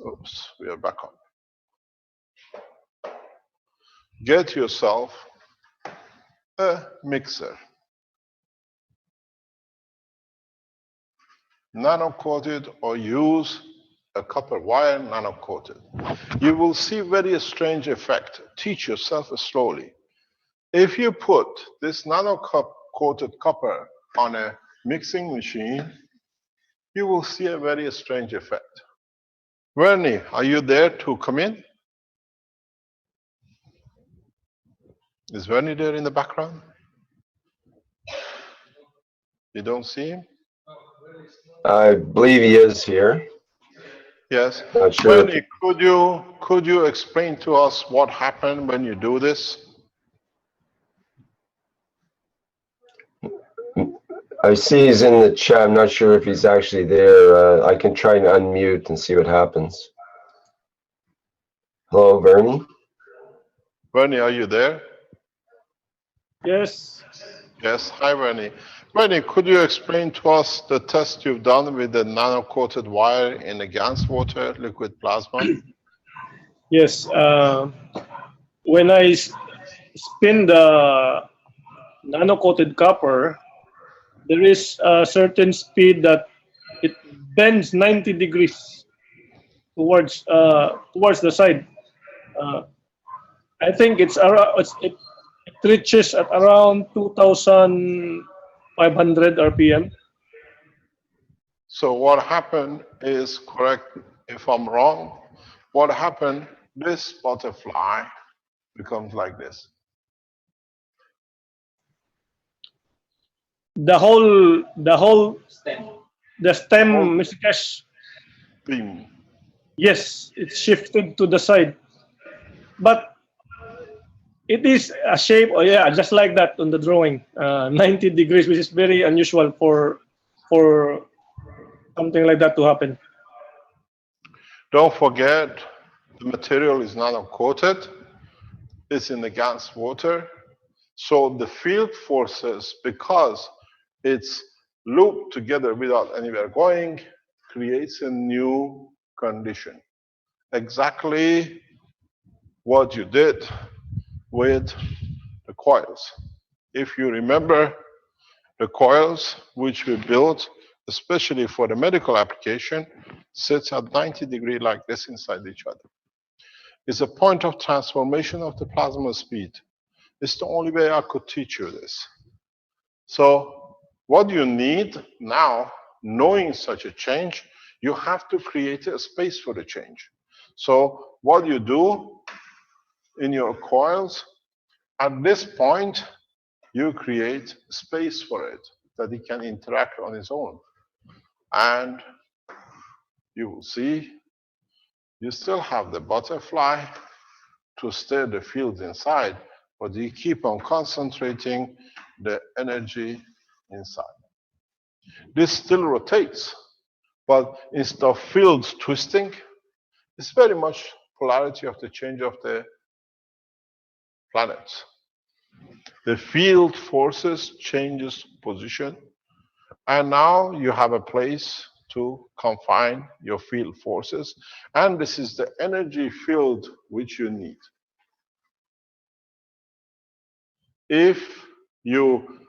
[SPEAKER 2] oops, we are back on. Get yourself a mixer. Nano-coated, or use a copper wire nano-coated. You will see very strange effect. Teach yourself slowly. If you put this nano-coated copper on a mixing machine, you will see a very strange effect. Vernie, are you there to come in? Is Vernie there in the background? You don't see him?
[SPEAKER 1] I believe he is here.
[SPEAKER 2] Yes.
[SPEAKER 1] Not sure.
[SPEAKER 2] Vernie, could you explain to us what happened when you do this?
[SPEAKER 1] I see he's in the chat. I'm not sure if he's actually there. I can try and unmute and see what happens. Hello, Bernie.
[SPEAKER 2] Vernie, are you there?
[SPEAKER 9] Yes.
[SPEAKER 2] Yes. Hi, Vernie. Vernie, could you explain to us the test you've done with the nano-coated wire in the gas water liquid plasma?
[SPEAKER 9] Yes. When I spin the nano-coated copper, there is a certain speed that it bends 90 degrees towards the side. I think it reaches at around 2,500 RPM.
[SPEAKER 2] So what happened is, correct if I'm wrong, what happened, this butterfly becomes like this.
[SPEAKER 9] The stem, Mr. Cash,
[SPEAKER 2] Beam.
[SPEAKER 9] yes, it's shifted to the side, but it is a shape. Oh yeah, just like that on the drawing, 90 degrees, which is very unusual for something like that to happen.
[SPEAKER 2] Don't forget, the material is nano-coated. It's in the gas water. So the field forces, because it's looped together without anywhere going, creates a new condition. Exactly what you did with the coils. If you remember, the coils which we built, especially for the medical application, sits at 90 degrees like this inside each other. It's a point of transformation of the plasma speed. It's the only way I could teach you this. So what you need now, knowing such a change, you have to create a space for the change. So what you do in your coils, at this point, you create space for it, that it can interact on its own. And you will see, you still have the butterfly to stir the fields inside, but you keep on concentrating the energy inside. This still rotates, but instead of fields twisting, it's very much polarity of the change of the planets. The field forces changes position, and now you have a place to confine your field forces, and this is the energy field which you need. If you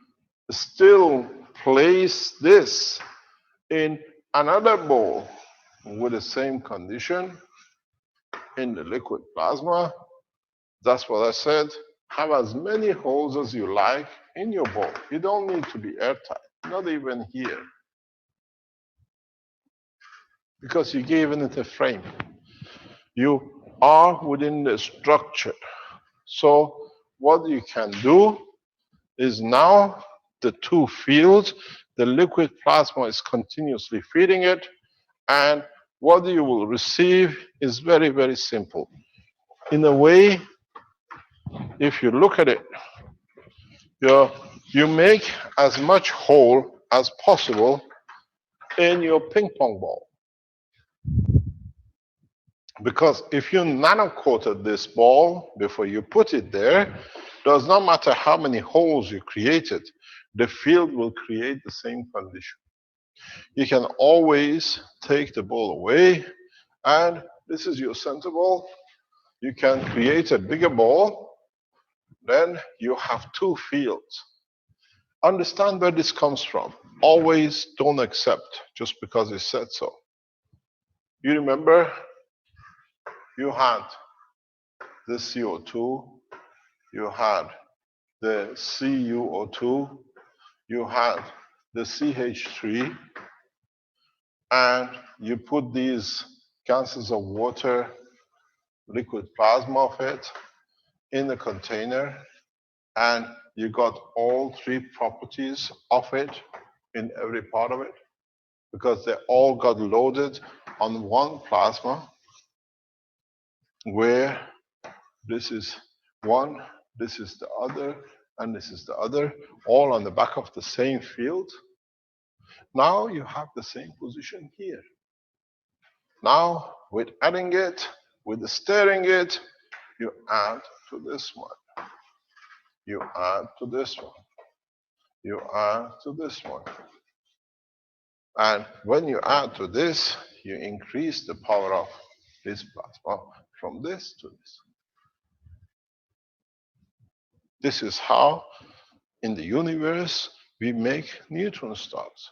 [SPEAKER 2] still place this in another bowl with the same condition in the liquid plasma, that's what I said, have as many holes as you like in your bowl. You don't need to be airtight, not even here, because you gave it a frame. You are within the structure. So what you can do is now the two fields, the liquid plasma is continuously feeding it, and what you will receive is very, very simple. In a way, if you look at it, you make as much hole as possible in your ping pong ball. Because if you nano-coated this ball before you put it there, does not matter how many holes you created, the field will create the same condition. You can always take the ball away, and this is your center ball. You can create a bigger ball, then you have two fields. Understand where this comes from. Always don't accept just because it said so. You remember you had the CO2, you had the CuO2, you had the CH3, and you put these gases of water, liquid plasma of it, in a container, and you got all three properties of it in every part of it, because they all got loaded on one plasma, where this is one, this is the other, and this is the other, all on the back of the same field. Now you have the same position here. Now, with adding it, with stirring it, you add to this one. You add to this one. You add to this one. And when you add to this, you increase the power of this plasma from this to this. This is how, in the universe, we make neutron stars,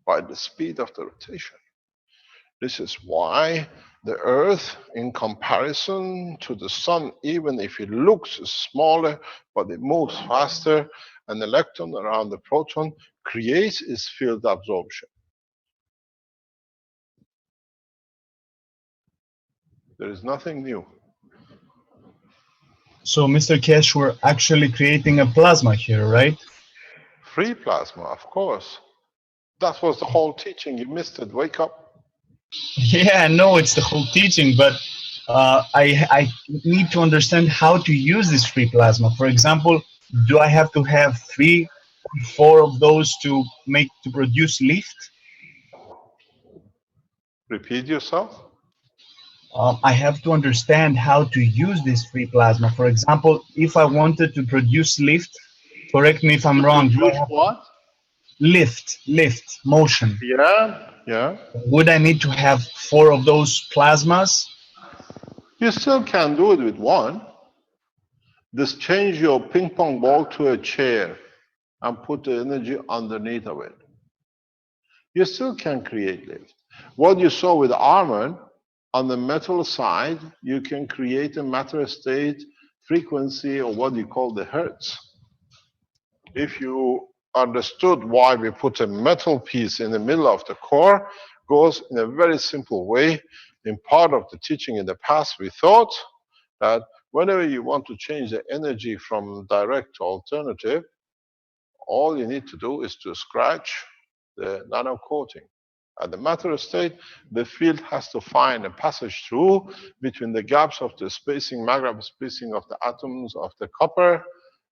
[SPEAKER 2] by the speed of the rotation. This is why the Earth, in comparison to the Sun, even if it looks smaller, but it moves faster, an electron around the proton creates its field absorption. There is nothing new.
[SPEAKER 8] So, Mr. Kesh, we're actually creating a plasma here, right?
[SPEAKER 2] Free plasma, of course. That was the whole teaching. You missed it. Wake up.
[SPEAKER 8] Yeah, I know it's the whole teaching, but I need to understand how to use this free plasma. For example, do I have to have 3 or 4 of those to produce lift?
[SPEAKER 2] Repeat yourself.
[SPEAKER 8] I have to understand how to use this free plasma. For example, if I wanted to produce lift, correct me if I'm
[SPEAKER 2] To
[SPEAKER 8] wrong, do I
[SPEAKER 2] produce
[SPEAKER 8] have
[SPEAKER 2] what?
[SPEAKER 8] lift, motion?
[SPEAKER 2] Yeah, yeah.
[SPEAKER 8] Would I need to have 4 of those plasmas?
[SPEAKER 2] You still can do it with one. Just change your ping pong ball to a chair and put the energy underneath of it. You still can create lift. What you saw with Armand, on the metal side, you can create a matter state frequency, or what you call the hertz. If you understood why we put a metal piece in the middle of the core, goes in a very simple way. In part of the teaching in the past, we thought that whenever you want to change the energy from direct to alternative, all you need to do is to scratch the nano coating. At the matter state, the field has to find a passage through between the gaps of the spacing, magnetic spacing of the atoms of the copper.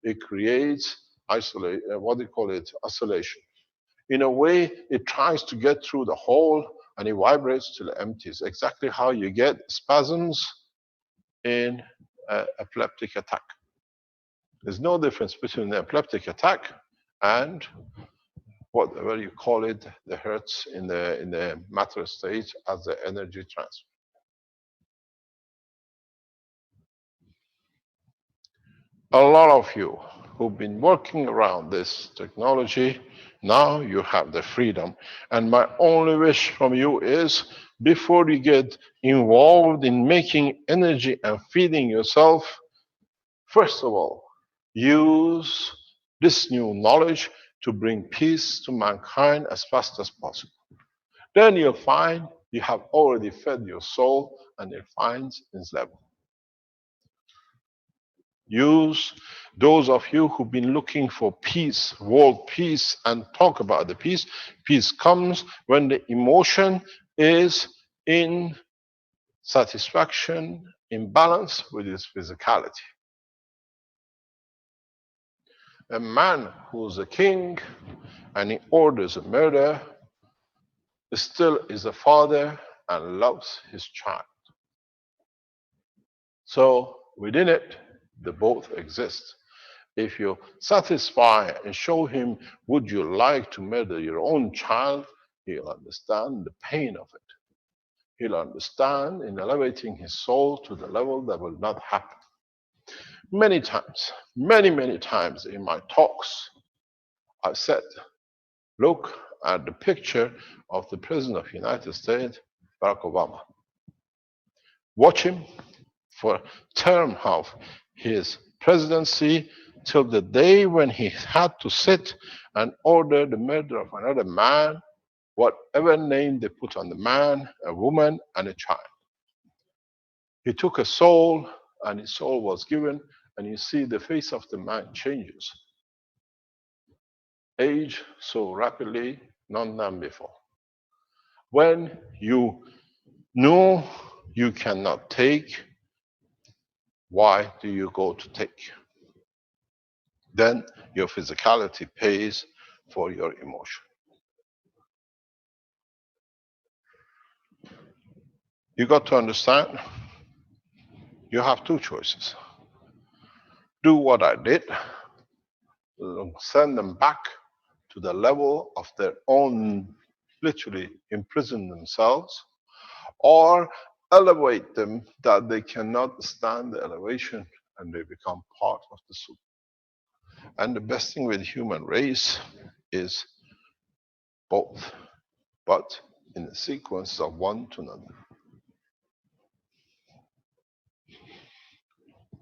[SPEAKER 2] It creates what do you call it, oscillation. In a way, it tries to get through the hole and it vibrates till it empties. Exactly how you get spasms in an epileptic attack. There's no difference between the epileptic attack and whatever you call it, the hertz in the matter state as the energy transfer. A lot of you who've been working around this technology, now you have the freedom. And my only wish from you is, before you get involved in making energy and feeding yourself, first of all, use this new knowledge to bring peace to mankind as fast as possible. Then you'll find you have already fed your soul and it finds its level. Use those of you who've been looking for peace, world peace, and talk about the peace. Peace comes when the emotion is in satisfaction, in balance with its physicality. A man who's a king and he orders a murder still is a father and loves his child. So within it, they both exist. If you satisfy and show him, would you like to murder your own child, he'll understand the pain of it. He'll understand in elevating his soul to the level that will not happen. Many times, many times in my talks, I've said, look at the picture of the President of the United States, Barack Obama. Watch him for term of his presidency till the day when he had to sit and order the murder of another man, whatever name they put on the man, a woman, and a child. He took a soul, and his soul was given, and you see the face of the man changes. Age so rapidly, none than before. When you know you cannot take, why do you go to take? Then your physicality pays for your emotion. You got to understand, you have two choices. Do what I did, send them back to the level of their own, literally imprison themselves, or elevate them that they cannot stand the elevation and they become part of the soup. And the best thing with the human race is both, but in a sequence of one to another.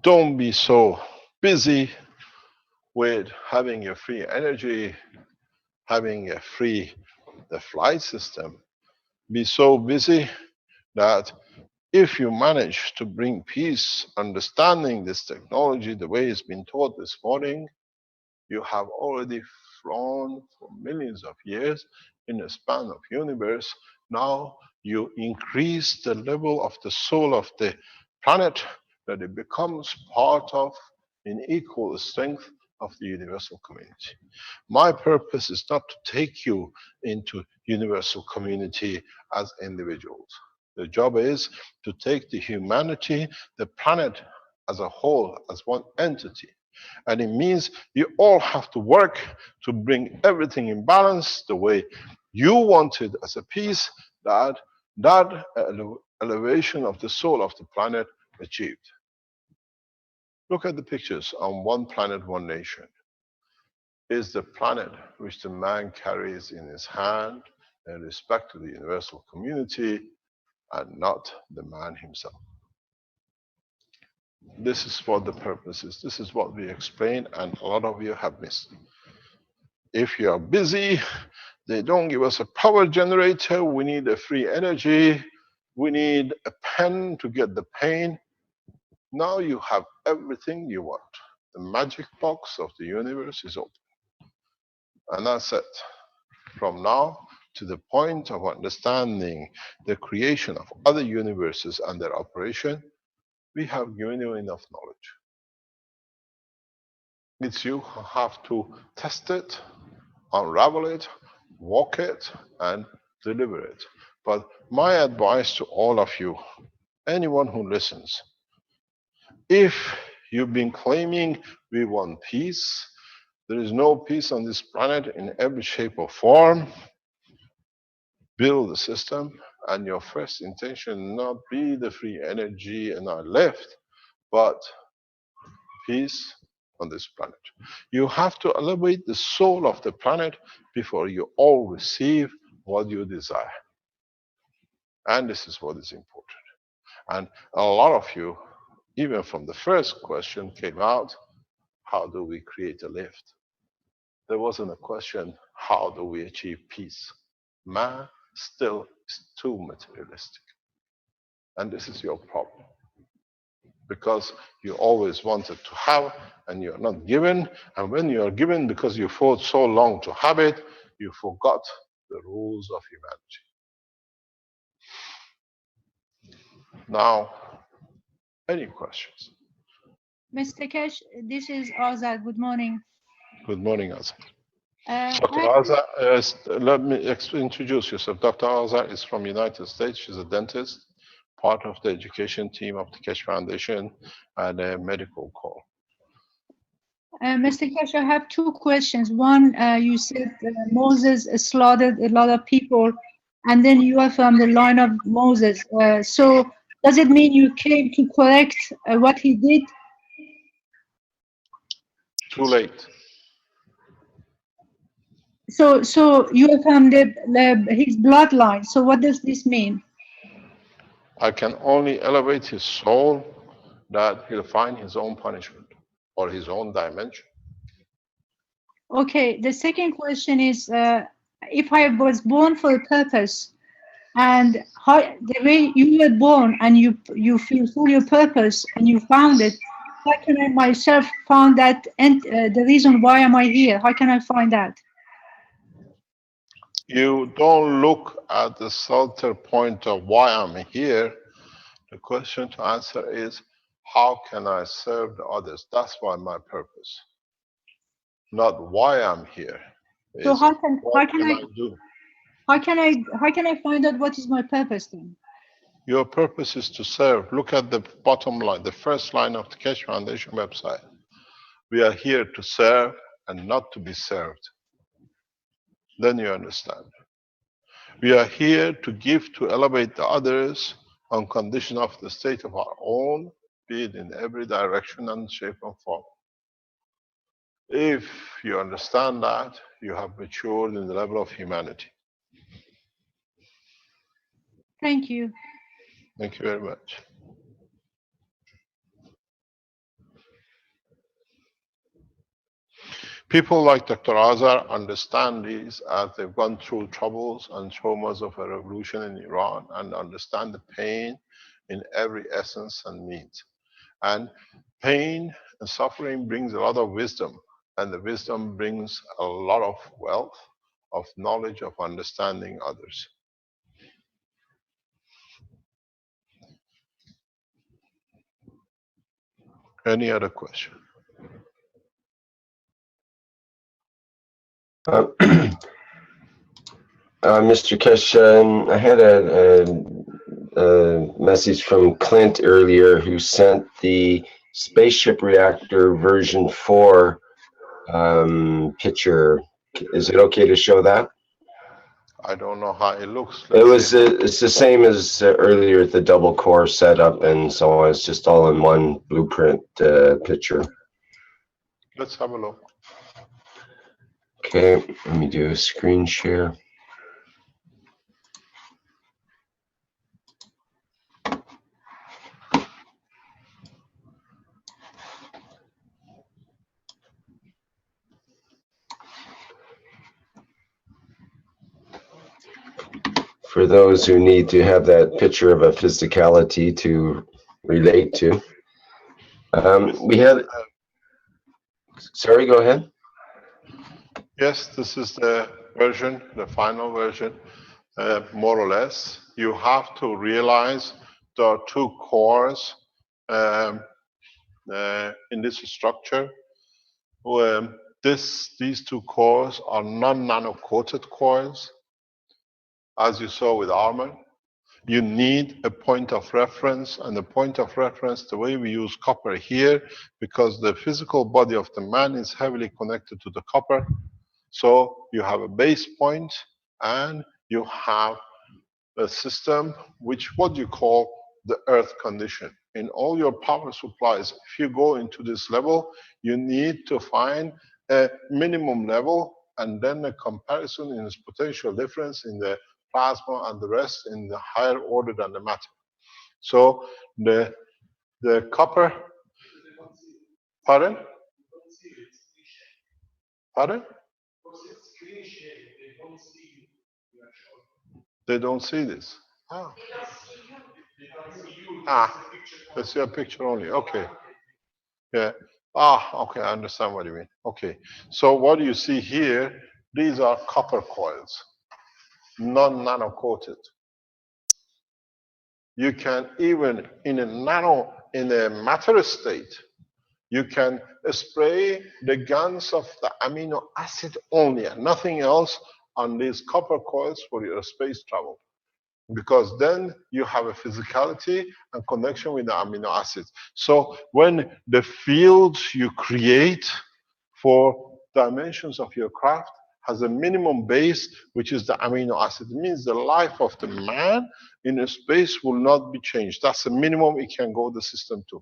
[SPEAKER 2] Don't be so busy with having your free energy, having a free the flight system. Be so busy that if you manage to bring peace, understanding this technology the way it's been taught this morning, you have already flown for millions of years in a span of universe. Now you increase the level of the soul of the planet that it becomes part of in equal strength of the universal community. My purpose is not to take you into universal community as individuals. The job is to take the humanity, the planet as a whole, as one entity. And it means you all have to work to bring everything in balance the way you wanted as a piece that elevation of the soul of the planet achieved. Look at the pictures on One Planet, One Nation. Is the planet which the man carries in his hand in respect to the universal community and not the man himself. This is what the purpose is. This is what we explain, and a lot of you have missed. If you are busy, they don't give us a power generator, we need a free energy, we need a pen to get the pain. Now you have everything you want. The magic box of the universe is open. And that's it. From now to the point of understanding the creation of other universes and their operation, we have given you enough knowledge. It's you who have to test it, unravel it, walk it, and deliver it. But my advice to all of you, anyone who listens, if you've been claiming we want peace, there is no peace on this planet in every shape or form, build the system, and your first intention not be the free energy and I left, but peace on this planet. You have to elevate the soul of the planet before you all receive what you desire. And this is what is important. And a lot of you, even from the first question, came out, how do we create a lift? There wasn't a question, how do we achieve peace? Man still is too materialistic. And this is your problem. Because you always wanted to have and you're not given. And when you are given because you fought so long to have it, you forgot the rules of humanity. Now, any questions?
[SPEAKER 10] Mr. Kesh, this is Azad. Good morning.
[SPEAKER 2] Good morning, Azar.
[SPEAKER 10] Dr.
[SPEAKER 2] Azar, let me introduce yourself. Dr. Azar is from United States. She's a dentist, part of the education team of the Kesh Foundation, and a medical call.
[SPEAKER 10] Mr. Kesh, I have two questions. One, you said Moses slaughtered a lot of people, and then you are from the line of Moses. So does it mean you came to correct what he did?
[SPEAKER 2] Too late.
[SPEAKER 10] So you are from his bloodline. So what does this mean?
[SPEAKER 2] I can only elevate his soul that he'll find his own punishment or his own dimension.
[SPEAKER 10] Okay, the second question is, if I was born for a purpose, and how the way you were born and you fulfill your purpose and you found it, how can I myself find that, and the reason why am I here? How can I find that?
[SPEAKER 2] You don't look at the center point of why I'm here. The question to answer is, how can I serve the others? That's why my purpose. Not why I'm here.
[SPEAKER 10] So how can I
[SPEAKER 2] do?
[SPEAKER 10] How can I find out what is my purpose then?
[SPEAKER 2] Your purpose is to serve. Look at the bottom line, the first line of the Kesh Foundation website. We are here to serve and not to be served. Then you understand. We are here to give, to elevate the others on condition of the state of our own, be it in every direction and shape and form. If you understand that, you have matured in the level of humanity.
[SPEAKER 10] Thank you.
[SPEAKER 2] Thank you very much. People like Dr. Azar understand these as they've gone through troubles and traumas of a revolution in Iran and understand the pain in every essence and means. And pain and suffering brings a lot of wisdom, and the wisdom brings a lot of wealth, of knowledge, of understanding others. Any other question?
[SPEAKER 1] Mr. Kesh, I had a a message from Clint earlier, who sent the spaceship reactor version 4 picture. Is it okay to show that?
[SPEAKER 2] I don't know how it looks.
[SPEAKER 1] It
[SPEAKER 2] Let's
[SPEAKER 1] was
[SPEAKER 2] see.
[SPEAKER 1] it's the same as earlier with the double core setup and so on. It's just all in one blueprint picture.
[SPEAKER 2] Let's have a look.
[SPEAKER 1] Okay, let me do a screen share. For those who need to have that picture of a physicality to relate to. We had, sorry, go ahead.
[SPEAKER 2] Yes, this is the version, the final version, more or less. You have to realize there are two cores in this structure. These two cores are non-nano-coated coils, as you saw with armor. You need a point of reference, and the point of reference, the way we use copper here, because the physical body of the man is heavily connected to the copper. So you have a base point, and you have a system which what you call the earth condition. In all your power supplies, if you go into this level, you need to find a minimum level and then a comparison in its potential difference in the plasma and the rest in the higher order than the matter. So the copper, pardon? Pardon? They don't see this. They see a picture only. Okay. Yeah. Okay. I understand what you mean. Okay. So what you see here, these are copper coils, non-nano coated. You can even in a matter state, you can spray the guns of the amino acid only and nothing else on these copper coils for your space travel. Because then you have a physicality and connection with the amino acids. So when the fields you create for dimensions of your craft has a minimum base, which is the amino acid, it means the life of the man in a space will not be changed. That's the minimum it can go the system to.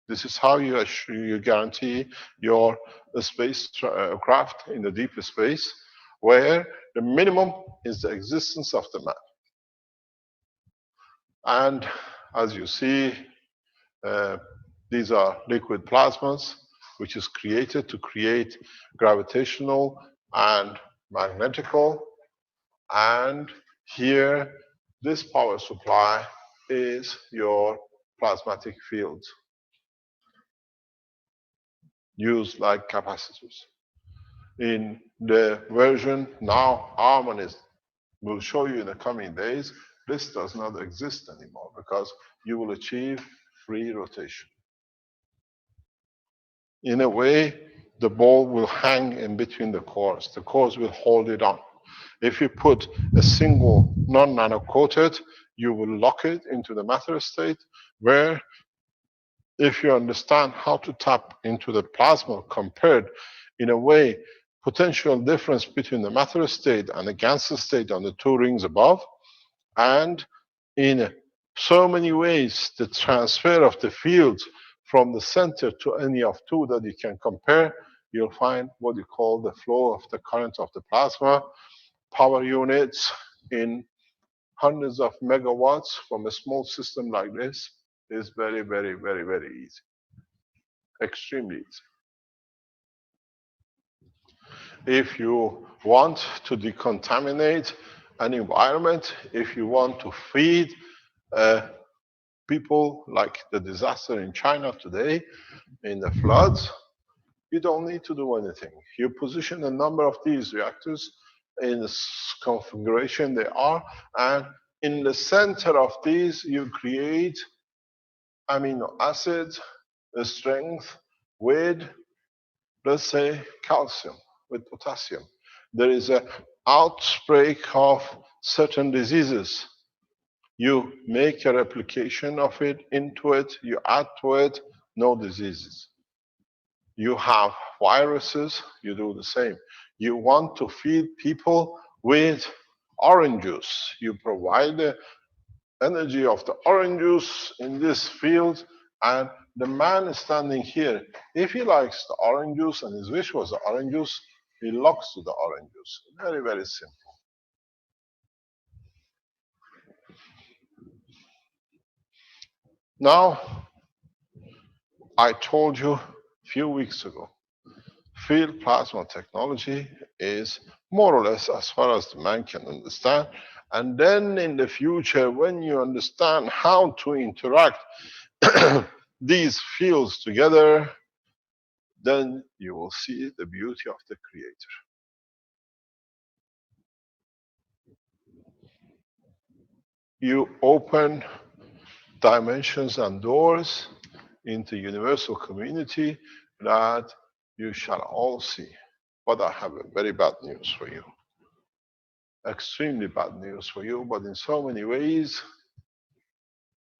[SPEAKER 2] This is how you guarantee your space craft in the deep space, where the minimum is the existence of the man. And as you see, these are liquid plasmas, which is created to create gravitational and magnetical. And here, this power supply is your plasmatic field, used like capacitors. In the version now, harmonist will show you in the coming days, this does not exist anymore because you will achieve free rotation. In a way, the ball will hang in between the cores. The cores will hold it on. If you put a single non-nano coated, you will lock it into the matter state, where if you understand how to tap into the plasma compared in a way potential difference between the matter state and the Ganser state on the two rings above, and in so many ways the transfer of the fields from the center to any of two that you can compare, you'll find what you call the flow of the current of the plasma. Power units in hundreds of megawatts from a small system like this is very, very, very, very easy. Extremely easy. If you want to decontaminate an environment, if you want to feed people like the disaster in China today, in the floods, you don't need to do anything. You position a number of these reactors in the configuration they are, and in the center of these, you create amino acids, the strength with, let's say, calcium, with potassium. There is an outbreak of certain diseases You make a replication of it into it, you add to it, no diseases. You have viruses, you do the same. You want to feed people with orange juice. You provide the energy of the orange juice in this field, and the man is standing here. If he likes the orange juice and his wish was the orange juice, he locks to the orange juice. Very, very simple. Now, I told you a few weeks ago, field plasma technology is more or less as far as the man can understand. And then in the future, when you understand how to interact these fields together, then you will see the beauty of the Creator. You open dimensions and doors into universal community that you shall all see. But I have a very bad news for you. Extremely bad news for you, but in so many ways,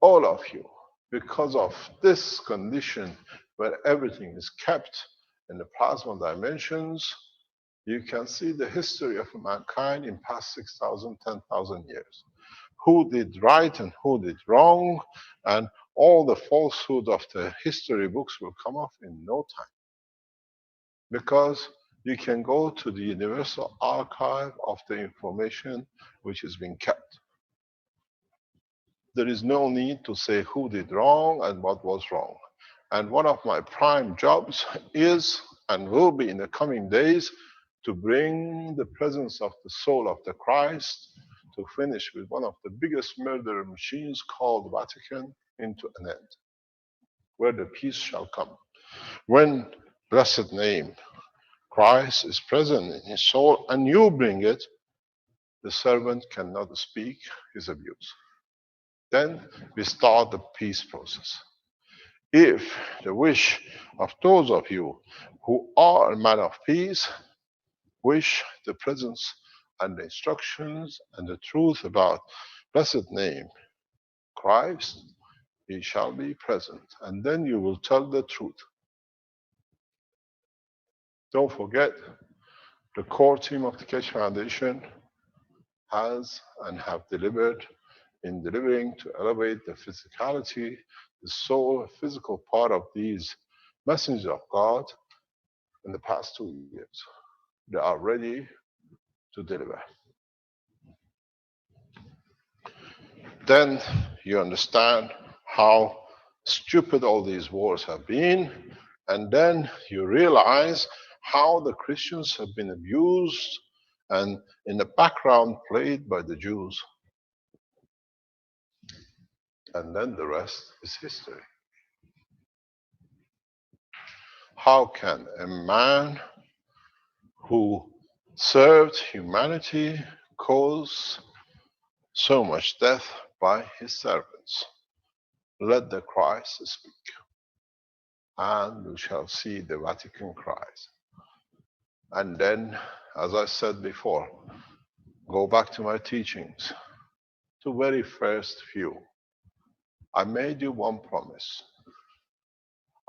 [SPEAKER 2] all of you, because of this condition where everything is kept in the plasma dimensions, you can see the history of mankind in past 6,000, 10,000 years. Who did right and who did wrong, and all the falsehood of the history books will come off in no time. Because you can go to the universal archive of the information which is being kept. There is no need to say who did wrong and what was wrong. And one of my prime jobs is and will be in the coming days to bring the presence of the soul of the Christ to finish with one of the biggest murder machines called Vatican into an end, where the peace shall come. When blessed name Christ is present in his soul and you bring it, the servant cannot speak his abuse. Then we start the peace process. If the wish of those of you who are a man of peace wish the presence and the instructions and the truth about blessed name Christ, he shall be present, and then you will tell the truth. Don't forget, the core team of the Keshe Foundation has and have delivered in delivering to elevate the physicality, the soul, physical part of these messengers of God in the past 2 years. They are ready to deliver. Then you understand how stupid all these wars have been, and then you realize how the Christians have been abused and in the background played by the Jews. And then the rest is history. How can a man who served humanity cause so much death by his servants? Let the Christ speak, and we shall see the Vatican cries. And then, as I said before, go back to my teachings, to very first view. I made you one promise.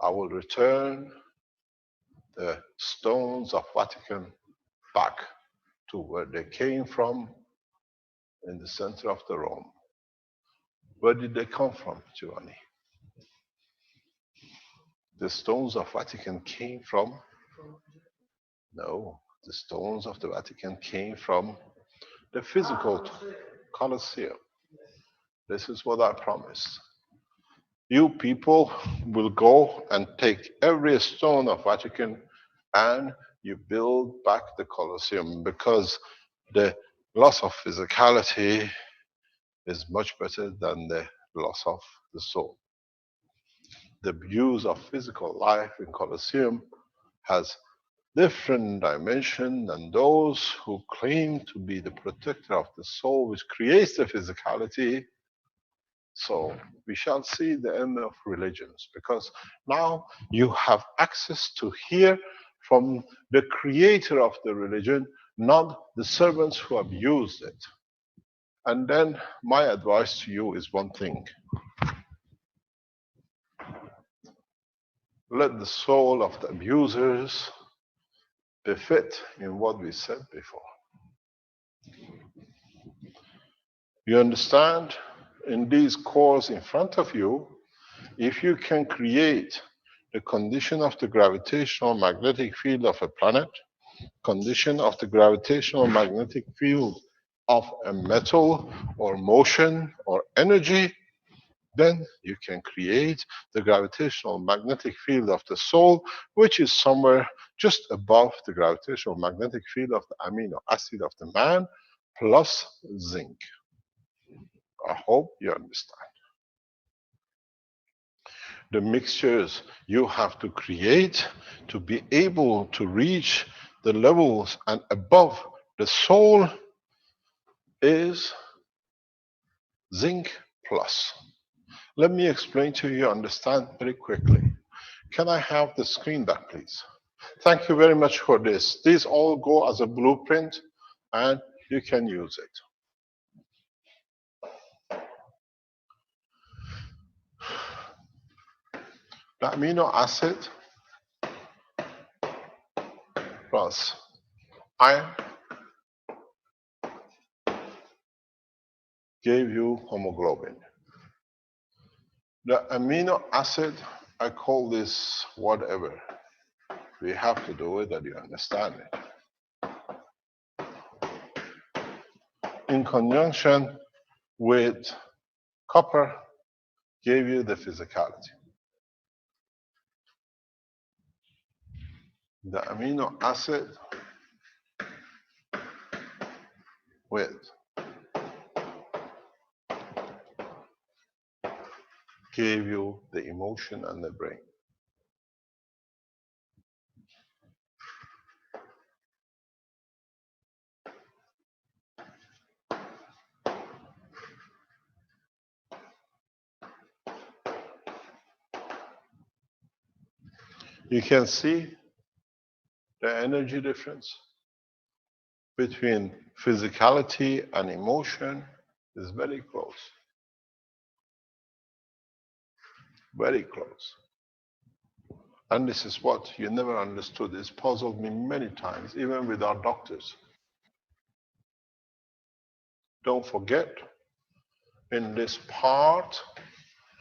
[SPEAKER 2] I will return the stones of Vatican back to where they came from, in the center of the Rome. Where did they come from, Giovanni? The stones of Vatican came from? No, the stones of the Vatican came from the physical Colosseum. This is what I promised. You people will go and take every stone of Vatican and you build back the Colosseum, because the loss of physicality is much better than the loss of the soul. The use of physical life in Colosseum has different dimension than those who claim to be the protector of the soul, which creates the physicality. So we shall see the end of religions, because now you have access to hear from the creator of the religion, not the servants who abused it. And then my advice to you is one thing. Let the soul of the abusers be fit in what we said before. You understand? In these cores in front of you, if you can create the condition of the gravitational magnetic field of a planet, condition of the gravitational magnetic field of a metal or motion or energy, then you can create the gravitational magnetic field of the soul, which is somewhere just above the gravitational magnetic field of the amino acid of the man, plus zinc. I hope you understand. The mixtures you have to create to be able to reach the levels and above the soul is zinc plus. Let me explain to you, understand very quickly. Can I have the screen back, please? Thank you very much for this. These all go as a blueprint and you can use it. The amino acid plus iron gave you hemoglobin. The amino acid, I call this whatever. We have to do it that you understand it. In conjunction with copper, gave you the physicality. The amino acid with gave you the emotion and the brain. You can see the energy difference between physicality and emotion is very close. Very close. And this is what you never understood. It's puzzled me many times, even with our doctors. Don't forget, in this part,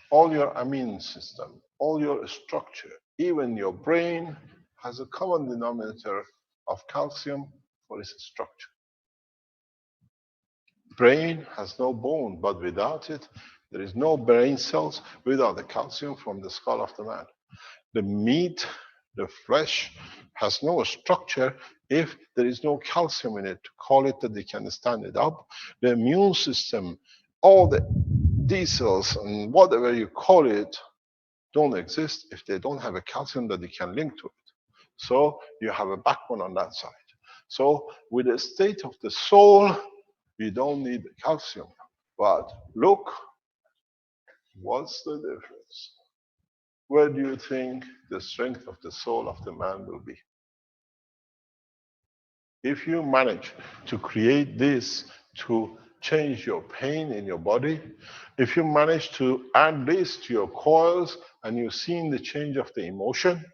[SPEAKER 2] all your immune system, all your structure, even your brain has a common denominator of calcium for its structure. Brain has no bone, but without it, there is no brain cells without the calcium from the skull of the man. The meat, the flesh, has no structure if there is no calcium in it to call it that they can stand it up. The immune system, all the D cells and whatever you call it, don't exist if they don't have a calcium that they can link to it. So you have a backbone on that side. So with the state of the soul, we don't need the calcium. But look, what's the difference? Where do you think the strength of the soul of the man will be? If you manage to create this to change your pain in your body, if you manage to add this to your coils and you've seen the change of the emotion,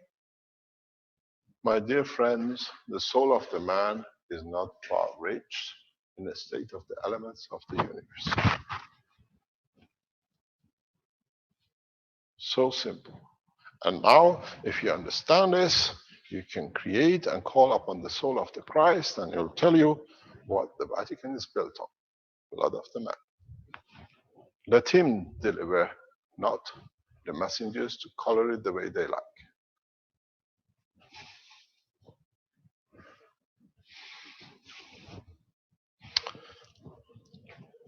[SPEAKER 2] my dear friends, the soul of the man is not far reached in the state of the elements of the universe. So simple. And now, if you understand this, you can create and call upon the soul of the Christ, and he'll tell you what the Vatican is built on, blood of the man. Let him deliver, not the messengers to color it the way they like.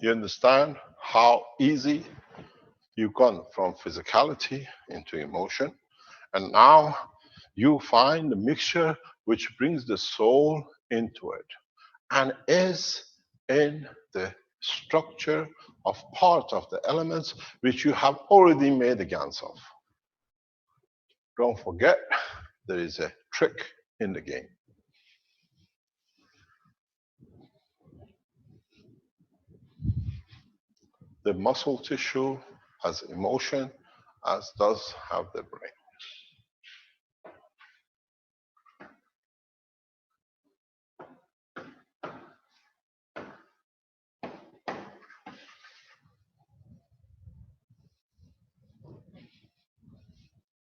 [SPEAKER 2] You understand how easy you've gone from physicality into emotion, and now you find the mixture which brings the soul into it and is in the structure of part of the elements which you have already made a GANs of. Don't forget, there is a trick in the game. The muscle tissue has emotion, as does have the brain.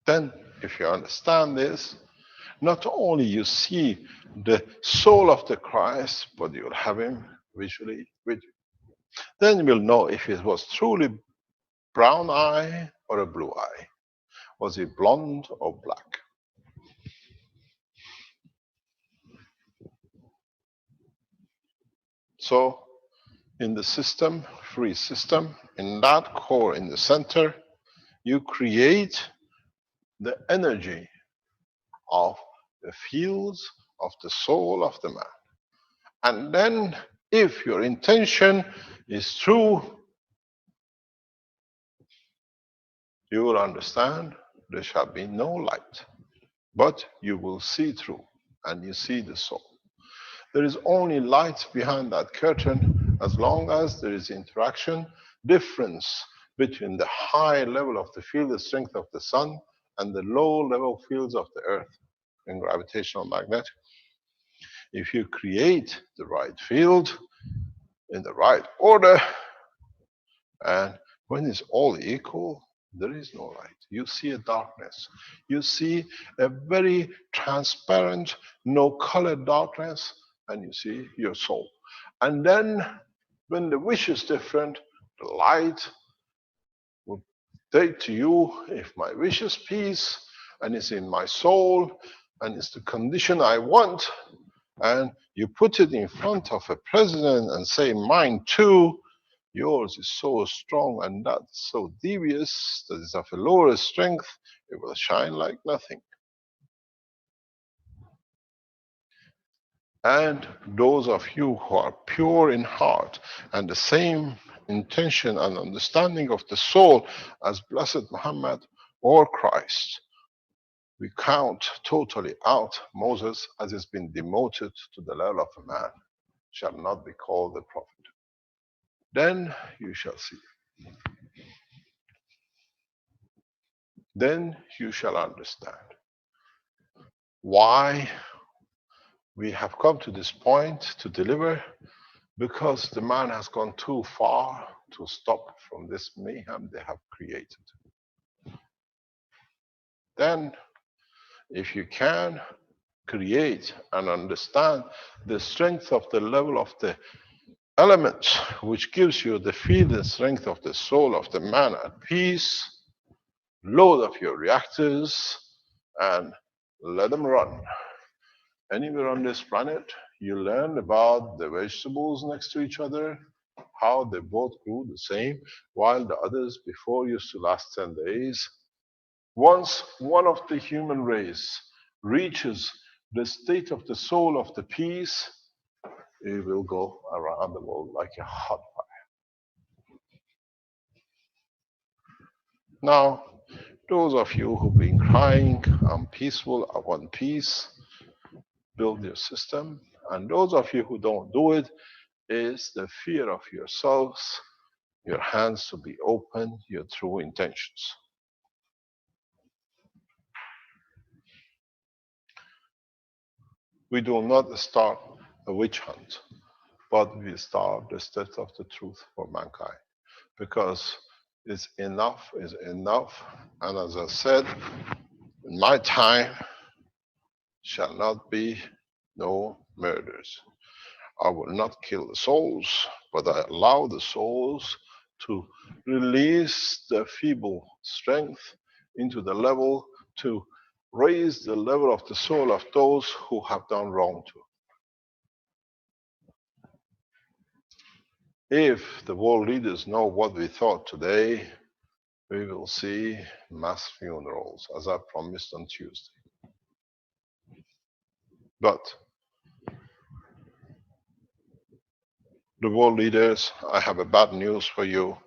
[SPEAKER 2] Then, if you understand this, not only you see the soul of the Christ, but you'll have him visually with you. Then you will know if it was truly brown eye or a blue eye. Was he blonde or black? So, in the system, free system, in that core in the center, you create the energy of the fields of the soul of the man. And then, if your intention is true, you will understand there shall be no light, but you will see through, and you see the soul. There is only light behind that curtain as long as there is interaction, difference between the high level of the field strength of the sun and the low level fields of the earth in gravitational magnetic. If you create the right field in the right order, and when it's all equal, there is no light. You see a darkness. You see a very transparent, no color darkness, and you see your soul. And then, when the wish is different, the light will say to you, if my wish is peace, and it's in my soul, and it's the condition I want, and you put it in front of a president and say, mine too, yours is so strong and that's so devious that it's of a lower strength, it will shine like nothing. And those of you who are pure in heart and the same intention and understanding of the soul as Blessed Muhammad or Christ, we count totally out Moses as has been demoted to the level of a man, shall not be called a prophet. Then you shall see. Then you shall understand why we have come to this point to deliver, because the man has gone too far to stop from this mayhem they have created. Then, if you can create and understand the strength of the level of the elements, which gives you the field and strength of the soul of the man at peace, load up your reactors and let them run. Anywhere on this planet, you learn about the vegetables next to each other, how they both grew the same, while the others before used to last 10 days. Once one of the human race reaches the state of the soul of the peace, it will go around the world like a hot fire. Now, those of you who've been crying, I'm peaceful, I want peace, build your system. And those of you who don't do it, is the fear of yourselves, your hands to be open, your true intentions. We do not start a witch hunt, but we start the search of the truth for mankind. Because it's enough is enough. And as I said, in my time shall not be no murders. I will not kill the souls, but I allow the souls to release their feeble strength into the level to raise the level of the soul of those who have done wrong to. If the world leaders know what we thought today, we will see mass funerals, as I promised on Tuesday. But the world leaders, I have a bad news for you.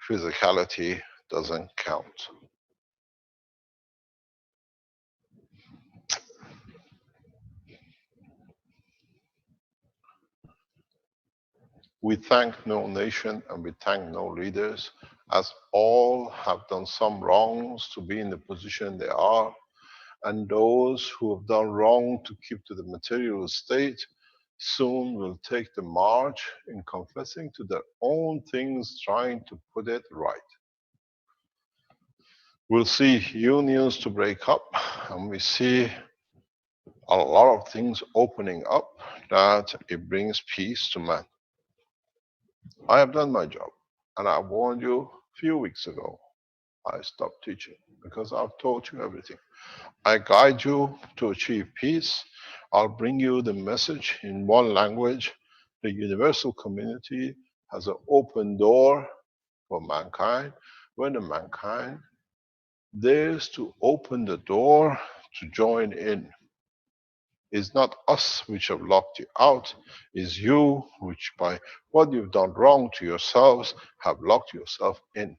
[SPEAKER 2] Physicality doesn't count. We thank no nation and we thank no leaders, as all have done some wrongs to be in the position they are, and those who have done wrong to keep to the material state soon will take the march in confessing to their own things, trying to put it right. We'll see unions to break up, and we see a lot of things opening up that it brings peace to man. I have done my job, and I warned you a few weeks ago. I stopped teaching because I've taught you everything. I guide you to achieve peace. I'll bring you the message in one language. The universal community has an open door for mankind. When the mankind dares to open the door to join in, it's not us which have locked you out, it's you which by what you've done wrong to yourselves have locked yourself in.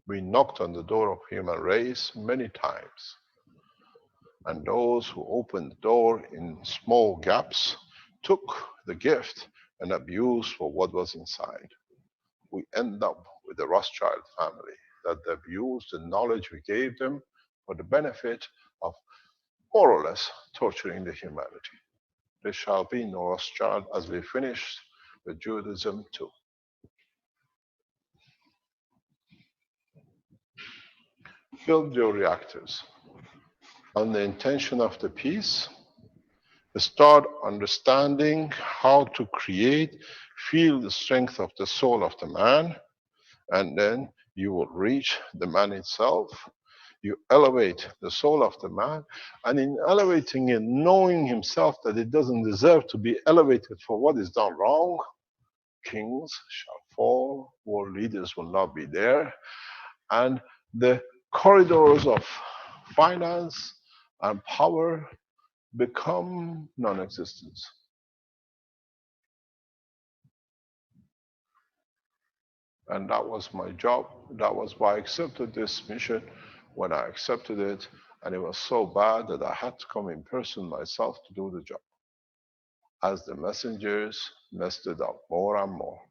[SPEAKER 2] We knocked on the door of human race many times, and those who opened the door in small gaps took the gift and abused for what was inside. We end up with the Rothschild family that abused the knowledge we gave them for the benefit of more or less torturing the humanity. There shall be no Rothschild as we finished with Judaism too. Build your reactors on the intention of the peace. Start understanding how to create, feel the strength of the soul of the man, and then you will reach the man itself. You elevate the soul of the man, and in elevating it, knowing himself that it doesn't deserve to be elevated for what is done wrong, kings shall fall, world leaders will not be there, and the corridors of finance and power become non-existent. And that was my job. That was why I accepted this mission when I accepted it. And it was so bad that I had to come in person myself to do the job, as the messengers messed it up more and more.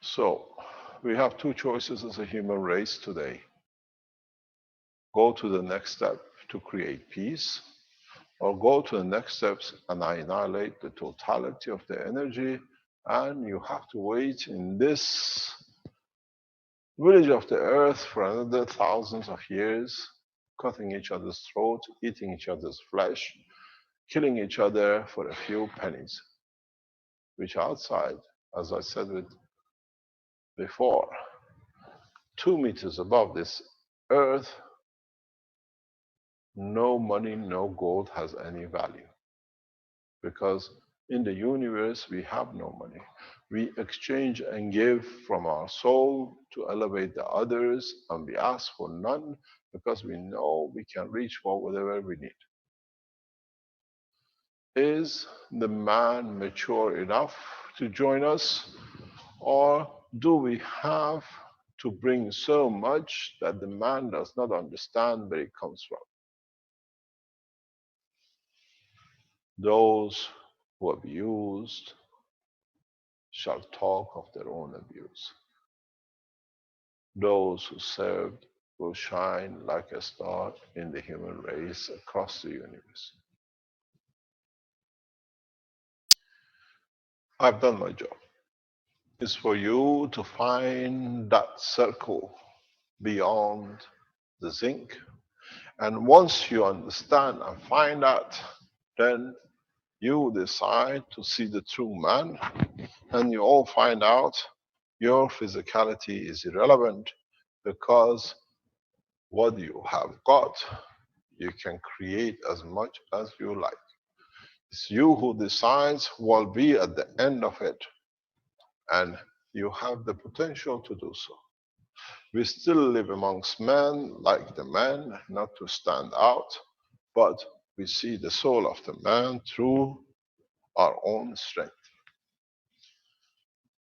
[SPEAKER 2] So we have two choices as a human race today. Go to the next step to create peace, or go to the next steps and annihilate the totality of the energy, and you have to wait in this village of the earth for another thousands of years, cutting each other's throat, eating each other's flesh, killing each other for a few pennies, which outside, as I said it before, 2 meters above this earth, no money, no gold has any value. Because in the universe, we have no money. We exchange and give from our soul to elevate the others, and we ask for none because we know we can reach for whatever we need. Is the man mature enough to join us, or do we have to bring so much that the man does not understand where it comes from? Those who abused shall talk of their own abuse. Those who served will shine like a star in the human race across the universe. I've done my job. It's for you to find that circle beyond the zinc. And once you understand and find that, then you decide to see the true man, and you all find out your physicality is irrelevant, because what you have got, you can create as much as you like. It's you who decides what will be at the end of it, and you have the potential to do so. We still live amongst men like the man, not to stand out, but we see the soul of the man through our own strength.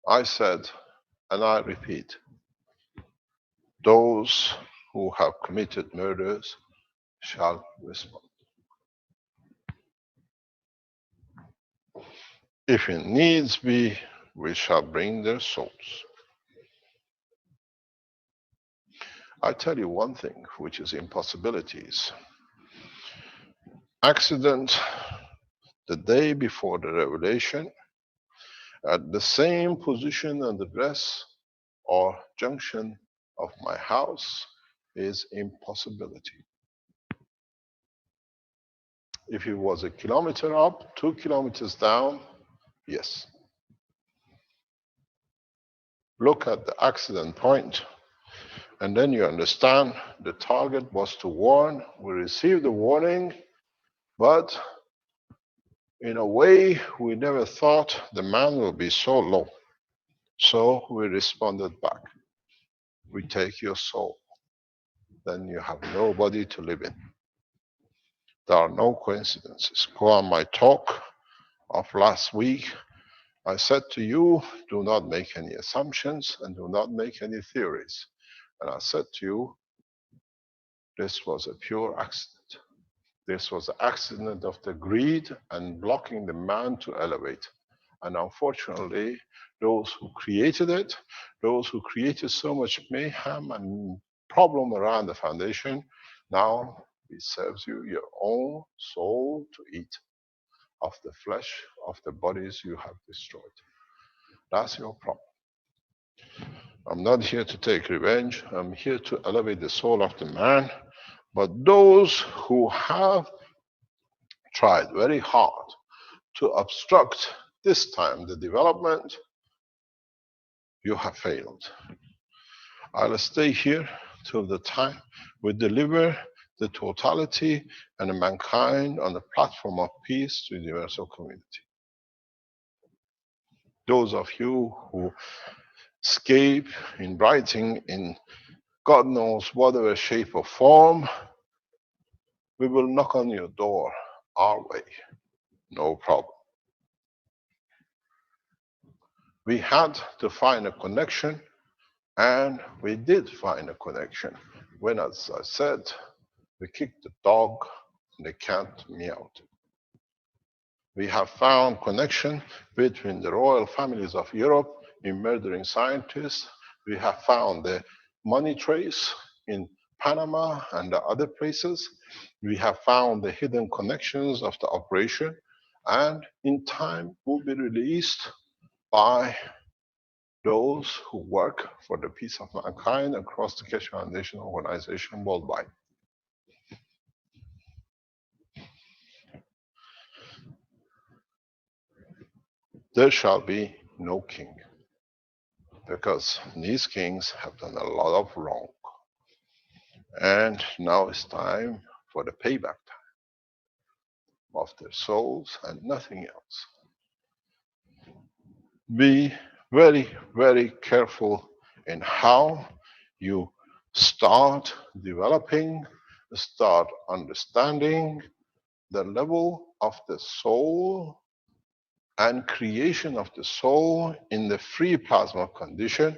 [SPEAKER 2] I said, and I repeat, those who have committed murders shall respond. If it needs be, we shall bring their souls. I tell you one thing, which is impossibilities. Accident the day before the revelation at the same position and address or junction of my house is impossibility. If it was a kilometer up, 2 kilometers down, yes. Look at the accident point, and then you understand the target was to warn. We received the warning, but in a way, we never thought the man would be so low. So we responded back. We take your soul. Then you have nobody to live in. There are no coincidences. Go on my talk of last week. I said to you, do not make any assumptions and do not make any theories. And I said to you, this was a pure accident. This was an accident of the greed and blocking the man to elevate. And unfortunately, those who created it, those who created so much mayhem and problem around the foundation, now it serves you your own soul to eat of the flesh of the bodies you have destroyed. That's your problem. I'm not here to take revenge. I'm here to elevate the soul of the man. But those who have tried very hard to obstruct this time the development, you have failed. I'll stay here till the time we deliver the totality and the mankind on the platform of peace to the universal community. Those of you who escape in writing in God knows whatever shape or form, we will knock on your door our way. No problem. We had to find a connection, and we did find a connection. When, as I said, we kicked the dog and the cat meowed. We have found connection between the royal families of Europe in murdering scientists. We have found the money trace in Panama and the other places. We have found the hidden connections of the operation, and in time will be released by those who work for the peace of mankind across the Keshe Foundation organization worldwide. There shall be no king, because these kings have done a lot of wrong. And now it's time for the payback time of their souls and nothing else. Be very, very careful in how you start developing, start understanding the level of the soul and creation of the soul in the free plasma condition,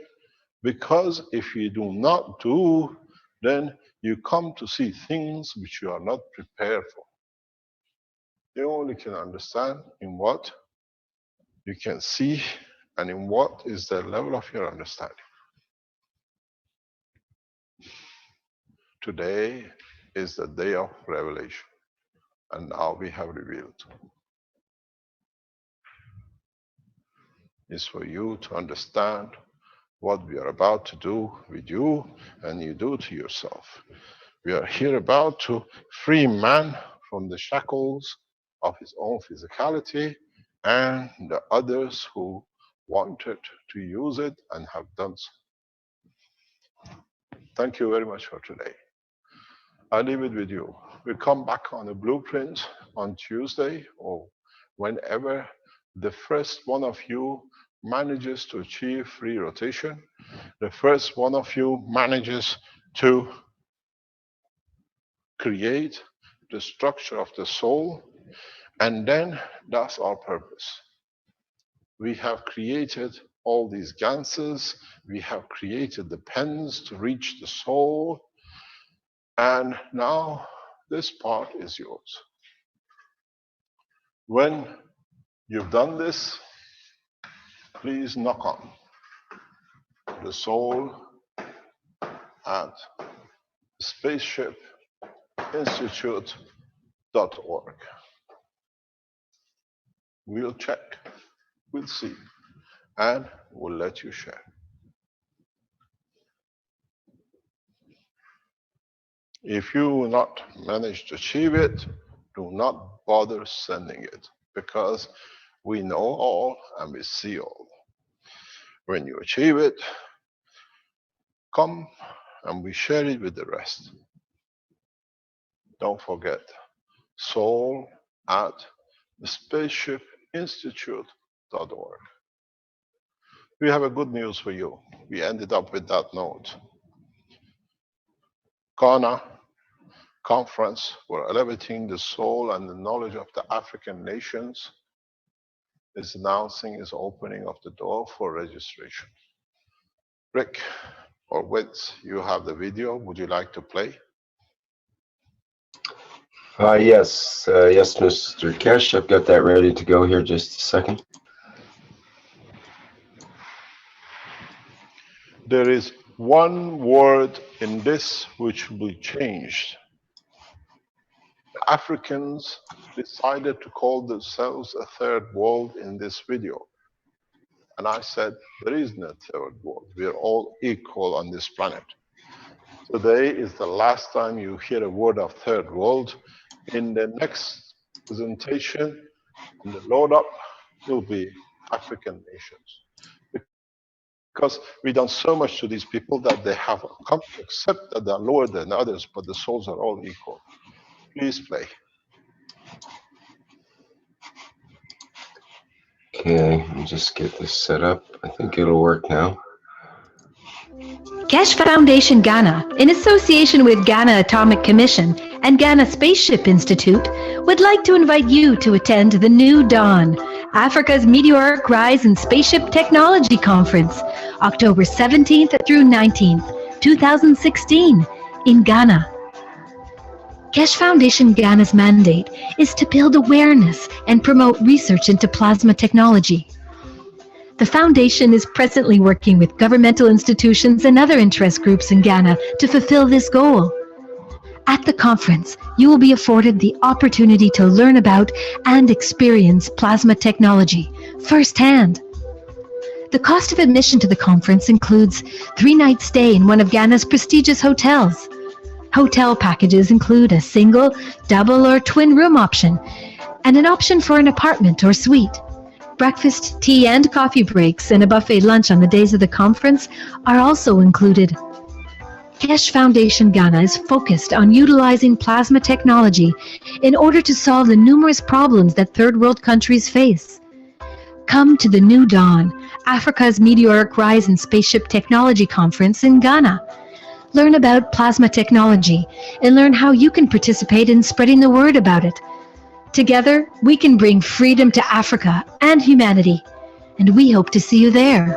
[SPEAKER 2] because if you do not do, then you come to see things which you are not prepared for. You only can understand in what you can see and in what is the level of your understanding. Today is the day of revelation, and now we have revealed. It's for you to understand what we are about to do with you and you do to yourself. We are here about to free man from the shackles of his own physicality and the others who wanted to use it and have done so. Thank you very much for today. I leave it with you. We come back on the blueprint on Tuesday or whenever the first one of you manages to achieve free rotation, the first one of you manages to create the structure of the soul, and then that's our purpose. We have created all these ganses, we have created the pens to reach the soul, and now this part is yours. When You've done this. Please knock on the soul at spaceshipinstitute.org. We'll check, we'll see, and we'll let you share. If you will not manage to achieve it, do not bother sending it, because we know all and we see all. When you achieve it, come and we share it with the rest. Don't forget, soul at spaceshipinstitute.org. We have a good news for you. We ended up with that note. Ghana conference for elevating the soul and the knowledge of the African nations is announcing its opening of the door for registration. Rick or Witz, you have the video. Would you like to play?
[SPEAKER 1] Yes, Mr. Kesh, I've got that ready to go here. Just a second.
[SPEAKER 2] There is one word in this which will be changed. The Africans decided to call themselves a third world in this video. And I said, there is no third world. We are all equal on this planet. Today is the last time you hear a word of third world. In the next presentation, in the load up, will be African nations. Because we've done so much to these people that they have come to accept that they're lower than others, but the souls are all equal. Please play.
[SPEAKER 1] Okay, let me just get this set up. I think it'll work now.
[SPEAKER 11] Keshe Foundation Ghana, in association with Ghana Atomic Commission and Ghana Spaceship Institute, would like to invite you to attend the New Dawn, Africa's Meteoric Rise in Spaceship Technology Conference, October 17th through 19th, 2016, in Ghana. Keshe Foundation Ghana's mandate is to build awareness and promote research into plasma technology. The Foundation is presently working with governmental institutions and other interest groups in Ghana to fulfill this goal. At the conference, you will be afforded the opportunity to learn about and experience plasma technology firsthand. The cost of admission to the conference includes 3-night stay in one of Ghana's prestigious hotels. Hotel packages include a single, double, or twin room option, and an option for an apartment or suite. Breakfast, tea, and coffee breaks, and a buffet lunch on the days of the conference are also included. Keshe Foundation Ghana is focused on utilizing plasma technology in order to solve the numerous problems that third world countries face. Come to the New Dawn, Africa's Meteoric Rise in Spaceship Technology Conference in Ghana. Learn about plasma technology and learn how you can participate in spreading the word about it. Together, we can bring freedom to Africa and humanity, and we hope to see you there.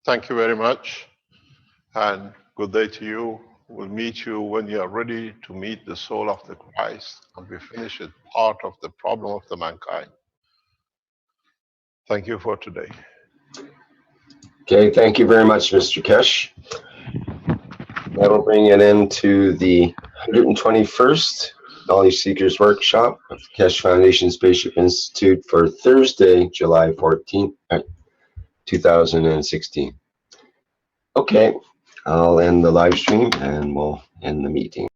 [SPEAKER 2] Thank you very much, and good day to you. We'll meet you when you are ready to meet the soul of the Christ, and we finish with part of the problem of the mankind. Thank you for today.
[SPEAKER 1] Okay, thank you very much, Mr. Kesh. That'll bring an end to the 121st Knowledge Seekers Workshop of the Keshe Foundation Spaceship Institute for Thursday, July 14th, 2016. Okay, I'll end the live stream and we'll end the meeting.